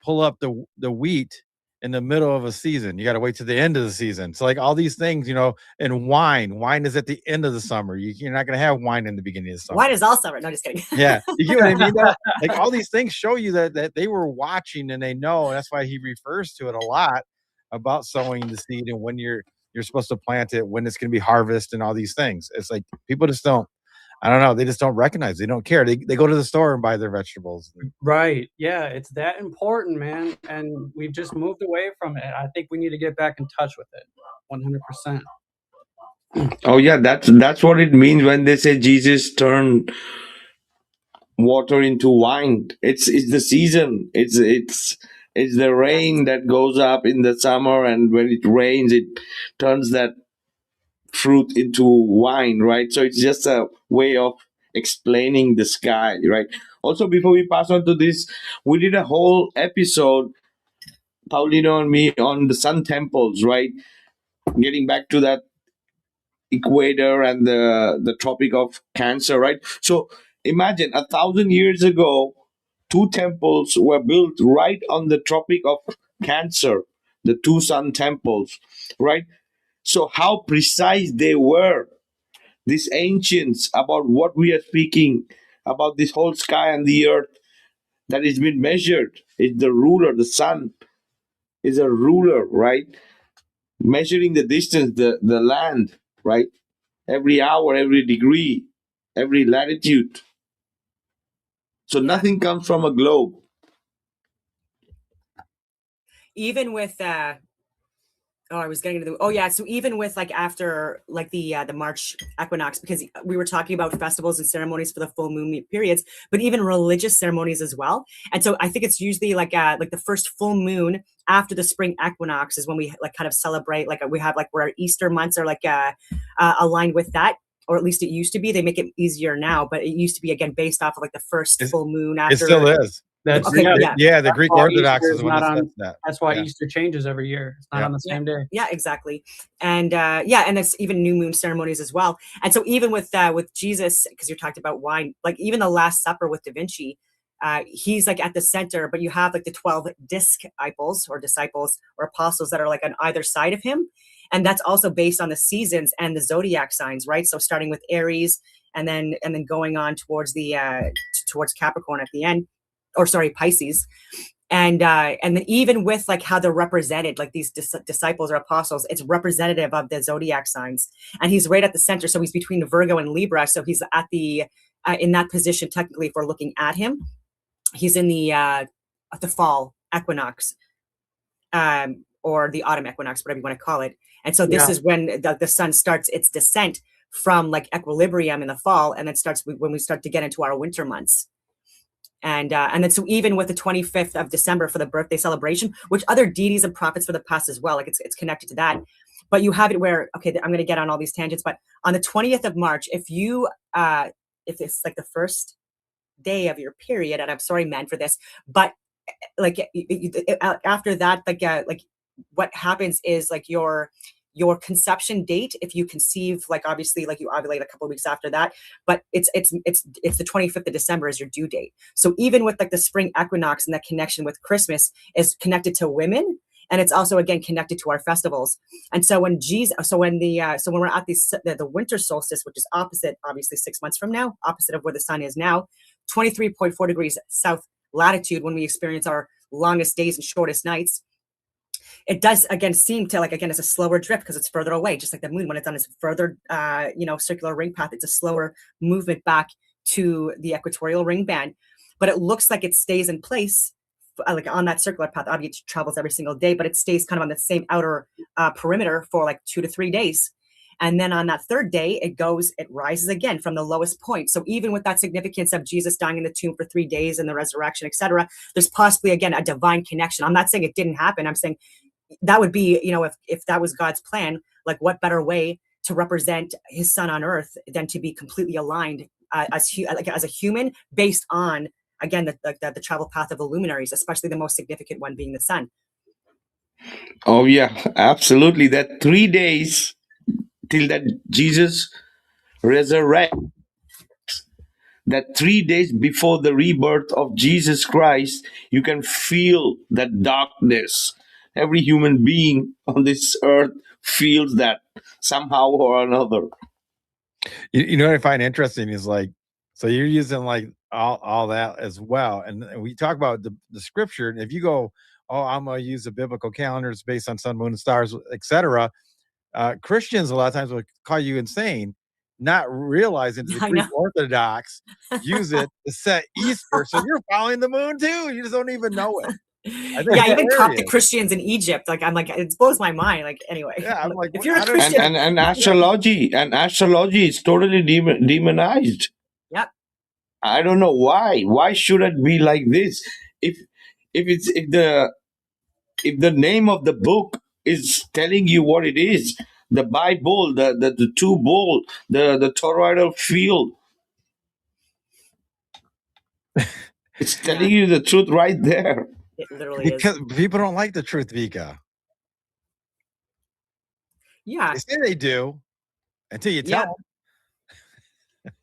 pull up the wheat in the middle of a season. You got to wait to the end of the season. So like all these things, and wine is at the end of the summer. You're not gonna have wine in the beginning of the summer. Wine is all summer. No, just kidding. Yeah, you get what I mean? Though? Like all these things show you that they were watching and they know, and that's why he refers to it a lot about sowing the seed and when you're supposed to plant it, when it's going to be harvest and all these things. It's like people just don't. I don't know. They just don't recognize. They don't care. They go to the store and buy their vegetables. Right. Yeah, it's that important, man. And we've just moved away from it. I think we need to get back in touch with it. 100%. Oh yeah, that's what it means when they say Jesus turned water into wine. It's the season. It's the rain that goes up in the summer, and when it rains, it turns that fruit into wine, right? So it's just a way of explaining the sky, right? Also, before we pass on to this, we did a whole episode, Paulino and me, on the sun temples, right? Getting back to that equator and the tropic of Cancer, right? So imagine 1,000 years ago, two temples were built right on the tropic of Cancer, the two sun temples, right? So how precise they were, these ancients, about what we are speaking about, this whole sky and the earth that has been measured. Is the ruler, the sun is a ruler, right? Measuring the distance, the land, right? Every hour, every degree, every latitude. So nothing comes from a globe. Even with I was getting into so even with like after like the March equinox, because we were talking about festivals and ceremonies for the full moon periods, but even religious ceremonies as well. And so I think it's usually like the first full moon after the spring equinox is when we like kind of celebrate, like we have like where our Easter months are like aligned with that, or at least it used to be. They make it easier now, but it used to be again based off of like the first full moon after. It still is. That's Okay, the That's Greek why Orthodox Easter is is when it not says on- that. That's why Yeah. Easter changes every year. It's not Yeah. on the same day. Yeah, exactly. And and there's even new moon ceremonies as well. And so even with Jesus, because you talked about wine, like even the Last Supper with Da Vinci, he's like at the center, but you have like the 12 disciples or apostles that are like on either side of him. And that's also based on the seasons and the zodiac signs, right? So starting with Aries and then going on towards the towards Capricorn at the end, or sorry, Pisces. And then even with like how they're represented, like these disciples or apostles, it's representative of the zodiac signs, and he's right at the center. So he's between Virgo and Libra. So he's at the in that position technically. If we're looking at him, he's in the fall equinox, or the autumn equinox, whatever you want to call it. And so this is when the sun starts its descent from like equilibrium in the fall, and then starts when we start to get into our winter months. And then so even with the 25th of December for the birthday celebration, which other deities and prophets for the past as well, like it's connected to that. But you have it where, okay, I'm going to get on all these tangents, but on the 20th of March, if it's like the first day of your period, and I'm sorry, men, for this, but like after that, like what happens is like your conception date, if you conceive, like obviously like you ovulate a couple of weeks after that, but it's the 25th of December is your due date. So even with like the spring equinox and that connection with Christmas is connected to women, and it's also again connected to our festivals. And so when when we're at the winter solstice, which is opposite, obviously 6 months from now, opposite of where the sun is now, 23.4 degrees south latitude, when we experience our longest days and shortest nights, it does again seem to, like, again, it's a slower drift because it's further away, just like the moon when it's on its further circular ring path. It's a slower movement back to the equatorial ring band, but it looks like it stays in place like on that circular path. Obviously it travels every single day, but it stays kind of on the same outer perimeter for like 2 to 3 days. And then on that third day, it rises again from the lowest point. So even with that significance of Jesus dying in the tomb for 3 days and the resurrection, etc., there's possibly, again, a divine connection. I'm not saying it didn't happen. I'm saying that would be, if that was God's plan, like what better way to represent his son on earth than to be completely aligned as a human based on, again, the travel path of the luminaries, especially the most significant one being the sun. Oh yeah, absolutely. That 3 days till that Jesus resurrects, that 3 days before the rebirth of Jesus Christ, you can feel that darkness. Every human being on this earth feels that somehow or another. You know what I find interesting is, like, so you're using like all that as well, and we talk about the scripture. And if you go, oh, I'm gonna use a biblical calendar, it's based on sun, moon, and stars, etc. Christians a lot of times will call you insane, not realizing the Greek Orthodox use it to set Easter. So you're following the moon too. You just don't even know it. Yeah, even Coptic Christians in Egypt, like, I'm like, it blows my mind. Like, anyway, yeah, I'm like, if you're a Christian, and astrology is totally demonized. Yep. I don't know why. Why should it be like this? If the name of the book is telling you what it is, the Bible, the two bowl, the toroidal field, it's telling you the truth right there. It literally because is. People don't like the truth, Vikka. Yeah. They say they do until you tell them.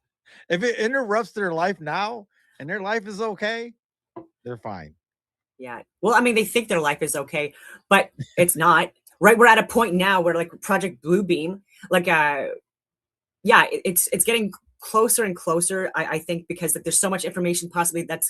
If it interrupts their life now and their life is okay, they're fine. Yeah. Well, I mean, they think their life is okay, but it's not. Right. We're at a point now where, like, Project Bluebeam, like, it's getting closer and closer. I think because, like, there's so much information possibly that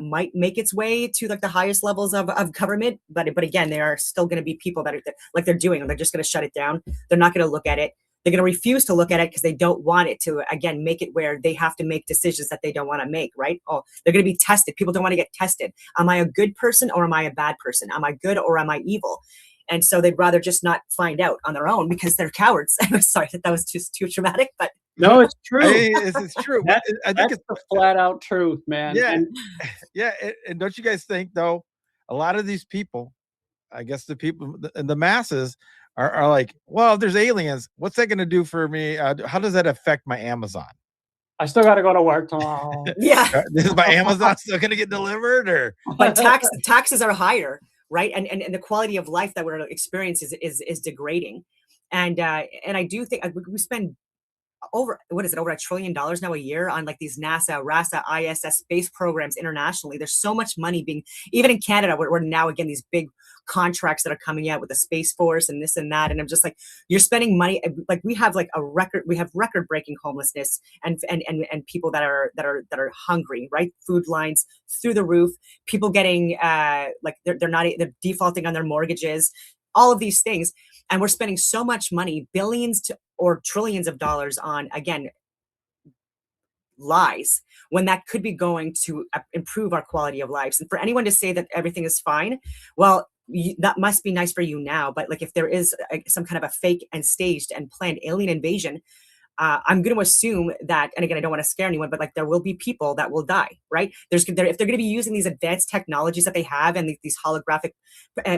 might make its way to, like, the highest levels of government. But again, there are still going to be people that are like they're doing, they're just going to shut it down. They're not going to look at it. They're going to refuse to look at it because they don't want it to, again, make it where they have to make decisions that they don't want to make, right? Oh, they're going to be tested. People don't want to get tested. Am I a good person or am I a bad person? Am I good or am I evil? And so they'd rather just not find out on their own because they're cowards. Sorry, that was just too dramatic, but no, it's true. It's true. I think it's the flat out truth, man. Yeah, and don't you guys think, though, a lot of these people, I guess the people and the masses are like, well, if there's aliens, what's that going to do for me? How does that affect my Amazon? I still got to go to work tomorrow. Yeah. Is my Amazon still going to get delivered? Or but taxes are higher, right? And the quality of life that we're experiencing is degrading. And I do think we spend over $1 trillion now a year on, like, these NASA, RASA, ISS space programs internationally. There's so much money being, even in Canada, we're now, again, these big contracts that are coming out with the Space Force and this and that. And I'm just like, you're spending money. Like, we have record breaking homelessness and people that are hungry, right? Food lines through the roof, people getting they're defaulting on their mortgages, all of these things. And we're spending so much money, billions or trillions of dollars on, again, lies, when that could be going to improve our quality of lives. And for anyone to say that everything is fine, well, that must be nice for you now. But, like, if there is some kind of a fake and staged and planned alien invasion, I'm going to assume that, and again, I don't want to scare anyone, but, like, there will be people that will die, right? If they're going to be using these advanced technologies that they have and these holographic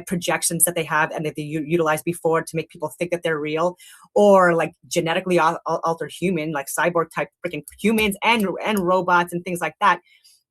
projections that they have and that they utilized before to make people think that they're real, or, like, genetically altered human, like cyborg type freaking humans and robots and things like that,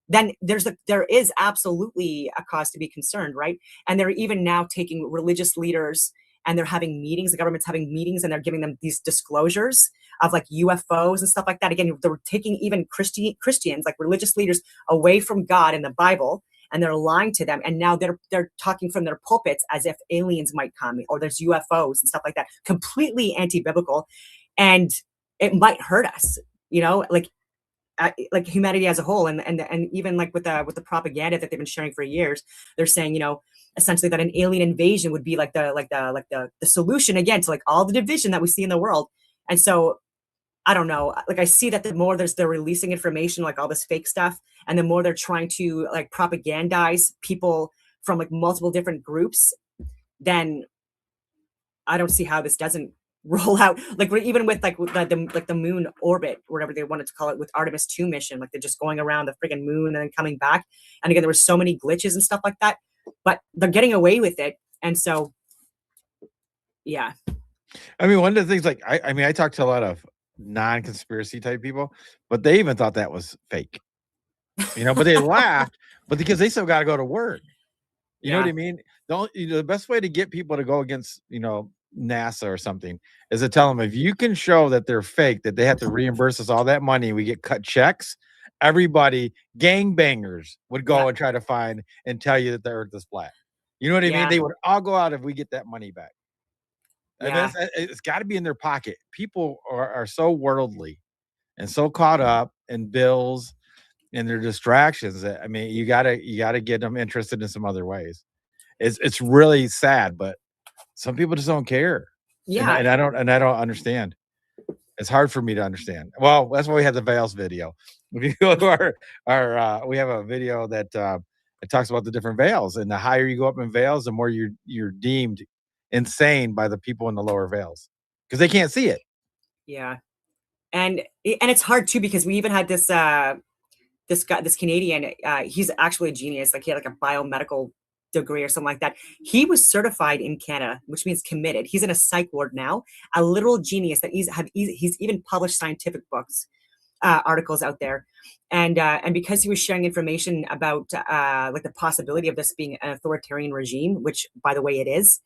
then there is absolutely a cause to be concerned, right? And they're even now taking religious leaders and they're having meetings, the government's having meetings, and they're giving them these disclosures of, like, UFOs and stuff like that. Again, they're taking even Christians, like religious leaders, away from God and the Bible, and they're lying to them. And now they're talking from their pulpits as if aliens might come or there's UFOs and stuff like that. Completely anti-biblical, and it might hurt us. Like humanity as a whole, and even like with the propaganda that they've been sharing for years, they're saying, essentially that an alien invasion would be like the solution again to like all the division that we see in the world. And so I don't know, like I see that the more they're releasing information, like all this fake stuff, and the more they're trying to like propagandize people from like multiple different groups, then I don't see how this doesn't roll out. Like even with like the moon orbit, or whatever they wanted to call it, with Artemis 2 mission, like they're just going around the freaking moon and then coming back. And again, there were so many glitches and stuff like that, but they're getting away with it. And so, yeah. I mean, one of the things, like, I talked to a lot of non-conspiracy type people, but they even thought that was fake, but they laughed, but because they still got to go to work. You know what I mean? The best way to get people to go against, NASA or something is to tell them, if you can show that they're fake, that they have to reimburse us all that money, we get cut checks, everybody, gangbangers, would go and try to find and tell you that the earth is flat. You know what I mean? They would all go out if we get that money back. And it's got to be in their pocket. People are so worldly and so caught up in bills and their distractions that, I mean, you gotta get them interested in some other ways. It's really sad, but some people just don't care. Yeah. And I don't understand. It's hard for me to understand. Well, that's why we have the veils video. If you go to our we have a video that it talks about the different veils, and the higher you go up in veils, the more you're deemed insane by the people in the lower veils because they can't see it. Yeah. And it's hard too, because we even had this Canadian, he's actually a genius. Like he had like a biomedical degree or something like that. He was certified in Canada, which means committed. He's in a psych ward now, a literal genius that he's even published scientific books, articles out there. And because he was sharing information about like the possibility of this being an authoritarian regime, which by the way it is,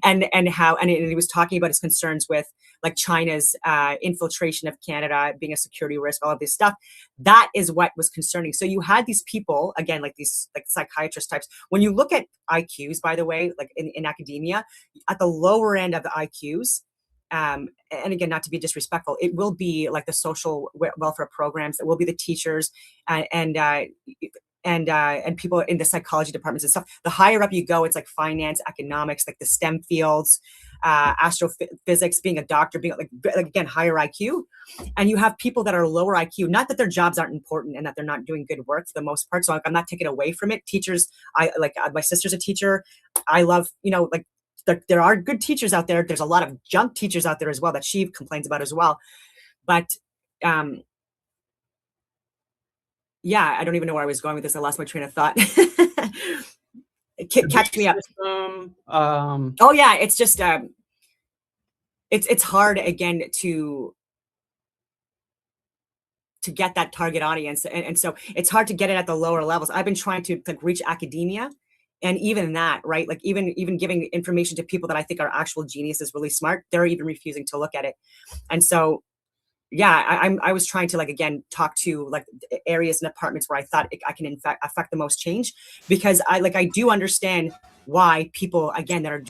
and he was talking about his concerns with like China's infiltration of Canada being a security risk, all of this stuff. That is what was concerning. So you had these people, again, like these like psychiatrist types. When you look at IQs, by the way, like in academia, at the lower end of the IQs, and again, not to be disrespectful, it will be like the social welfare programs, it will be the teachers and people in the psychology departments and stuff. The higher up you go, it's like finance, economics, like the STEM fields, astrophysics, being a doctor, being like again, higher IQ. And you have people that are lower IQ, not that their jobs aren't important and that they're not doing good work for the most part. So I'm not taking away from it. Teachers, my sister's a teacher. I love, like, there are good teachers out there. There's a lot of junk teachers out there as well that she complains about as well. But yeah, I don't even know where I was going with this. I lost my train of thought. Catch me up. Oh yeah, it's just it's hard again to get that target audience, and so it's hard to get it at the lower levels. I've been trying to like reach academia. And even that, right? Like even giving information to people that I think are actual geniuses, really smart, they're even refusing to look at it. And so, yeah, I was trying to like, again, talk to like areas and departments where I thought I can in fact affect the most change, because I do understand why people, again, that are,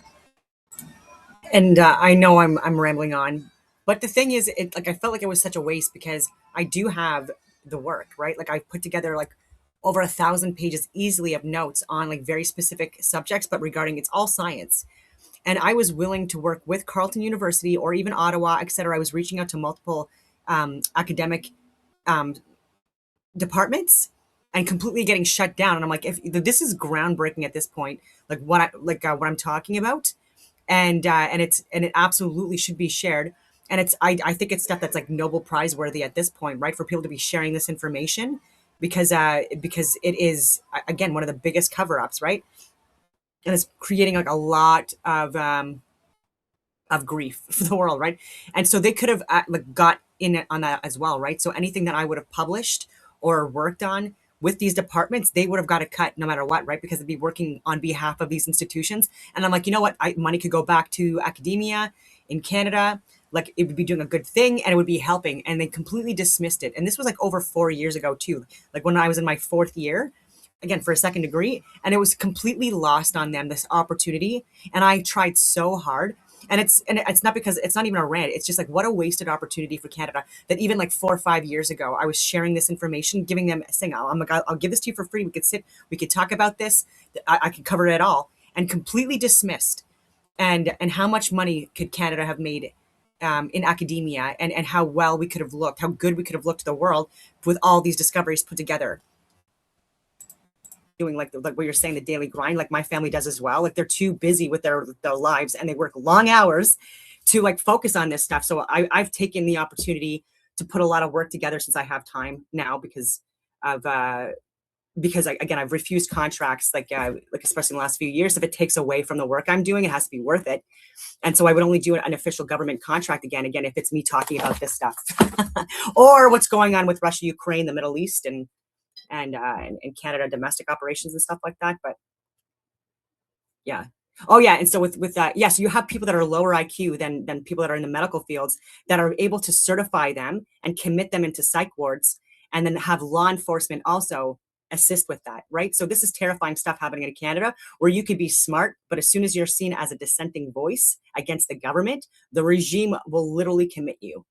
and I know I'm rambling on, but the thing is, I felt like it was such a waste, because I do have the work, right? Like I put together like over 1,000 pages easily of notes on like very specific subjects, but regarding, it's all science. And I was willing to work with Carleton University or even Ottawa, etc. I was reaching out to multiple academic departments and completely getting shut down. And I'm like, if this is groundbreaking at this point, like what I'm talking about, and it absolutely should be shared. And I think it's stuff that's like Nobel Prize worthy at this point, right? For people to be sharing this information, because it is, again, one of the biggest cover-ups, right? And it's creating like a lot of grief for the world, right? And so they could have like got in on that as well, right? So anything that I would have published or worked on with these departments, they would have got a cut no matter what, right? Because they'd be working on behalf of these institutions. And I'm like, you know what? Money could go back to academia in Canada. Like it would be doing a good thing and it would be helping. And they completely dismissed it. And this was like over 4 years ago too. Like when I was in my 4th year, again, for a second degree, and it was completely lost on them, this opportunity. And I tried so hard. And it's not because it's not even a rant. It's just like, what a wasted opportunity for Canada, that even like 4 or 5 years ago, I was sharing this information, giving them, saying, I'll give this to you for free. We could talk about this. I could cover it all, and completely dismissed. And how much money could Canada have made in academia, and how well we could have looked, how good we could have looked to the world with all these discoveries put together. Doing like what you're saying, the daily grind, like my family does as well. Like they're too busy with their lives, and they work long hours to like focus on this stuff. So I've taken the opportunity to put a lot of work together since I have time now, because again, I've refused contracts, like especially in the last few years. If it takes away from the work I'm doing, it has to be worth it. And so I would only do an official government contract again, if it's me talking about this stuff or what's going on with Russia, Ukraine, the Middle East, and Canada, domestic operations and stuff like that. But yeah. Oh yeah. And so with that, yes, you have people that are lower IQ than people that are in the medical fields, that are able to certify them and commit them into psych wards, and then have law enforcement also assist with that, right? So this is terrifying stuff happening in Canada, where you could be smart, but as soon as you're seen as a dissenting voice against the government, the regime will literally commit you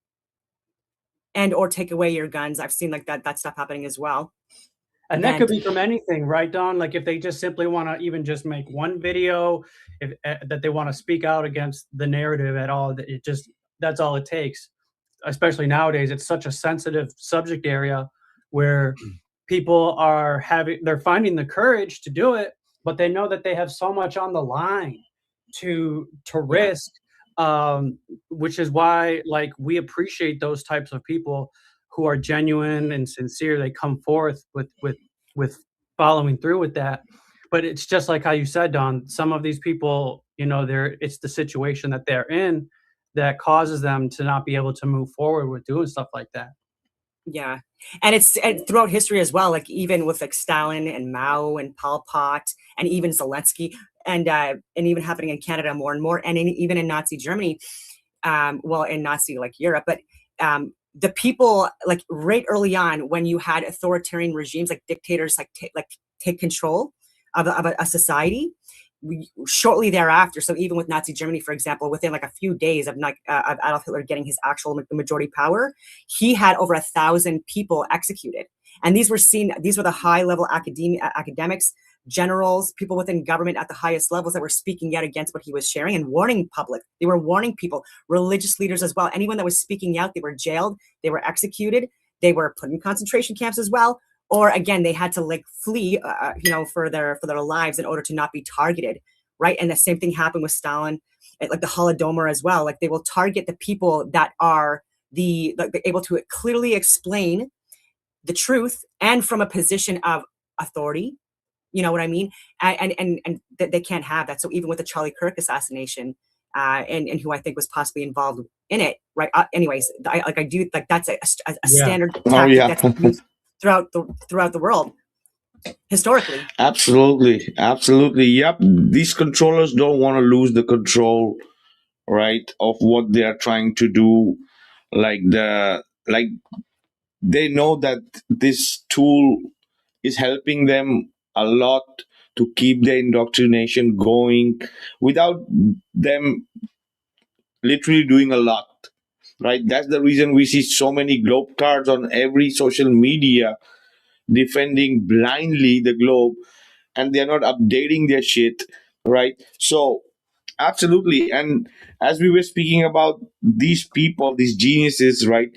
and or take away your guns. I've seen like that stuff happening as well. And that could be from anything, right, Don? Like if they just simply want to even just make one video, if that they want to speak out against the narrative at all, that that's all it takes. Especially nowadays, it's such a sensitive subject area where people they're finding the courage to do it, but they know that they have so much on the line to risk, which is why like we appreciate those types of people who are genuine and sincere. They come forth with following through with that. But it's just like how you said, Don, some of these people, it's the situation that they're in that causes them to not be able to move forward with doing stuff like that. Yeah. And it's throughout history as well, like even with like Stalin and Mao and Pol Pot and even Zelensky, and even happening in Canada more and more, and even in Nazi Germany, in Nazi like Europe, but the people like right early on, when you had authoritarian regimes like dictators take control of a society, shortly thereafter, so even with Nazi Germany, for example, within like a few days of Adolf Hitler getting his actual majority power, he had over 1,000 people executed. And these were the high level academics, generals, people within government at the highest levels that were speaking out against what he was sharing and warning public. They were warning people, religious leaders as well. Anyone that was speaking out, they were jailed, they were executed, they were put in concentration camps as well. Or again, they had to like flee, for their lives in order to not be targeted, right? And the same thing happened with Stalin, like the Holodomor as well. Like they will target the people that are able to clearly explain the truth and from a position of authority. You know what I mean? And they can't have that. So even with the Charlie Kirk assassination, and who I think was possibly involved in it, right? Anyways, I do like that's a standard tactic that's used throughout the world historically. Absolutely. Yep. These controllers don't want to lose the control, right, of what they are trying to do. Like they know that this tool is helping them a lot to keep the indoctrination going without them literally doing a lot, right? That's the reason we see so many globe cards on every social media defending blindly the globe, and they're not updating their shit, right? So absolutely. And as we were speaking about these people, these geniuses, right,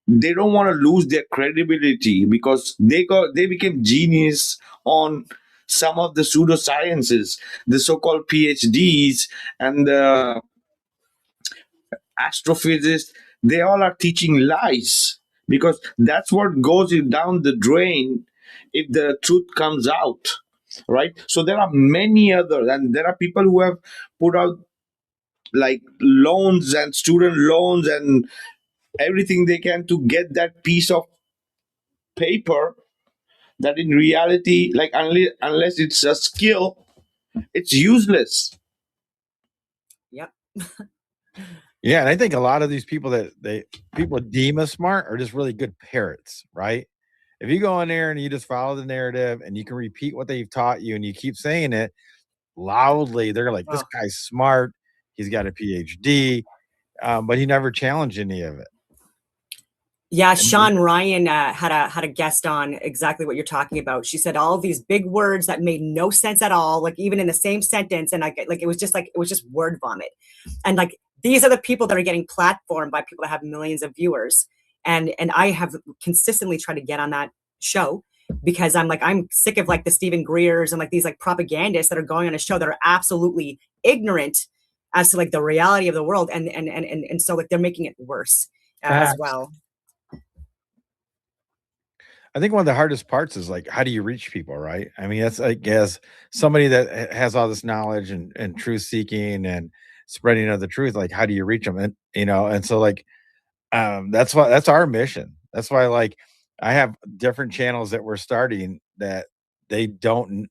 they don't want to lose their credibility because they became genius on some of the pseudosciences, the so-called PhDs and the astrophysicists. They all are teaching lies because that's what goes down the drain if the truth comes out, right? So there are many others, and there are people who have put out like loans and student loans and everything they can to get that piece of paper that in reality, like unless it's a skill, it's useless. Yep. Yeah, and I think a lot of these people that people deem as smart are just really good parrots, right? If you go in there and you just follow the narrative and you can repeat what they've taught you and you keep saying it loudly, they're like, this Oh. guy's smart. He's got a PhD, but he never challenged any of it. Yeah, Sean Ryan had a guest on exactly what you're talking about. She said all of these big words that made no sense at all, like even in the same sentence, and it was just word vomit. And like these are the people that are getting platformed by people that have millions of viewers. And I have consistently tried to get on that show because I'm sick of like the Stephen Greers and like these like propagandists that are going on a show that are absolutely ignorant as to like the reality of the world, and so like they're making it worse as well. I think one of the hardest parts is like, how do you reach people, right? I mean, that's like as somebody that has all this knowledge and truth seeking and spreading of the truth, like how do you reach them? And and so like that's our mission. That's why like I have different channels that we're starting that I don't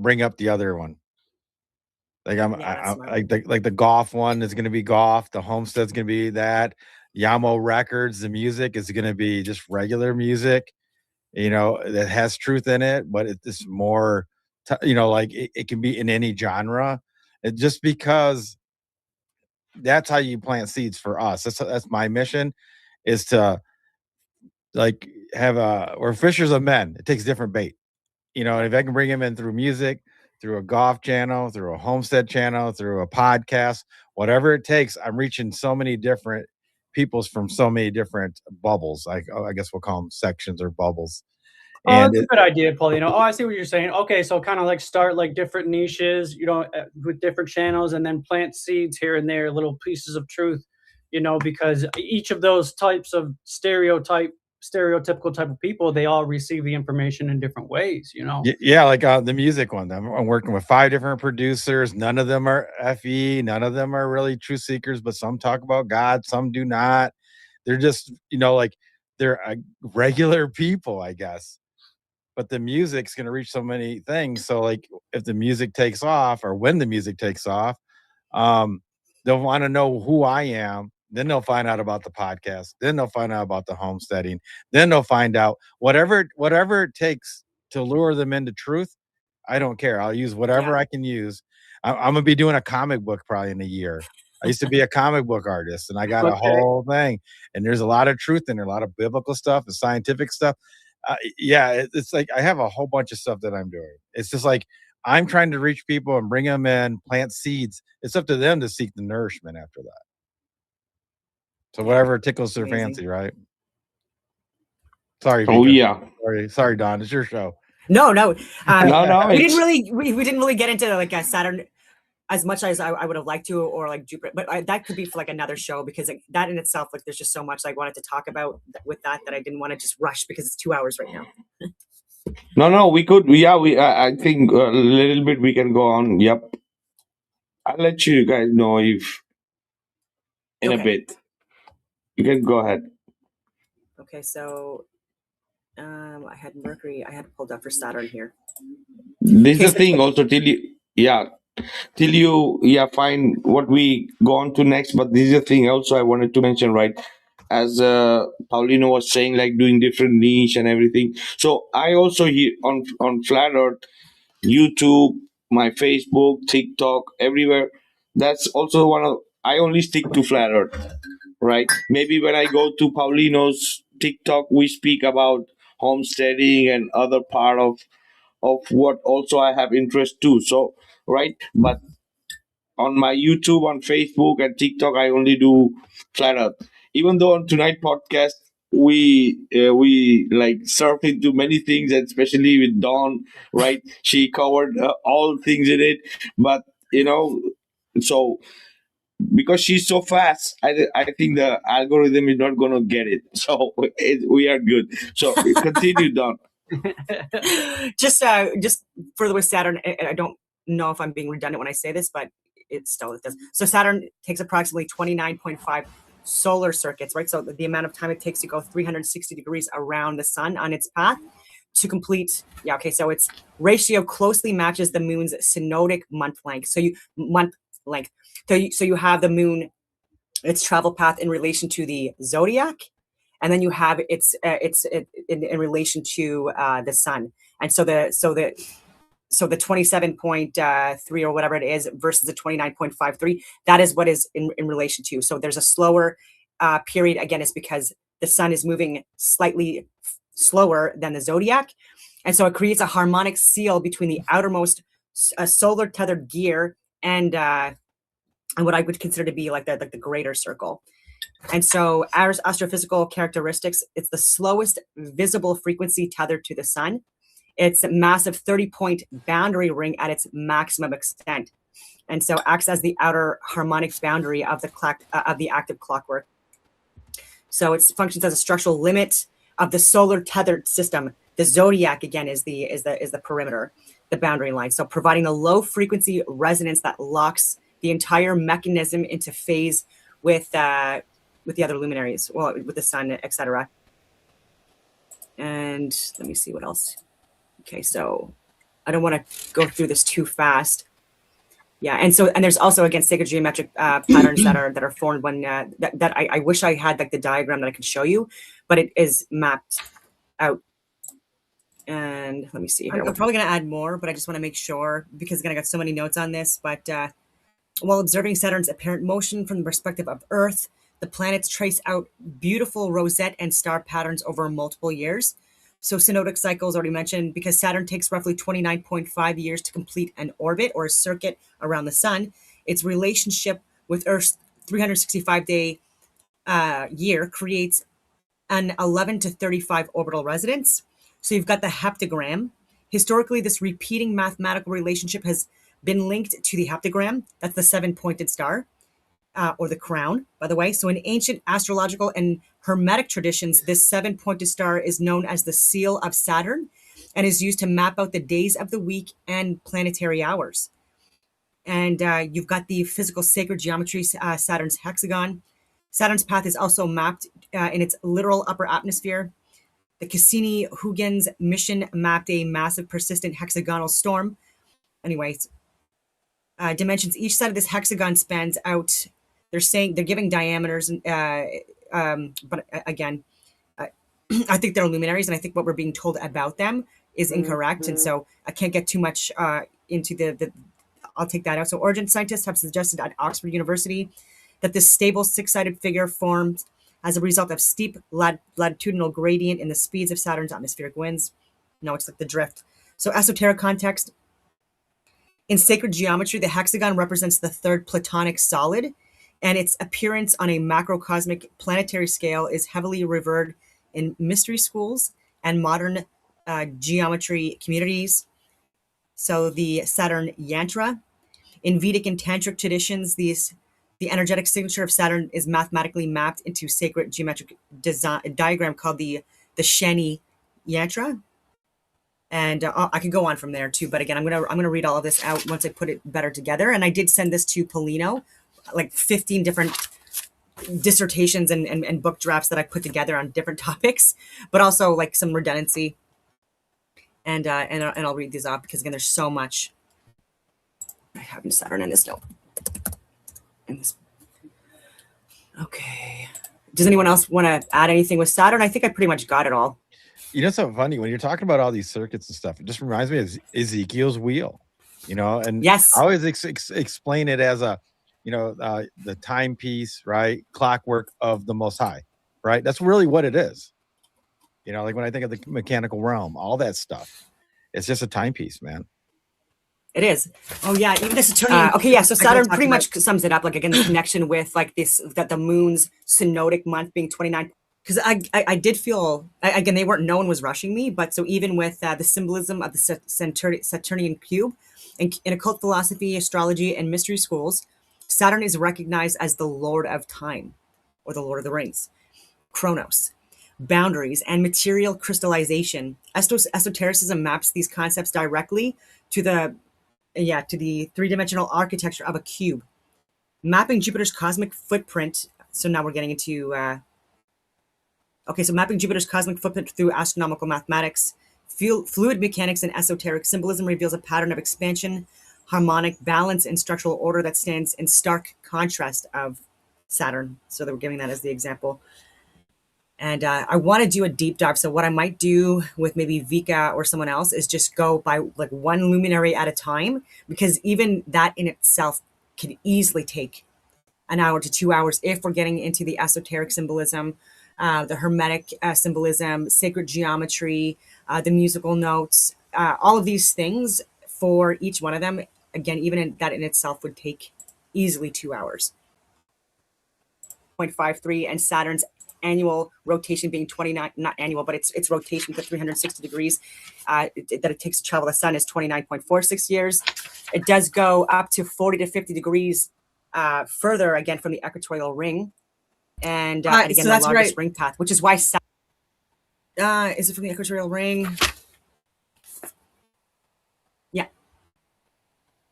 bring up the other one. Like like the golf one is going to be golf, the homestead's going to be that, Yamo Records, the music is going to be just regular music. That has truth in it, but it's more, like it can be in any genre. Just because that's how you plant seeds for us. That's my mission, is to like have we're fishers of men. It takes different bait, and if I can bring him in through music, through a golf channel, through a homestead channel, through a podcast, whatever it takes, I'm reaching so many different peoples from so many different bubbles. I guess we'll call them sections or bubbles. Oh, that's a good idea, Paul. Oh, I see what you're saying. Okay, so kind of like start like different niches, with different channels, and then plant seeds here and there, little pieces of truth, because each of those types of stereotypical type of people, they all receive the information in different ways, Yeah, like the music one. I'm working with 5 different producers. None of them are FE. None of them are really truth seekers, but some talk about God, some do not. They're just, like they're regular people, I guess. But the music's going to reach so many things. So like if the music takes off, or when the music takes off, they'll want to know who I am. Then they'll find out about the podcast. Then they'll find out about the homesteading. Then they'll find out whatever it takes to lure them into truth. I don't care. I'll use whatever I can use. I'm gonna be doing a comic book probably in a year. I used to be a comic book artist, and I got a whole thing. And there's a lot of truth in there, a lot of biblical stuff and scientific stuff. It's like I have a whole bunch of stuff that I'm doing. It's just like I'm trying to reach people and bring them in, plant seeds. It's up to them to seek the nourishment after that. So whatever tickles their fancy, right? Sorry. Oh, Vika. yeah. Sorry, Don. It's your show. No. No, We didn't really get into like a Saturn as much as I would have liked to, or like Jupiter, but that could be for like another show, because like, that in itself, like there's just so much I wanted to talk about with that I didn't want to just rush, because it's 2 hours right now. No, we could. Yeah, I think a little bit we can go on. Yep. I'll let you guys know if in a bit. You can go ahead. Okay, so I had Mercury. I had pulled up for Saturn here. This is the thing also till you find what we go on to next. But this is the thing also I wanted to mention, right? As Paulino was saying, like doing different niche and everything. So I also here on Flat Earth, YouTube, my Facebook, TikTok, everywhere. That's also I only stick to Flat Earth, right? Maybe when I go to Paulino's TikTok, we speak about homesteading and other part of what also I have interest too. So, right, but on my YouTube, on Facebook, and TikTok, I only do Flat Earth. Even though on tonight podcast we like surf into many things, and especially with Dawn, right? She covered all things in it, but so because she's so fast, I think the algorithm is not going to get it. So we are good. So continue, Dawn. Just for the with Saturn, I don't know if I'm being redundant when I say this, but it does. So Saturn takes approximately 29.5 solar circuits, right? So the amount of time it takes to go 360 degrees around the sun on its path to complete. Yeah, okay. So its ratio closely matches the moon's synodic month length. So you have the moon, its travel path in relation to the zodiac, and then you have it's in relation to the sun. And so the 27.3 or whatever it is versus the 29.53, that is what is in relation to. So there's a slower period. Again, it's because the sun is moving slightly slower than the zodiac. And so it creates a harmonic seal between the outermost solar tethered gear and what I would consider to be like the greater circle. And so our astrophysical characteristics, it's the slowest visible frequency tethered to the sun. It's a massive 30-point boundary ring at its maximum extent. And so acts as the outer harmonic boundary of the active clockwork. So it functions as a structural limit of the solar tethered system. The zodiac, again, is the perimeter, the boundary line. So providing a low frequency resonance that locks the entire mechanism into phase with the other luminaries, well, with the sun, etc. And let me see what else. Okay, so I don't want to go through this too fast. Yeah, and there's also, again, sacred geometric patterns that are formed when that I wish I had like the diagram that I could show you, but it is mapped out. And let me see here. I'm probably going to add more, but I just want to make sure, because again, I got so many notes on this. But while observing Saturn's apparent motion from the perspective of Earth, the planets trace out beautiful rosette and star patterns over multiple years. So synodic cycles already mentioned, because Saturn takes roughly 29.5 years to complete an orbit or a circuit around the sun. Its relationship with Earth's 365-day year creates an 11 to 35 orbital residence. So you've got the heptagram. Historically, this repeating mathematical relationship has been linked to the heptagram. That's the 7-pointed star, or the crown, by the way. So in ancient astrological and Hermetic traditions, this 7-pointed star is known as the seal of Saturn and is used to map out the days of the week and planetary hours. And you've got the physical sacred geometry, Saturn's hexagon. Saturn's path is also mapped in its literal upper atmosphere. The Cassini-Huygens mission mapped a massive persistent hexagonal storm. Anyways, dimensions. Each side of this hexagon spans out. They're giving diameters, but again, I think they're luminaries, and I think what we're being told about them is incorrect. And so I can't get too much into the. I'll take that out. So origin scientists have suggested at Oxford University that this stable 6-sided figure formed as a result of steep latitudinal gradient in the speeds of Saturn's atmospheric winds. No, it's like the drift. So esoteric context. In sacred geometry, the hexagon represents the third Platonic solid, and its appearance on a macrocosmic planetary scale is heavily revered in mystery schools and modern geometry communities. So the Saturn yantra. In Vedic and Tantric traditions, the energetic signature of Saturn is mathematically mapped into sacred geometric diagram called the Shani yantra. And I could go on from there too, but again, I'm gonna read all of this out once I put it better together. And I did send this to Polino, like 15 different dissertations and book drafts that I put together on different topics, but also like some redundancy. And I'll read these off because again, there's so much. I have Saturn in this note. Okay. Does anyone else want to add anything with Saturn? I think I pretty much got it all. You know, it's so funny when you're talking about all these circuits and stuff. It just reminds me of Ezekiel's wheel, you know. And yes, I always explain it as a, you know, the timepiece, right? Clockwork of the Most High, right? That's really what it is. You know, like when I think of the mechanical realm, all that stuff, it's just a timepiece, man. It is. Oh yeah, even this Saturnian. Okay, yeah. So Saturn pretty much sums it up. Like again, the connection with like this, that the moon's synodic month being 29. Because I did feel, again, no one was rushing me, but so even with the symbolism of the Saturnian cube, in occult philosophy, astrology, and mystery schools, Saturn is recognized as the Lord of Time, or the Lord of the Rings, Chronos, boundaries, and material crystallization. Esotericism maps these concepts directly to the three-dimensional architecture of a cube, mapping Jupiter's cosmic footprint. So now we're getting into mapping Jupiter's cosmic footprint through astronomical mathematics, fluid mechanics, and esoteric symbolism reveals a pattern of expansion, harmonic balance, and structural order that stands in stark contrast of Saturn. So they were giving that as the example. And I want to do a deep dive. So what I might do with maybe Vikka or someone else is just go by like one luminary at a time, because even that in itself can easily take an hour to 2 hours if we're getting into the esoteric symbolism, the hermetic symbolism, sacred geometry, the musical notes, all of these things for each one of them. Again, even that in itself would take easily 2 hours. 0.53, and Saturn's annual rotation being 29, not annual, but its rotation to 360 degrees that it takes to travel the sun is 29.46 years. It does go up to 40 to 50 degrees further, again, from the equatorial ring. And again, so the that's largest right. ring path, which is why is it from the equatorial ring? Yeah.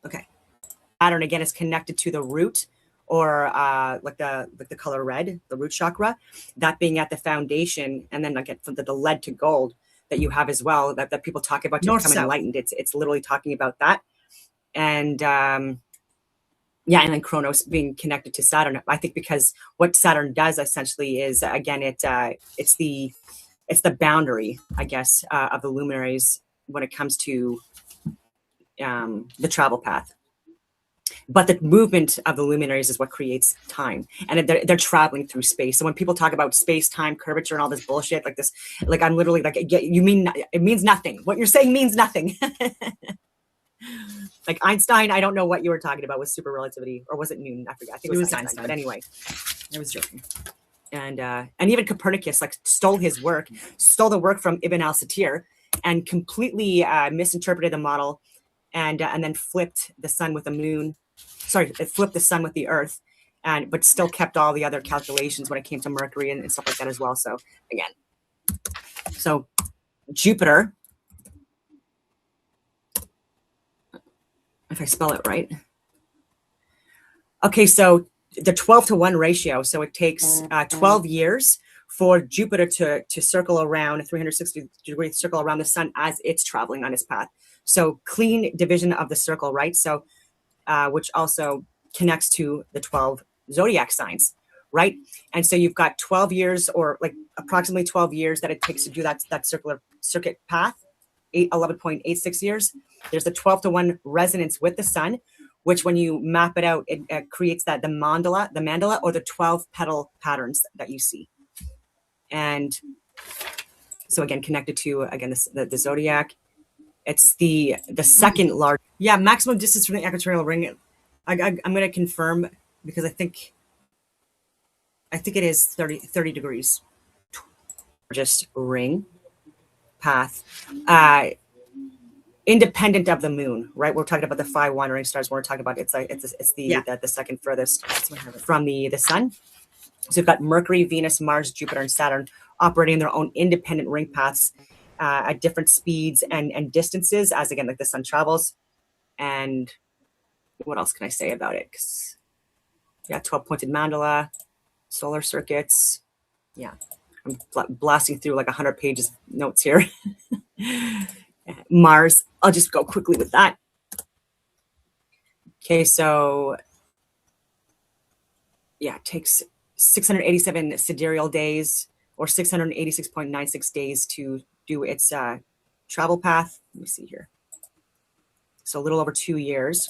Okay. Saturn, again, is connected to the root, or like the color red, the root chakra, that being at the foundation, and then again from the lead to gold that you have as well, that people talk about to become enlightened. It's literally talking about that. And yeah, and then Chronos being connected to Saturn. I think because what Saturn does essentially is, again, it's the boundary, I guess, of the luminaries when it comes to the travel path. But the movement of the luminaries is what creates time, and they're traveling through space. So when people talk about space, time, curvature, and all this bullshit like this, like I'm literally like, you mean it means nothing. What you're saying means nothing. Like Einstein, I don't know what you were talking about with super relativity, or was it Newton? I forget. I think it was Einstein. But anyway, I was joking. And even Copernicus like stole the work from Ibn al-Satir, and completely misinterpreted the model, and then flipped the sun with the moon. Sorry, it flipped the sun with the Earth, but still kept all the other calculations when it came to Mercury and stuff like that as well. So again, so Jupiter, if I spell it right. Okay, so the 12-to-1 ratio. So it takes 12 years for Jupiter to circle around a 360-degree circle around the sun as it's traveling on its path. So clean division of the circle, right? So which also connects to the 12 zodiac signs, right? And so you've got 12 years, or like approximately 12 years that it takes to do that circular circuit path, 11.86 years. There's the 12-to-1 resonance with the sun, which when you map it out, it creates the mandala, or the 12 petal patterns that you see. And so again, connected to, again, the zodiac. It's the second large, maximum distance from the equatorial ring. I'm going to confirm, because I think it is 30 degrees. Just ring path, independent of the moon, right? We're talking about the 5 wandering stars. We're talking about it's the second furthest from the sun. So we've got Mercury, Venus, Mars, Jupiter, and Saturn operating their own independent ring paths at different speeds and distances, as again, like the sun travels. And what else can I say about it? 12-pointed mandala, solar circuits. Yeah, I'm blasting through like 100 pages of notes here. Mars, I'll just go quickly with that. Okay, so yeah, it takes 687 sidereal days, or 686.96 days to do its travel path. Let me see here. So a little over 2 years.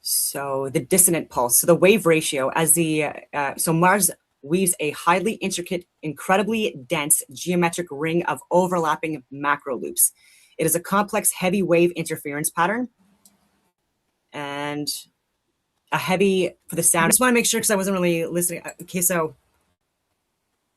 So the dissonant pulse. So the wave ratio, as so Mars weaves a highly intricate, incredibly dense geometric ring of overlapping macro loops. It is a complex, heavy wave interference pattern, and a heavy for the sound. I just want to make sure, because I wasn't really listening. Okay, so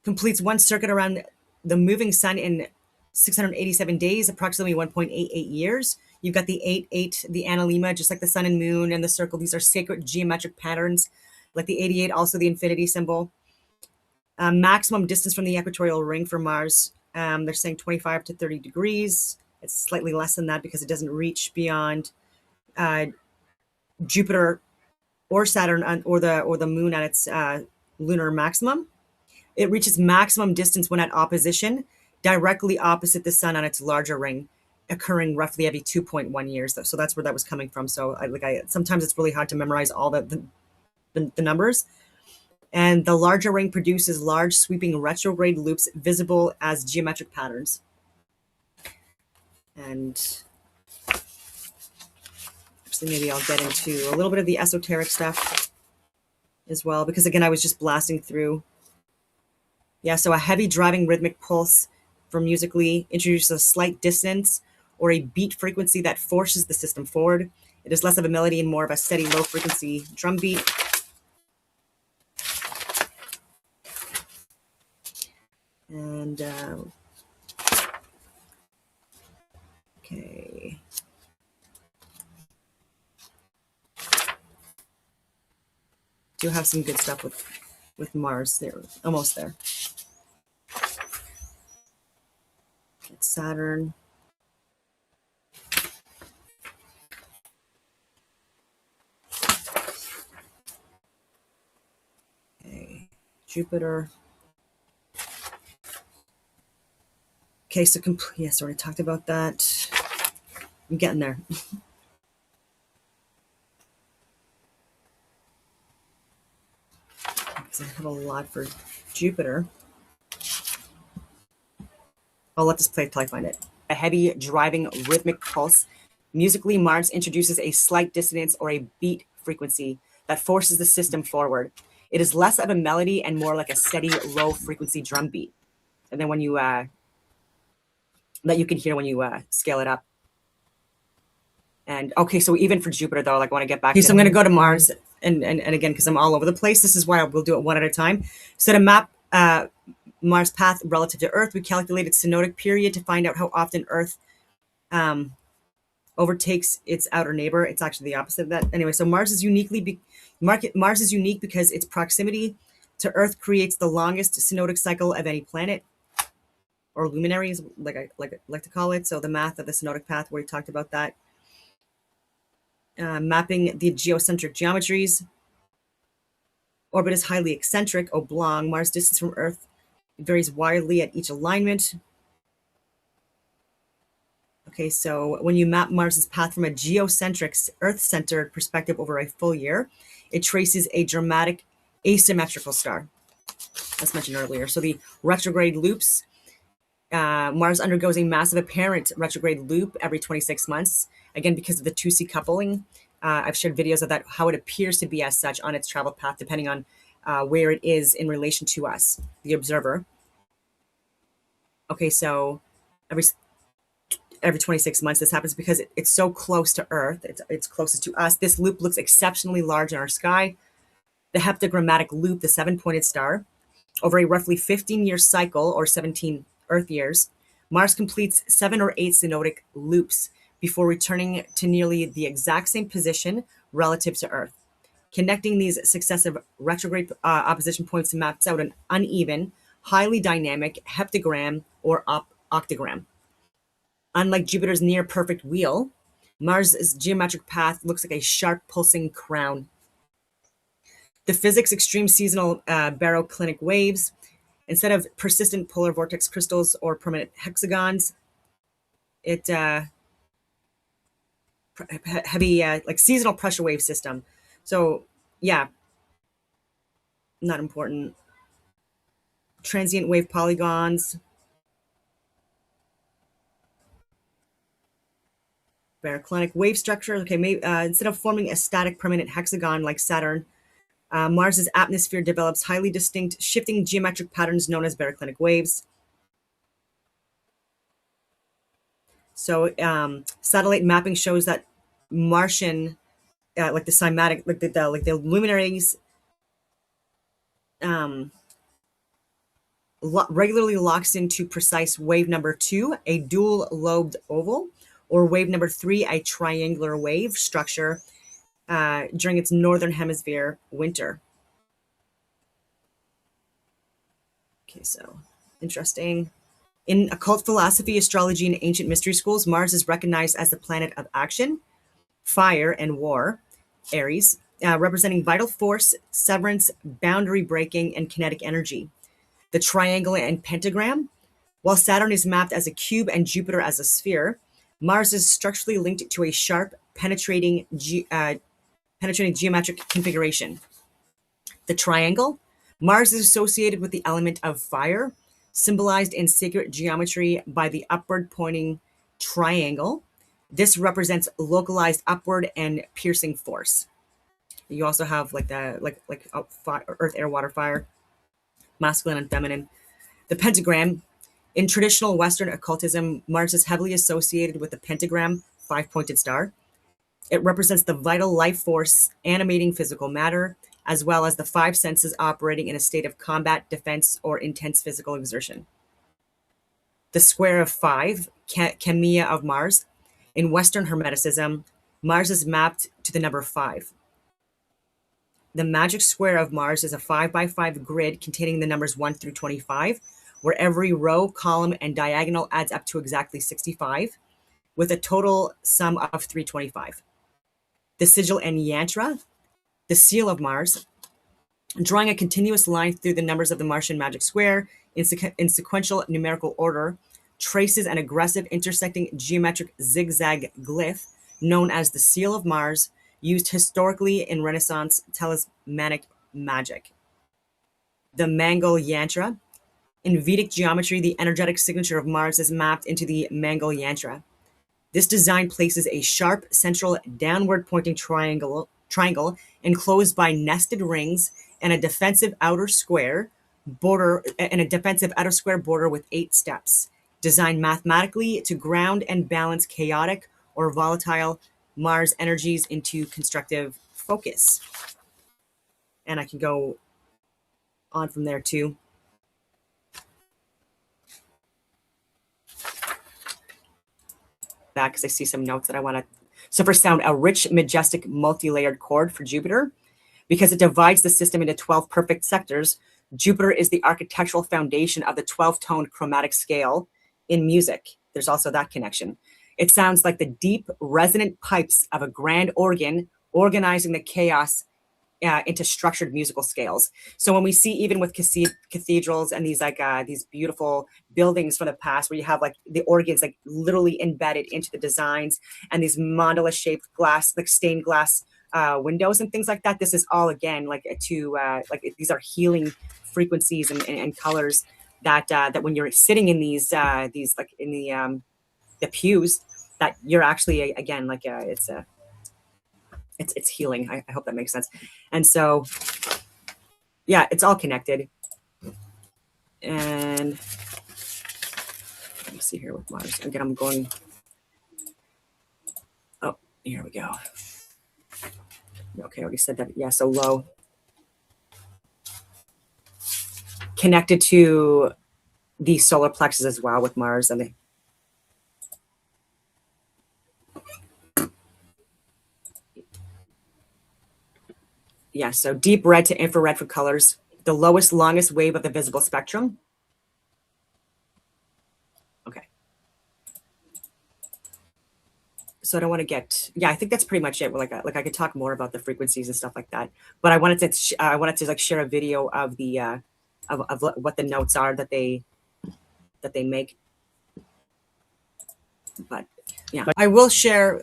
completes one circuit around the moving sun in 687 days, approximately 1.88 years. You've got the 8-8, the analemma, just like the sun and moon, and the circle. These are sacred geometric patterns, like the 88, also the infinity symbol. Maximum distance from the equatorial ring for Mars, they're saying 25 to 30 degrees. It's slightly less than that because it doesn't reach beyond Jupiter or Saturn or the moon at its lunar maximum. It reaches maximum distance when at opposition, directly opposite the sun on its larger ring, occurring roughly every 2.1 years. So that's where that was coming from. So sometimes it's really hard to memorize all the numbers. And the larger ring produces large sweeping retrograde loops visible as geometric patterns. And actually, maybe I'll get into a little bit of the esoteric stuff as well, because again, I was just blasting through. Yeah, so a heavy driving rhythmic pulse for musically introduces a slight dissonance or a beat frequency that forces the system forward. It is less of a melody and more of a steady low frequency drum beat. And okay. Do have some good stuff with Mars there, almost there. It's Saturn. Okay, Jupiter. Okay, so yes, already talked about that. I'm getting there. Because I have a lot for Jupiter. I'll let this play till I find it. A heavy, driving, rhythmic pulse. Musically, Mars introduces a slight dissonance or a beat frequency that forces the system forward. It is less of a melody and more like a steady, low frequency drum beat. And then when you that you can hear when you scale it up. And okay, so even for Jupiter though, like I want to get back. Okay, so I'm going to go to Mars, and again, because I'm all over the place, this is why we'll do it one at a time. So to map Mars' path relative to Earth, we calculated synodic period to find out how often Earth overtakes its outer neighbor. It's actually the opposite of that. Anyway, so Mars is unique because its proximity to Earth creates the longest synodic cycle of any planet, or luminaries, like I like to call it. So the math of the synodic path, where we talked about that. Mapping the geocentric geometries. Orbit is highly eccentric, oblong. Mars' distance from Earth varies widely at each alignment. Okay, so when you map Mars's path from a geocentric, Earth-centered perspective over a full year, it traces a dramatic asymmetrical star, as mentioned earlier. So the retrograde loops, Mars undergoes a massive apparent retrograde loop every 26 months, again, because of the 2C coupling. I've shared videos of that, how it appears to be as such on its travel path, depending on where it is in relation to us, the observer. Okay, so every 26 months this happens because it's so close to Earth. It's closest to us. This loop looks exceptionally large in our sky. The heptagrammatic loop, the 7-pointed star, over a roughly 15-year cycle, or 17 Earth years, Mars completes 7 or 8 synodic loops before returning to nearly the exact same position relative to Earth. Connecting these successive retrograde opposition points maps out an uneven, highly dynamic heptagram or octagram. Unlike Jupiter's near-perfect wheel, Mars' geometric path looks like a sharp pulsing crown. The physics extreme seasonal baroclinic waves, instead of persistent polar vortex crystals or permanent hexagons, it heavy like seasonal pressure wave system. So yeah, not important. Transient wave polygons, baroclinic wave structure. Okay, maybe instead of forming a static permanent hexagon like Saturn, Mars's atmosphere develops highly distinct shifting geometric patterns known as baroclinic waves. So satellite mapping shows that Martian, like the cymatic, like the luminaries, regularly locks into precise wave number 2, a dual-lobed oval, or wave number 3, a triangular wave structure during its northern hemisphere winter. Okay, so interesting. In occult philosophy, astrology, and ancient mystery schools, Mars is recognized as the planet of action, fire, and war, Aries, representing vital force, severance, boundary breaking, and kinetic energy. The triangle and pentagram, while Saturn is mapped as a cube and Jupiter as a sphere, Mars is structurally linked to a sharp, penetrating geometric configuration. The triangle, Mars is associated with the element of fire, symbolized in sacred geometry by the upward pointing triangle. This represents localized upward and piercing force. You also have like the earth, air, water, fire, masculine and feminine. The pentagram. In traditional Western occultism, Mars is heavily associated with the pentagram, five-pointed star. It represents the vital life force animating physical matter, as well as the five senses operating in a state of combat, defense, or intense physical exertion. The square of five, Chemia of Mars. In Western Hermeticism, Mars is mapped to the number 5. The magic square of Mars is a 5x5 grid containing the numbers 1 through 25, where every row, column, and diagonal adds up to exactly 65, with a total sum of 325. The sigil and yantra, the seal of Mars, drawing a continuous line through the numbers of the Martian magic square in sequential numerical order, traces an aggressive intersecting geometric zigzag glyph known as the seal of Mars, used historically in Renaissance talismanic magic. The Mangal Yantra. In Vedic geometry, the energetic signature of Mars is mapped into the Mangal Yantra. This design places a sharp central downward pointing triangle enclosed by nested rings and a defensive outer square border with 8 steps, designed mathematically to ground and balance chaotic or volatile Mars energies into constructive focus. And I can go on from there too. Back because I see some notes that I want to. So for sound, a rich, majestic, multi-layered chord for Jupiter. Because it divides the system into 12 perfect sectors, Jupiter is the architectural foundation of the 12-tone chromatic scale in music. There's also that connection. It sounds like the deep, resonant pipes of a grand organ organizing the chaos into structured musical scales. So when we see, even with cathedrals and these these beautiful buildings from the past, where you have like the organs like literally embedded into the designs, and these mandala-shaped glass, like stained glass windows and things like that. This is all again these are healing frequencies and colors that when you're sitting in these like in the pews, that you're actually again it's healing. I hope that makes sense. And so, yeah, it's all connected. And let me see here with Mars. Again, I'm going. Oh, here we go. Okay, I already said that. Yeah, so low. Connected to the solar plexus as well with Mars. And yeah, so deep red to infrared for colors, the lowest, longest wave of the visible spectrum. Okay. So I don't want to get, yeah, I think that's pretty much it. Like I could talk more about the frequencies and stuff like that, but I wanted to like share a video of the of what the notes are that they make. But yeah, I will share.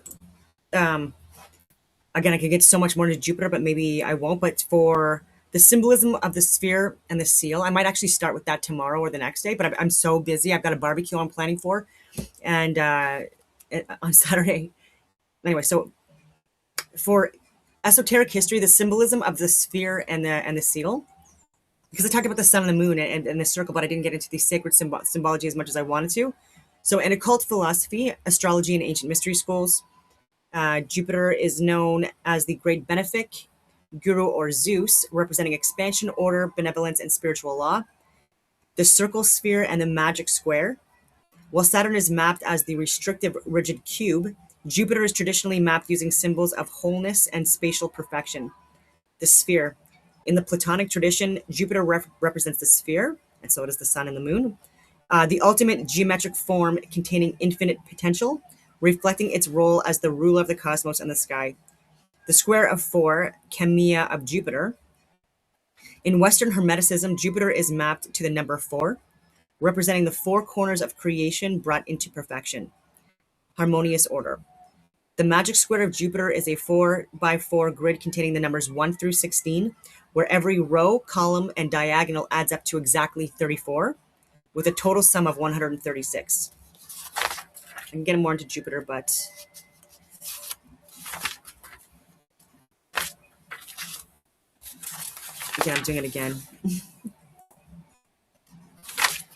Again, I could get so much more into Jupiter, but maybe I won't. But for the symbolism of the sphere and the seal, I might actually start with that tomorrow or the next day. But I'm so busy. I've got a barbecue I'm planning for, and on Saturday. Anyway, so for esoteric history, the symbolism of the sphere and the seal, because I talked about the sun and the moon and the circle, but I didn't get into the sacred symbology as much as I wanted to. So in occult philosophy, astrology, and ancient mystery schools, Jupiter is known as the great benefic, guru or Zeus, representing expansion, order, benevolence, and spiritual law. The circle sphere and the magic square. While Saturn is mapped as the restrictive, rigid cube, Jupiter is traditionally mapped using symbols of wholeness and spatial perfection. The sphere. In the Platonic tradition, Jupiter represents the sphere, and so does the sun and the moon. The ultimate geometric form containing infinite potential, reflecting its role as the ruler of the cosmos and the sky. The square of 4, Chemia of Jupiter. In Western Hermeticism, Jupiter is mapped to the number 4, representing the 4 corners of creation brought into perfection. Harmonious order. The magic square of Jupiter is a 4x4 grid containing the numbers 1 through 16, where every row, column, and diagonal adds up to exactly 34, with a total sum of 136. I'm getting more into Jupiter, but again, I'm doing it again.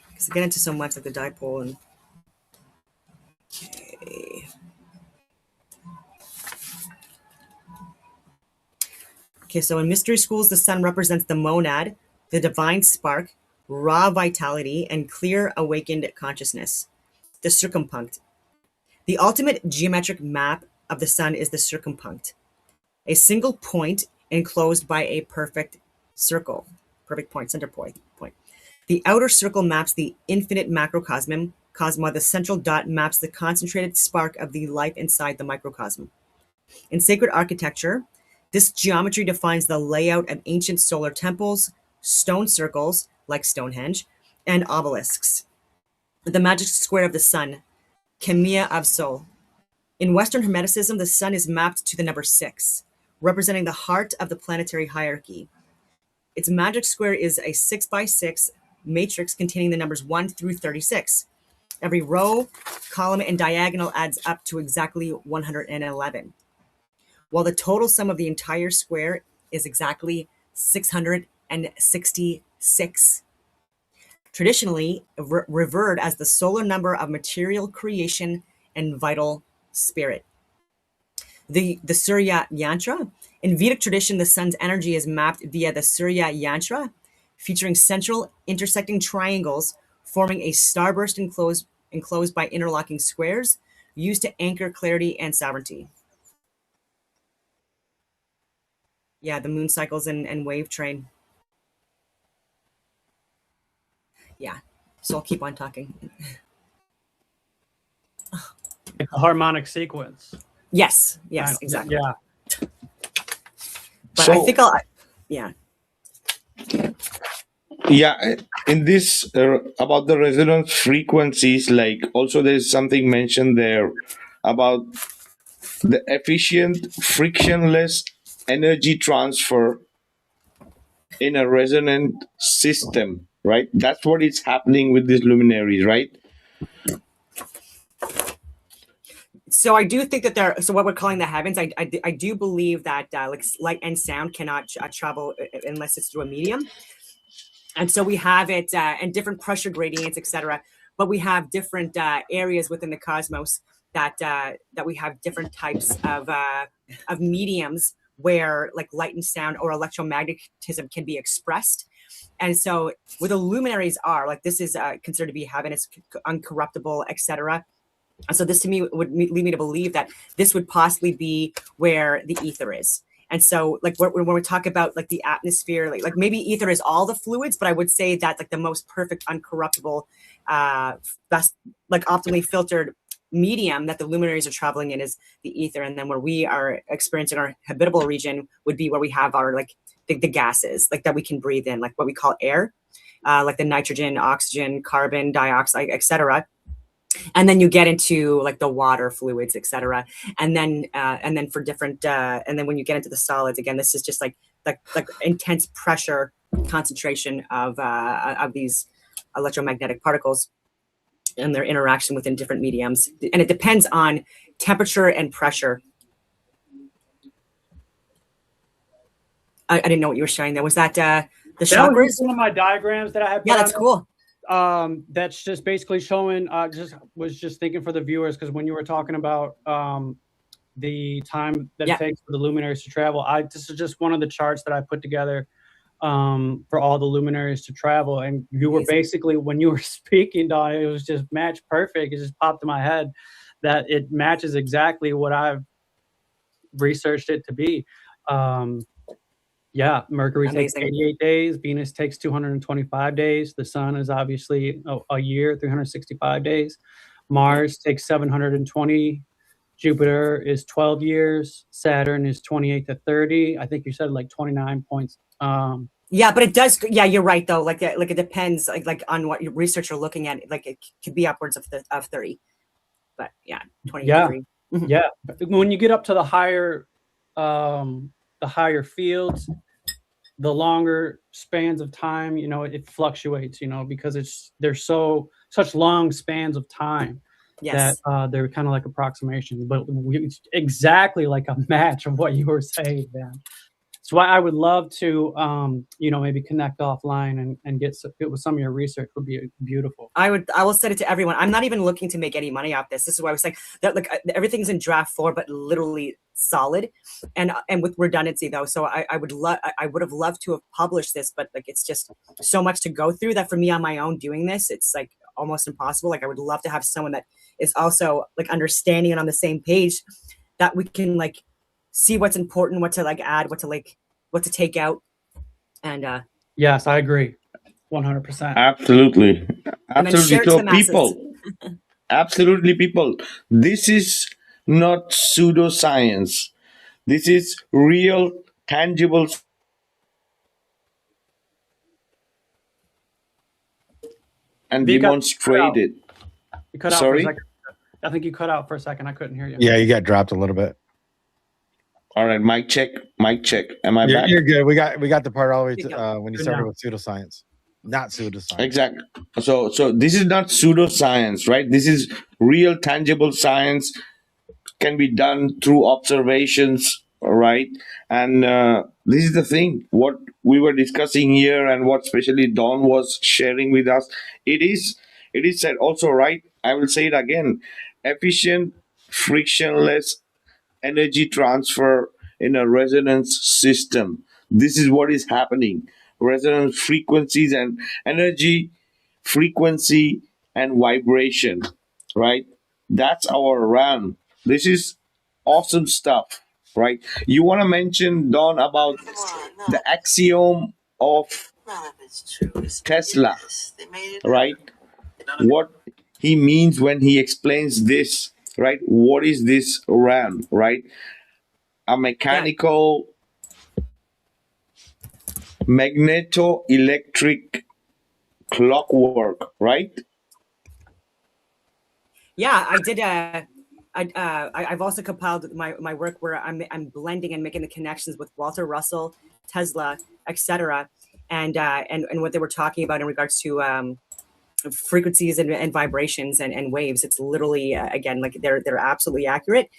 Because I get into so much like the dipole and okay. Okay, so in mystery schools, the sun represents the monad, the divine spark, raw vitality, and clear awakened consciousness. The circumpunct. The ultimate geometric map of the sun is the circumpunct, a single point enclosed by a perfect circle, perfect point, center point. The outer circle maps the infinite macrocosm. The central dot maps the concentrated spark of the life inside the microcosm. In sacred architecture, this geometry defines the layout of ancient solar temples, stone circles, like Stonehenge, and obelisks. The magic square of the sun, Chemia of Sol. In Western Hermeticism, the sun is mapped to the number 6, representing the heart of the planetary hierarchy. Its magic square is a 6x6 matrix containing the numbers 1 through 36. Every row, column, and diagonal adds up to exactly 111, while the total sum of the entire square is exactly 666. Traditionally revered as the solar number of material creation and vital spirit. The Surya Yantra. In Vedic tradition, the sun's energy is mapped via the Surya Yantra, featuring central intersecting triangles forming a starburst enclosed by interlocking squares, used to anchor clarity and sovereignty. Yeah, the moon cycles and wave train. Yeah, so I'll keep on talking. It's a harmonic sequence. Yes, exactly. Yeah. But So- I think yeah. Yeah, in this about the resonance frequencies, like also there's something mentioned there about the efficient frictionless energy transfer in a resonant system, right? That's what is happening with these luminaries, right? So I do think that so what we're calling the heavens, I do believe that like light and sound cannot travel unless it's through a medium. And so we have it and different pressure gradients, etc. But we have different areas within the cosmos that we have different types of mediums where like light and sound or electromagnetism can be expressed. And so where the luminaries are, like this is considered to be heaven, it's uncorruptible, etc. And so this to me would lead me to believe that this would possibly be where the ether is. And so like when we talk about like the atmosphere, like maybe ether is all the fluids, but I would say that like the most perfect, uncorruptible, best, like optimally filtered medium that the luminaries are traveling in is the ether. And then where we are experiencing our habitable region would be where we have our like the gases like that we can breathe in, like what we call air, like the nitrogen, oxygen, carbon dioxide, etc. And then you get into like the water fluids, etc. And then for different and then when you get into the solids, again, this is just like intense pressure concentration of these electromagnetic particles and their interaction within different mediums. And it depends on temperature and pressure. I didn't know what you were showing there. Was that the chakras? That was one of my diagrams that I had. Yeah, that's cool. That's just basically showing. Was just thinking for the viewers, because when you were talking about the time that it takes for the luminaries to travel, this is just one of the charts that I put together for all the luminaries to travel. And you were basically, when you were speaking, Don, it was just match perfect. It just popped in my head that it matches exactly what I've researched it to be. Yeah, Mercury takes 88 days. Venus takes 225 days. The sun is obviously a year, 365 days. Mars takes 720. Jupiter is 12 years. Saturn is 28 to 30. I think you said like 29 points. Yeah, but it does. Yeah, you're right though. Like it depends like on what your research are looking at. Like it could be upwards of 30. But yeah, 23. Yeah, when you get up to the higher fields, the longer spans of time, it fluctuates, because there's such long spans of time that Yes. they're kind of like approximations, but it's exactly like a match of what you were saying, man. That's why I would love to, maybe connect offline and get with some of your research would be beautiful. I will send it to everyone. I'm not even looking to make any money off this. This is why I was like that. Like everything's in draft form, but literally solid, and with redundancy though. So I would have loved to have published this, but like it's just so much to go through that for me on my own doing this, it's like almost impossible. Like I would love to have someone that is also like understanding and on the same page, that we can like see what's important, what to like add, what to take out, and Yes, I agree. 100%. Absolutely. and then share Absolutely. it to So the masses. people, absolutely people, this is not pseudoscience. This is real, tangible, and Vika, you cut out. demonstrated. You cut out for a second. I think you cut out for a second. I couldn't hear you. Yeah, you got dropped a little bit. All right, mic check. Mic check. Am I back? You're good. We got the part all the way There you to when you Good started now. with pseudoscience, not pseudoscience. Exactly. So this is not pseudoscience, right? This is real, tangible science. Can be done through observations, right? And this is the thing. What we were discussing here, and what especially Don was sharing with us, it is said also, right? I will say it again: efficient, frictionless energy transfer in a resonance system. This is what is happening. Resonance frequencies and energy, frequency and vibration, right? That's our RAM. This is awesome stuff, right? You want to mention, Don, about the axiom of Tesla, right? What he means when he explains this, right? What is this RAM, right? A mechanical magneto-electric clockwork, right? Yeah, I did. I've also compiled my work where I'm blending and making the connections with Walter Russell, Tesla, etc., and what they were talking about in regards to frequencies and vibrations and waves. It's literally again like they're absolutely accurate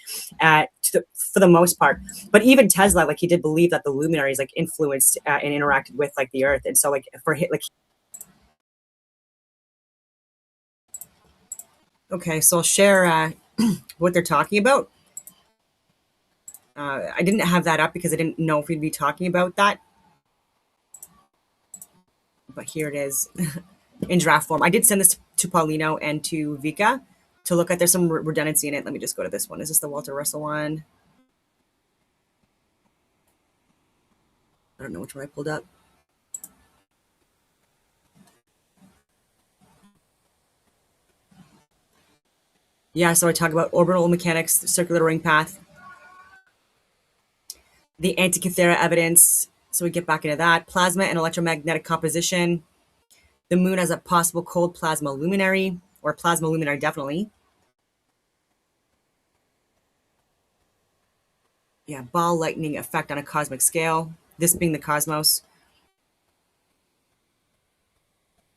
for the most part. But even Tesla, like he did believe that the luminaries like influenced and interacted with like the Earth, and so like okay, so I'll share what they're talking about. I didn't have that up because I didn't know if we'd be talking about that. But here it is in draft form. I did send this to Paulino and to Vika to look at. There's some redundancy in it. Let me just go to this one. Is this the Walter Russell one? I don't know which one I pulled up. Yeah, so I talk about orbital mechanics, the circular ring path, the Antikythera evidence. So we get back into that. Plasma and electromagnetic composition. The moon as a possible cold plasma luminary, or plasma luminary, definitely. Yeah, ball lightning effect on a cosmic scale. This being the cosmos.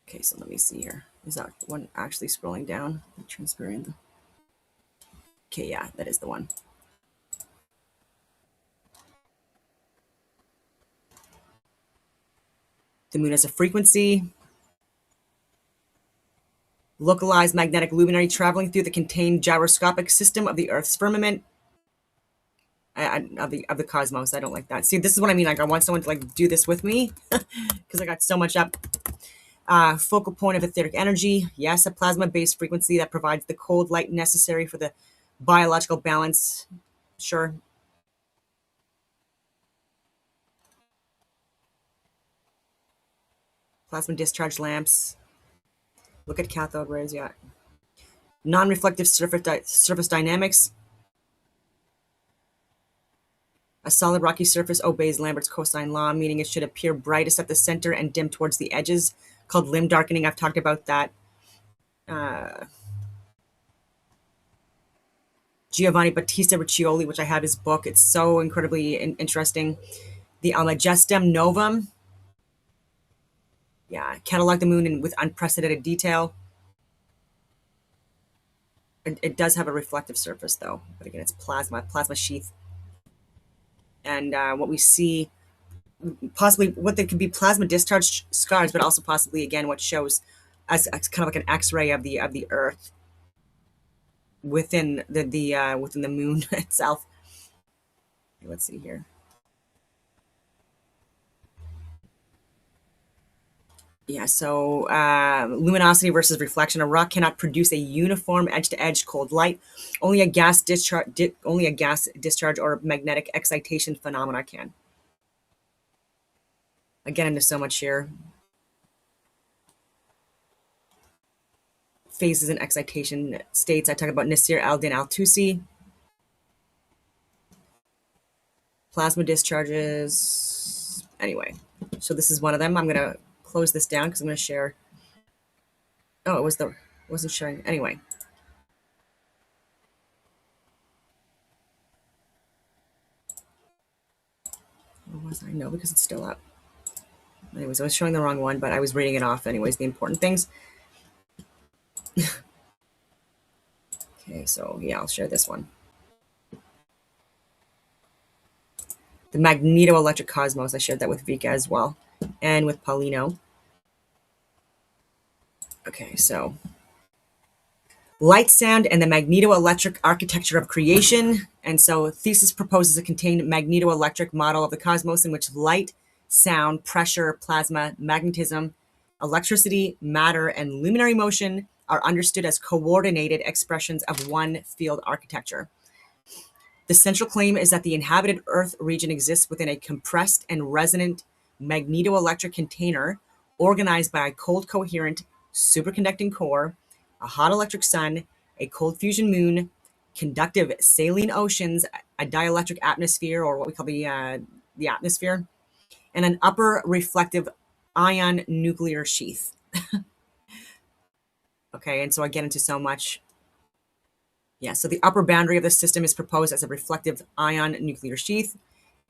Okay, so let me see here. Is that one actually scrolling down? Transparent. Okay, yeah, that is the one. The moon has a frequency. Localized magnetic luminary traveling through the contained gyroscopic system of the Earth's firmament. Of the cosmos. I don't like that. See, this is what I mean. Like I want someone to like do this with me because I got so much up. Focal point of etheric energy. Yes, a plasma-based frequency that provides the cold light necessary for the biological balance. Sure. Plasma discharge lamps. Look at cathode rays, yeah. Non-reflective surface dynamics. A solid rocky surface obeys Lambert's cosine law, meaning it should appear brightest at the center and dim towards the edges, called limb darkening. I've talked about that. Giovanni Battista Riccioli, which I have his book. It's so incredibly interesting. The Almagestum Novum. Yeah, catalog the moon with unprecedented detail. It does have a reflective surface, though. But again, it's plasma sheath. And what we see, possibly what there could be plasma discharge scars, but also possibly, again, what shows as kind of like an X-ray of the Earth within the moon itself. Let's see here. Yeah, so luminosity versus reflection. A rock cannot produce a uniform edge-to-edge cold light. Only a gas discharge or magnetic excitation phenomena can. Again, there's so much here. Phases and excitation states. I talk about Nasir al-Din al-Tusi. Plasma discharges. Anyway, so this is one of them. I'm gonna close this down because I'm gonna share. Oh, it wasn't showing. Anyway. What was I? No, because it's still up. Anyways, I was showing the wrong one, but I was reading it off anyways, the important things. Okay, so yeah, I'll share this one. The magnetoelectric cosmos, I shared that with Vikka as well, and with Paulino. Okay, so light, sound, and the magnetoelectric architecture of creation. And so thesis proposes a contained magnetoelectric model of the cosmos in which light, sound, pressure, plasma, magnetism, electricity, matter, and luminary motion are understood as coordinated expressions of one field architecture. The central claim is that the inhabited Earth region exists within a compressed and resonant magnetoelectric container organized by a cold coherent superconducting core, a hot electric sun, a cold fusion moon, conductive saline oceans, a dielectric atmosphere, or what we call the atmosphere, and an upper reflective ion nuclear sheath. Okay, and so I get into so much. Yeah, so the upper boundary of the system is proposed as a reflective ion nuclear sheath,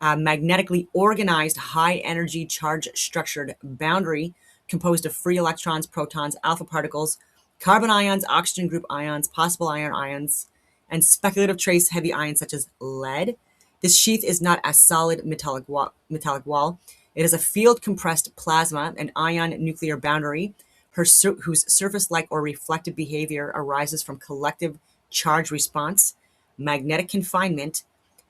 a magnetically organized high energy charge structured boundary composed of free electrons, protons, alpha particles, carbon ions, oxygen group ions, possible iron ions, and speculative trace heavy ions such as lead. This sheath is not a solid metallic wall. It is a field compressed plasma, an ion nuclear boundary, whose surface-like or reflective behavior arises from collective charge response, magnetic confinement,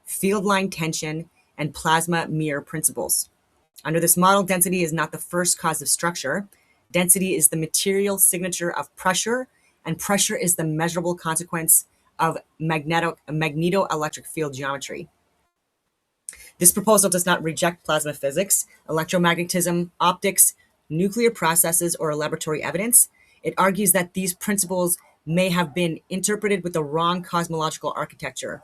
field line tension, and plasma mirror principles. Under this model, density is not the first cause of structure. Density is the material signature of pressure, and pressure is the measurable consequence of magnetoelectric field geometry. This proposal does not reject plasma physics, electromagnetism, optics, nuclear processes, or laboratory evidence. It argues that these principles may have been interpreted with the wrong cosmological architecture.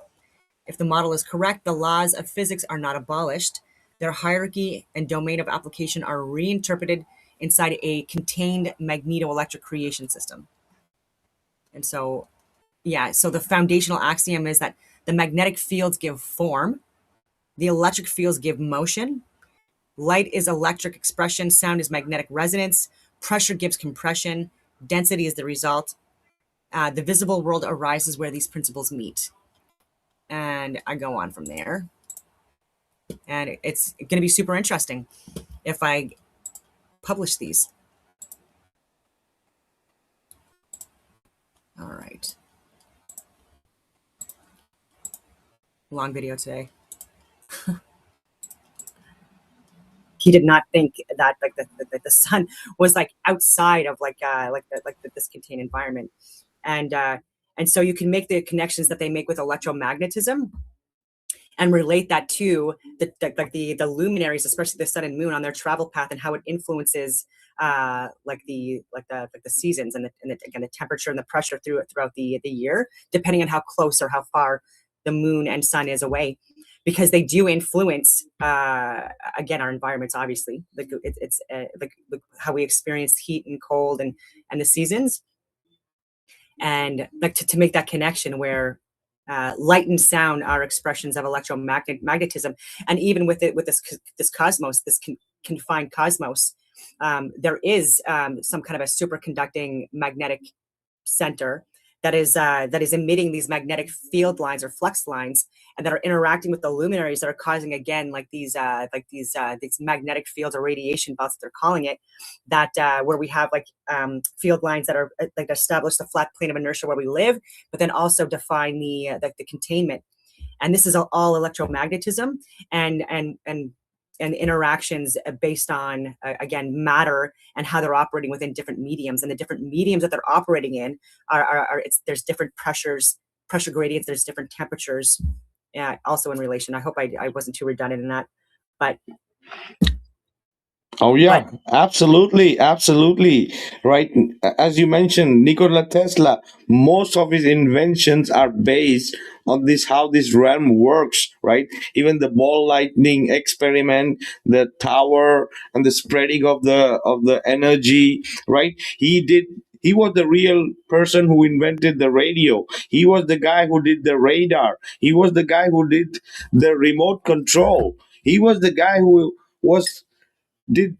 If the model is correct, the laws of physics are not abolished. Their hierarchy and domain of application are reinterpreted inside a contained magnetoelectric creation system. And so, yeah, so the foundational axiom is that the magnetic fields give form, the electric fields give motion, light is electric expression, sound is magnetic resonance, pressure gives compression, density is the result. The visible world arises where these principles meet. And I go on from there. And it's going to be super interesting if I publish these. All right. Long video today. He did not think that the sun was like outside of this contained environment, and so you can make the connections that they make with electromagnetism and relate that to the luminaries, especially the sun and moon, on their travel path and how it influences the seasons and the temperature and the pressure throughout the year, depending on how close or how far the moon and sun is away, because they do influence again our environments. Obviously, it's how we experience heat and cold and the seasons, and like to make that connection where light and sound are expressions of electromagnetism, and even with this cosmos, this confined cosmos, there is some kind of a superconducting magnetic center that is emitting these magnetic field lines or flux lines, and that are interacting with the luminaries that are causing, again, these magnetic fields or radiation belts, they're calling it, that where we have field lines that are establish the flat plane of inertia where we live, but then also define the containment. And this is all electromagnetism and interactions based on, again, matter and how they're operating within different mediums. And the different mediums that they're operating in there's different pressure gradients, there's different temperatures, also in relation. I hope I wasn't too redundant in that, but Oh yeah, absolutely, absolutely. Right. As you mentioned, Nikola Tesla, most of his inventions are based on this, how this realm works, right? Even the ball lightning experiment, the tower, and the spreading of the energy, right? He was the real person who invented the radio. He was the guy who did the radar. He was the guy who did the remote control. He was the guy who was did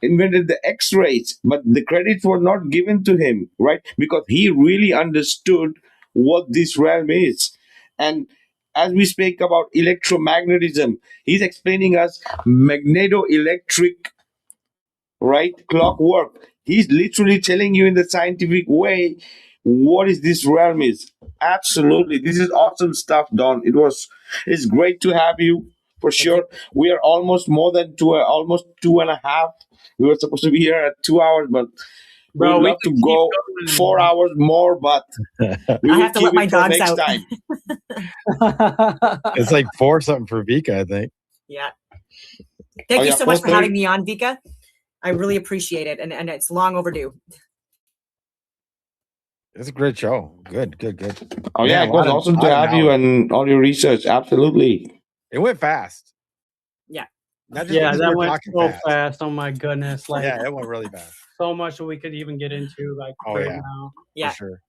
invented the x-rays, but the credits were not given to him, right? Because he really understood what this realm is. And as we speak about electromagnetism, he's explaining us magneto-electric, right, clockwork. He's literally telling you in the scientific way what is this realm is. Absolutely, this is awesome stuff, Don. It's great to have you for sure. We are almost more than almost 2.5. We were supposed to be here at 2 hours, but we'd Bro, we love to could keep go going. 4 hours more, but we I will have to keep let my it for dogs next out. time. It's like 4 something for Vika, I think. Yeah. Thank Oh, you yeah, so much for 4:30. having me on, Vika. I really appreciate it, and it's long overdue. It's a great show. Good. Oh Man, yeah, a it was lot of- awesome lot to of have you knowledge. and all your research. Absolutely. It went fast. Yeah. Not just Yeah, because that we're went talking so fast. fast. Oh my goodness. Like, Yeah, it went really fast. so much that we could even get into Oh, right yeah. now. Yeah. For sure.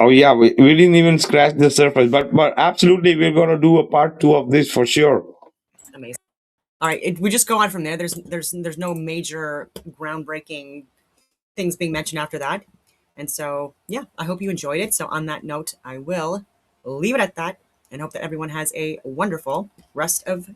Oh yeah, we didn't even scratch the surface, but absolutely, we're gonna do a part 2 of this for sure. Amazing. All right, we just go on from there. There's no major groundbreaking things being mentioned after that, and so yeah, I hope you enjoyed it. So on that note, I will leave it at that, and hope that everyone has a wonderful rest of